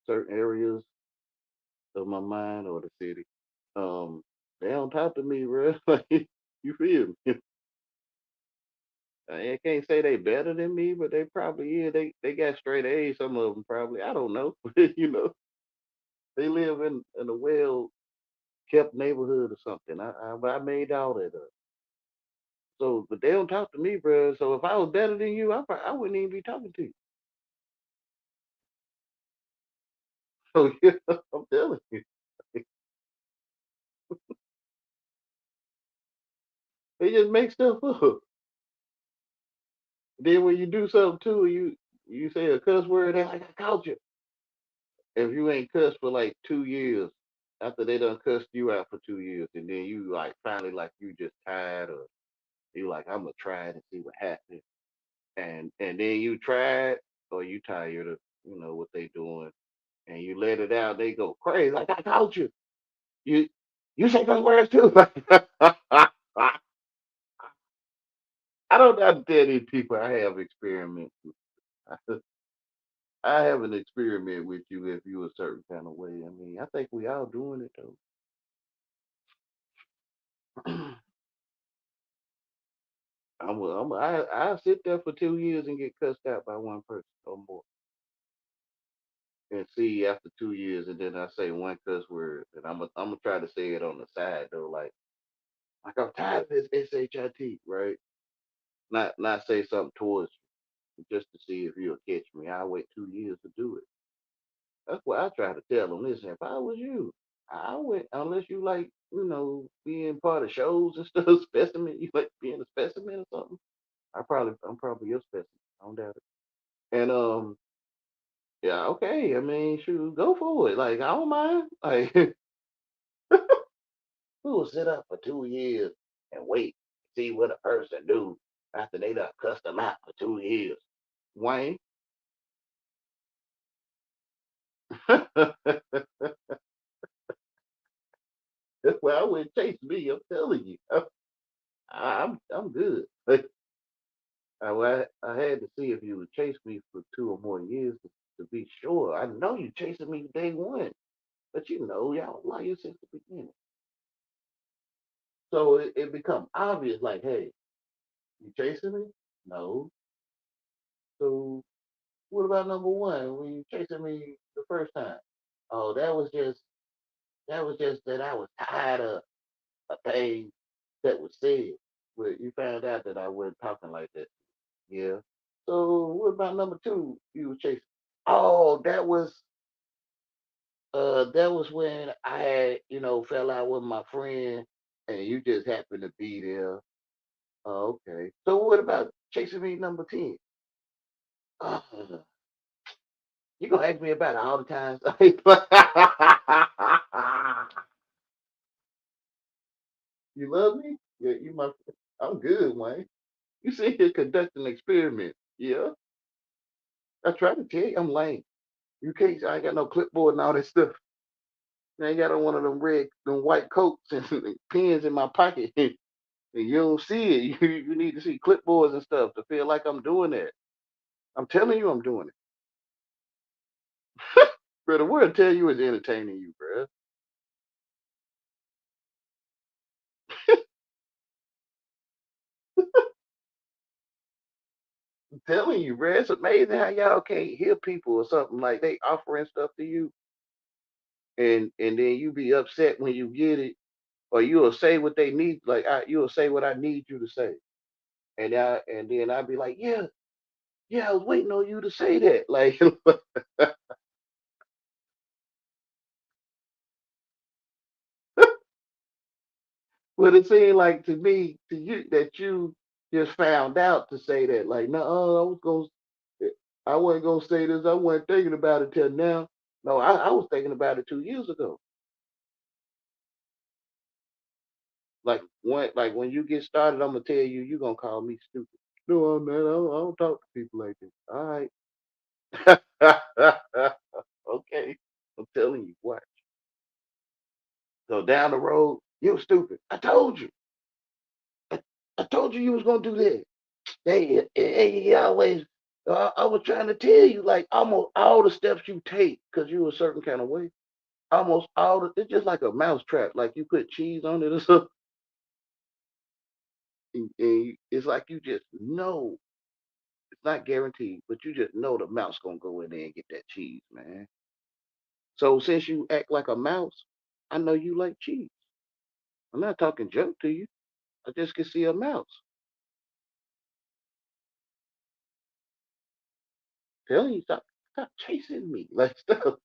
certain areas of my mind or the city, um, they don't talk to me, bro. Like, you feel me? I can't say they better than me, but they probably is. They got straight A's, some of them probably. I don't know. They live in a well kept neighborhood or something. I made all that up. So, but they don't talk to me, bro. So if I was better than you, I wouldn't even be talking to you. So yeah, I'm telling you, they just make stuff up. Then when you do something too, you say a cuss word, they're like, I caught you. If you ain't cussed for like 2 years, after they done cussed you out for 2 years, and then you like finally like you just tired or you like I'm gonna try it and see what happens, and then you try it or you tired of what they doing, and you let it out, they go crazy like I caught you. You you say those words too. I don't know how to tell these people I have experiments. I have an experiment with you if you a certain kind of way. I mean, I think we all doing it though. I sit there for 2 years and get cussed out by one person or more, and see after 2 years, and then I say one cuss word, and I'm gonna try to say it on the side though, like I'm tired of this shit, right? Not say something towards you, just to see if you'll catch me. I wait 2 years to do it. That's what I try to tell them. Listen, if I was you, I went unless you like, being part of shows and stuff, specimen. You like being a specimen or something. I'm probably your specimen. I don't doubt it. And yeah, okay. I mean, shoot, go for it. Like I don't mind. Like who will sit up for 2 years and wait, see what a person do after they done cussed them out for 2 years? Wayne. Well, I wouldn't chase me. I'm telling you, I'm good. I had to see if you would chase me for 2 or more years to be sure. I know you chasing me day one, but y'all liars since the beginning. So it become obvious, like, hey, you chasing me? No. So what about number one when you chasing me the first time? Oh, that was just that I was tired of a thing that was said. But you found out that I wasn't talking like that. Yeah. So what about number two? You were chasing. Oh, that was when I had, fell out with my friend and you just happened to be there. Oh, okay. So what about chasing me number 10? Uh, you gonna ask me about it all the time. You love me? Yeah, I'm good, man. You sit here conducting an experiment. Yeah. I try to tell you I'm lame. You can't I ain't got no clipboard and all that stuff. I ain't got on one of them white coats and pens in my pocket. And you don't see it. You need to see clipboards and stuff to feel like I'm doing that. I'm telling you I'm doing it. Bro, the word tell you is entertaining you, bro. I'm telling you, bro. It's amazing how y'all can't hear people or something like they offering stuff to you, and then you be upset when you get it, or you'll say what they need, like you'll say what I need you to say, and then I'll be like, yeah, yeah, I was waiting on you to say that, like. But it seemed like to me, to you, that you just found out to say that. Like, no, I wasn't gonna say this. I wasn't thinking about it till now. No, I was thinking about it 2 years ago. Like when you get started, I'm gonna tell you, you gonna call me stupid. No, man, I don't talk to people like this. All right. Okay, I'm telling you what. So down the road, you stupid. I told you. I, I told you was gonna do that. They always. I was trying to tell you, like almost all the steps you take, cause you a certain kind of way. Almost all the, it's just like a mouse trap. Like you put cheese on it or something, and it's like you just know. It's not guaranteed, but you just know the mouse gonna go in there and get that cheese, man. So since you act like a mouse, I know you like cheese. I'm not talking junk to you. I just can see a mouse. Telling you stop chasing me. Like stop.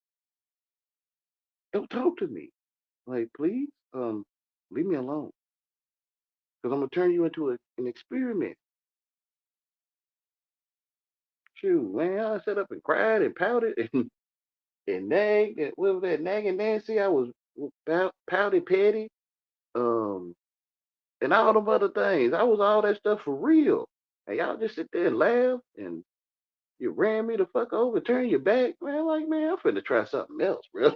Don't talk to me. Like please, leave me alone. Because I'm gonna turn you into an experiment. Shoot, man, I sat up and cried and pouted and nagged and what was that nagging Nancy? I was pouty petty, um, and all them other things. I was all that stuff for real. And y'all just sit there and laugh and you ran me the fuck over, turn your back, man. Like, man, I'm finna try something else, bro.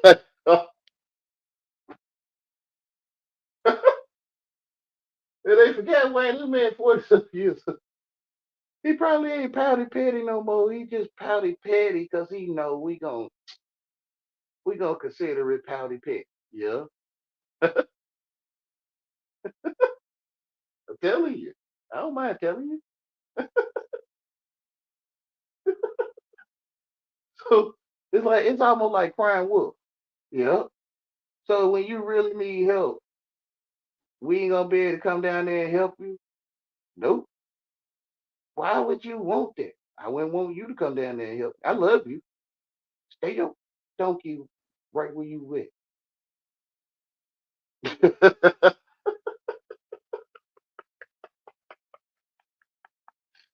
And they forget, wait, this man 40 years. He probably ain't pouty petty no more. He just pouty petty because he know we gonna consider it pouty petty. Yeah, I'm telling you. I don't mind telling you. So it's almost like crying wolf. Yeah. So when you really need help, we ain't gonna be able to come down there and help you. Nope. Why would you want that? I wouldn't want you to come down there and help. I love you. Stay your donkey right where you with.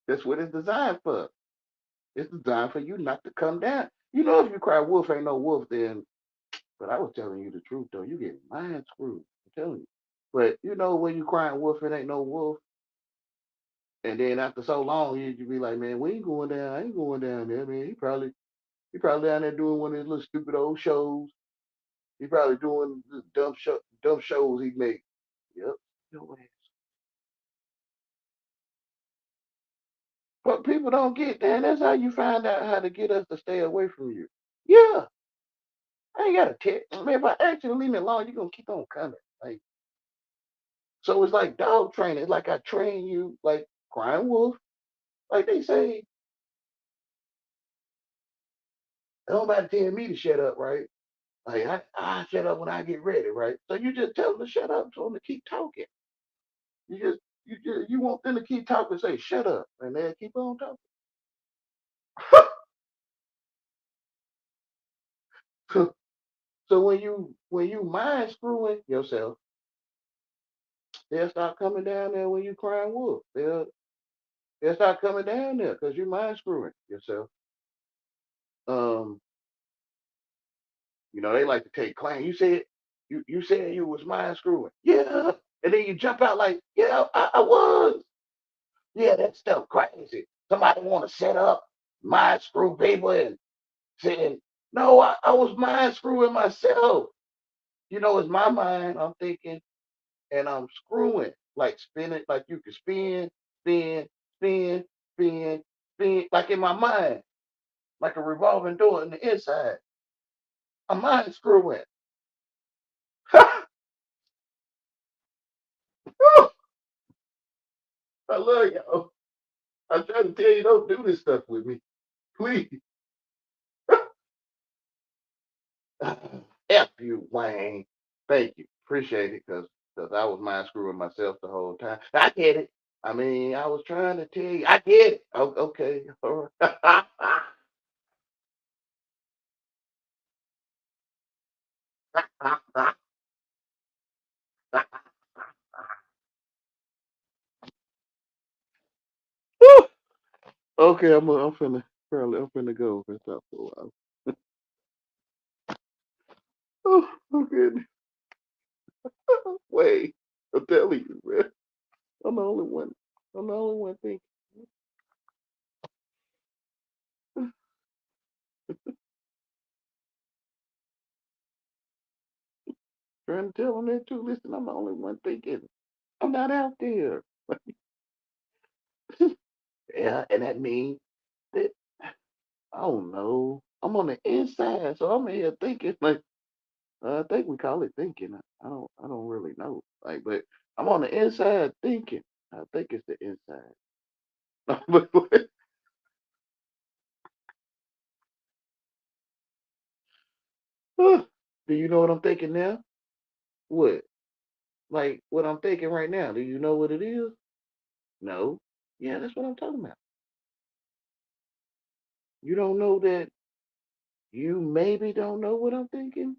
That's what it's designed for. It's designed for you not to come down. You know, if you cry wolf ain't no wolf, then. But I was telling you the truth though. You get mind screwed. I'm telling you. But you know when you crying wolf, it ain't no wolf. And then after so long, you be like, man, we ain't going down. I ain't going down there, man. He probably down there doing one of his little stupid old shows. He probably doing the dumb shows he make. Yep. Your ass. But people don't get that. That's how you find out how to get us to stay away from you. Yeah. I ain't got to tell. Man, if I ask you to leave me alone, you're gonna keep on coming. Like so it's like dog training. It's like I train you like crying wolf. Like they say, nobody tell me to shut up, right? Like I shut up when I get ready, right? So you just tell them to shut up, so them to keep talking. You want them to keep talking, say shut up, and they'll keep on talking. So when you mind screwing yourself, they'll start coming down there when you crying wolf. They'll start coming down there because you mind screwing yourself. Um, they like to take claim. You said you was mind screwing. Yeah. And then you jump out like, yeah, I was. Yeah, that stuff crazy. Somebody want to set up mind screw people and saying, no, I was mind screwing myself. It's my mind. I'm thinking and I'm screwing, like spinning, like you can spin, spin, spin, spin, like in my mind, like a revolving door in the inside. I'm mind screwing. I love y'all. I try to tell you, don't do this stuff with me, please. F you, Wayne. Thank you. Appreciate it, because I was mind screwing myself the whole time. I get it. I mean, I was trying to tell you. I get it. Oh, okay. All right. Whew. Okay, I'm finna probably I'm finna go. If it's up for a while. Oh, okay. Wait, I'm telling you, man. I'm the only one. I'm the only one thinking. Trying to tell them that too. Listen, I'm the only one thinking. I'm not out there. Yeah, and that means that I don't know. I'm on the inside, so I'm here thinking like I think we call it thinking. I don't really know. Like, but I'm on the inside thinking. I think it's the inside. But do you know what I'm thinking now? What? Like what I'm thinking right now? Do you know what it is? No. Yeah, that's what I'm talking about. You don't know that you maybe don't know what I'm thinking?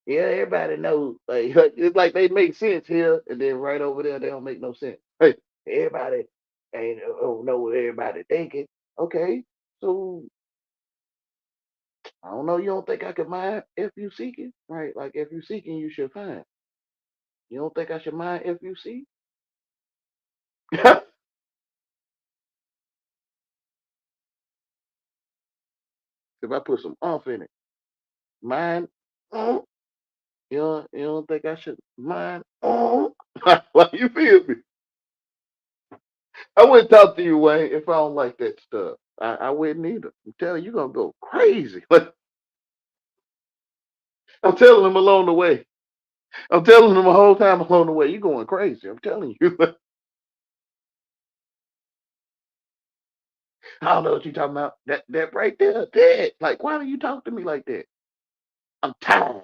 Yeah, everybody knows. Like it's like they make sense here, and then right over there they don't make no sense. Hey, everybody ain't don't know what everybody thinking. Okay, so I don't know. You don't think I could mind if you seeking, right? Like if you seeking, you should find. You don't think I should mind if you seek? If I put some umph in it, mind. Oh, you don't think I should mind? Oh, why you feel me? I wouldn't talk to you, Wayne, if I don't like that stuff. I wouldn't either. I'm telling you, you're gonna go crazy. I'm telling them along the way. I'm telling them the whole time along the way. You're going crazy. I'm telling you. I don't know what you're talking about. That right there, dead. Like, why do you talk to me like that? I'm tired.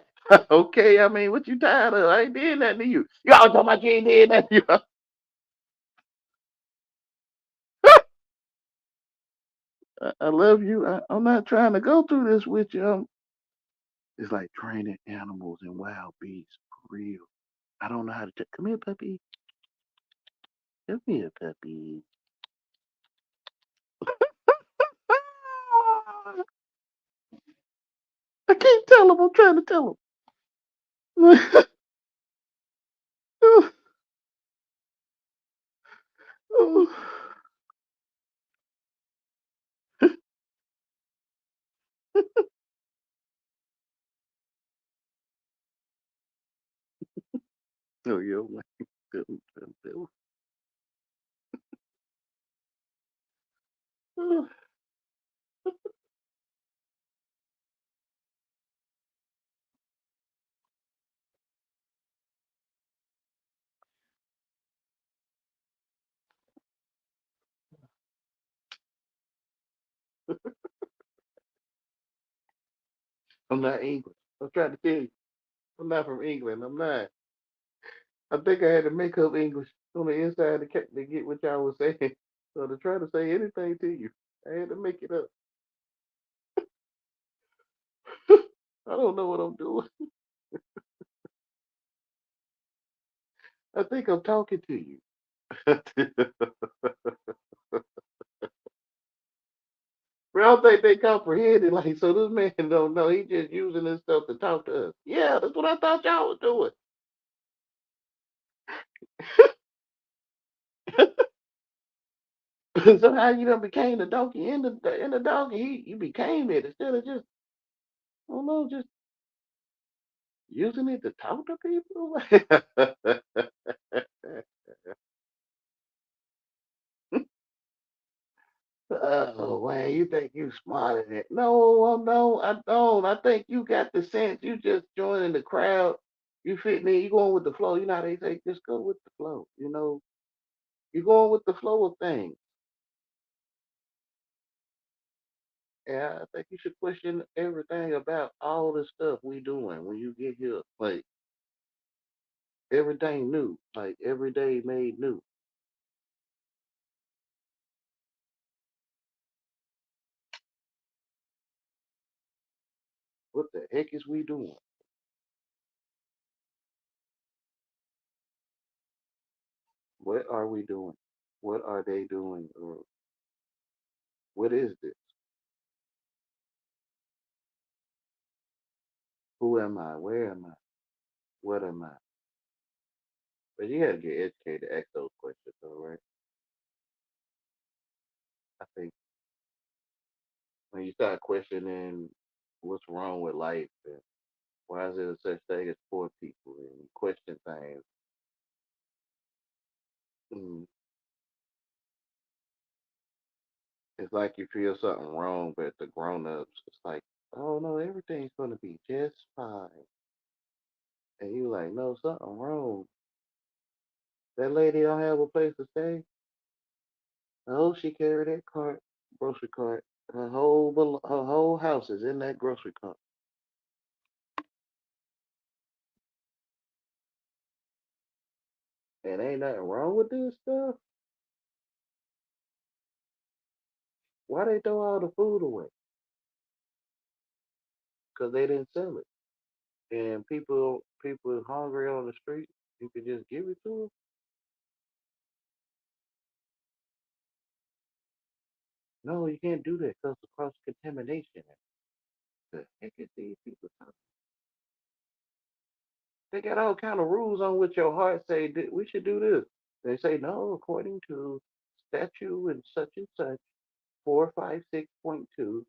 Okay, I mean, what you tired of? I ain't did nothing to you. You always talking about you ain't did nothing to you. I love you. I'm not trying to go through this with you. It's like training animals and wild beasts for real. I don't know how to. Come here, puppy. Come here, puppy. I can't tell him. I'm trying to tell him. Oh, yeah, like, I'm not English. I'm trying to tell you. I'm not from England. I'm not. I think I had to make up English on the inside to get what y'all was saying. So to try to say anything to you, I had to make it up. I don't know what I'm doing. I think I'm talking to you. But I don't think they comprehend it. Like, so this man don't know. He just using this stuff to talk to us. Yeah, that's what I thought y'all was doing. Somehow you done became the donkey in the donkey. You became it instead of just I don't know, just using it to talk to people. Oh man, you think you smarter than that? No, no, I don't. I think you got the sense. You just joining the crowd. You fitting in. You going with the flow. You know how they say, just go with the flow. You going with the flow of things. Yeah, I think you should question everything about all the stuff we doing when you get here. Like everything new. Like every day made new. What the heck is we doing? What are we doing? What are they doing? Or what is this? Who am I? Where am I? What am I? But you gotta get educated to ask those questions, though, right? I think when you start questioning what's wrong with life and why is there such thing as poor people and question things, mm, it's like you feel something wrong, but the grown-ups, it's like, oh no, everything's gonna be just fine, and you like, no, something wrong. That lady don't have a place to stay. Oh, she carried that cart, grocery cart. Her whole house is in that grocery cart, and ain't nothing wrong with this stuff. Why they throw all the food away? Because they didn't sell it. And people hungry on the street, you could just give it to them. No, you can't do that because of cross contamination. The heck is these people talking? They got all kind of rules on what your heart say. We should do this. They say no, according to statute and such 456.2.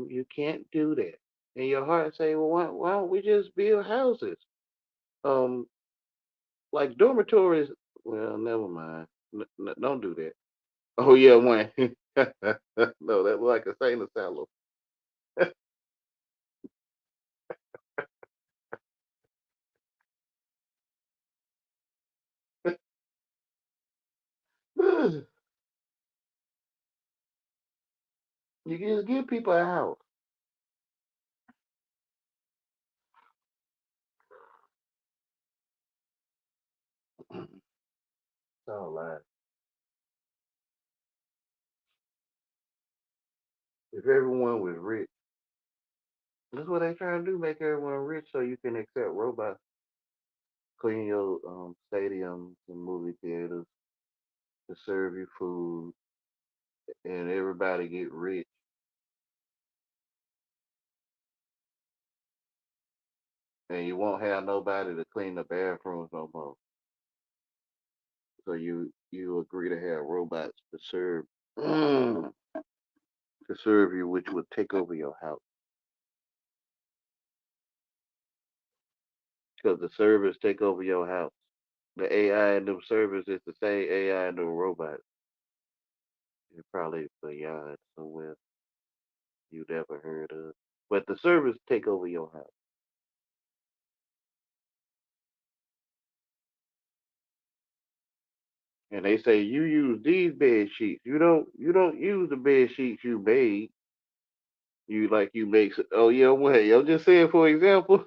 You can't do that. And your heart say, well, why don't we just build houses? Um, like dormitories. Well, never mind. Don't do that. Oh yeah, one. No, that was like a sailor salad. You can just give people a house. It's all lies. If everyone was rich, that's what they trying to do, make everyone rich so you can accept robots, clean your stadiums and movie theaters to serve you food, and everybody get rich, and you won't have nobody to clean the bathrooms no more. So you agree to have robots to serve you, which would take over your house. Because the servers take over your house. The AI in them servers is the same AI in the robots. It's probably beyond somewhere you never heard of. But the servers take over your house. And they say you use these bed sheets. You don't use the bed sheets you made. You make oh yeah, wait, I'm just saying for example.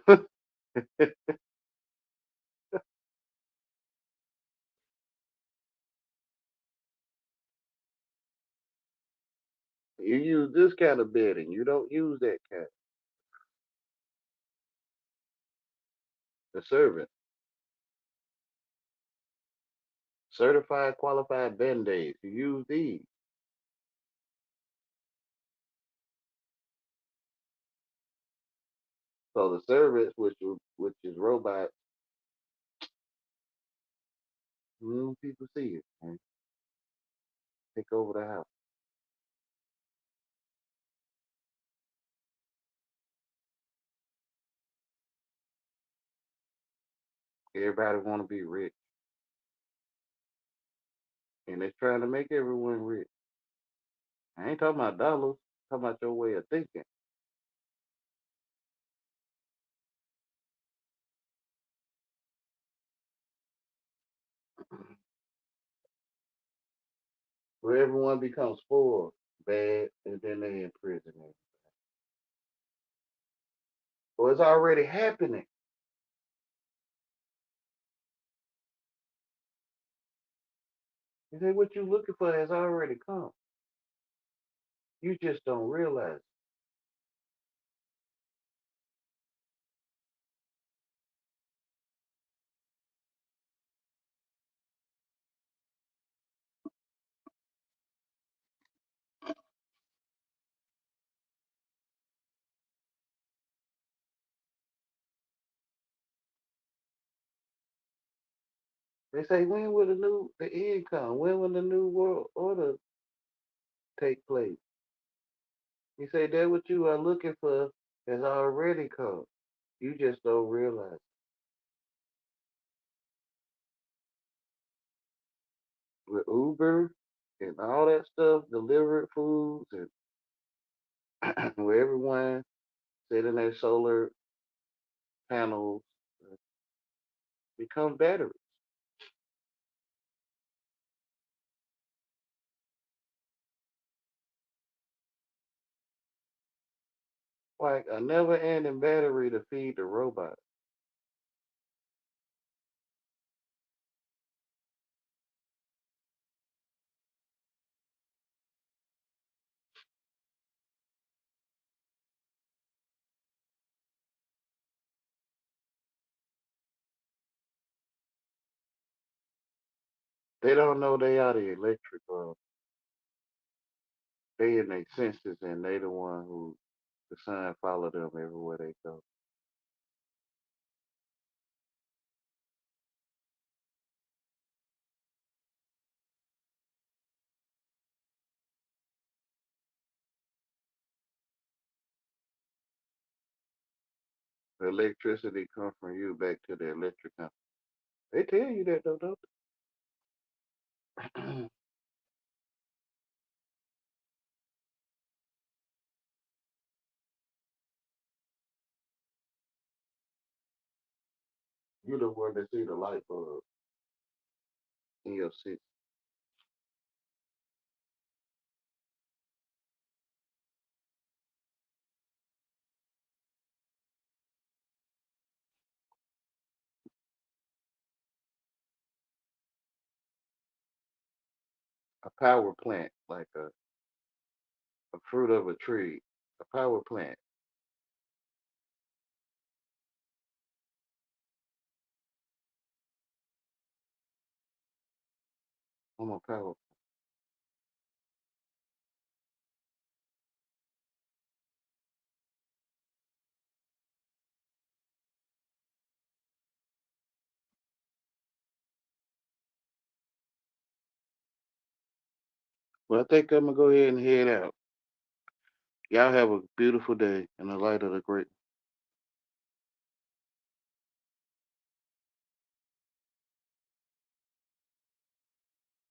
You use this kind of bedding. You don't use that kind. The servant. Certified qualified band-aids. You use these. So the servants, which is robots, people see it and take over the house. Everybody want to be rich, and they're trying to make everyone rich. I ain't talking about dollars. I'm talking about your way of thinking. Where everyone becomes spoiled, bad, and then they in prison. Well, it's already happening. You say what you looking for has already come. You just don't realize. They say when will the end come? When will the new world order take place? You say that what you are looking for has already come. You just don't realize. With Uber and all that stuff, delivered foods and where everyone sitting their solar panels become batteries. Like a never ending battery to feed the robot. They don't know they are the electric they in their senses and they the one who the sun follow them everywhere they go. The electricity come from you back to the electric company. They tell you that though, don't they? You the one that see the light bulb in your city. A power plant, like a fruit of a tree. A power plant. I'm a power. Well, I think I'm gonna go ahead and head out. Y'all have a beautiful day in the light of the great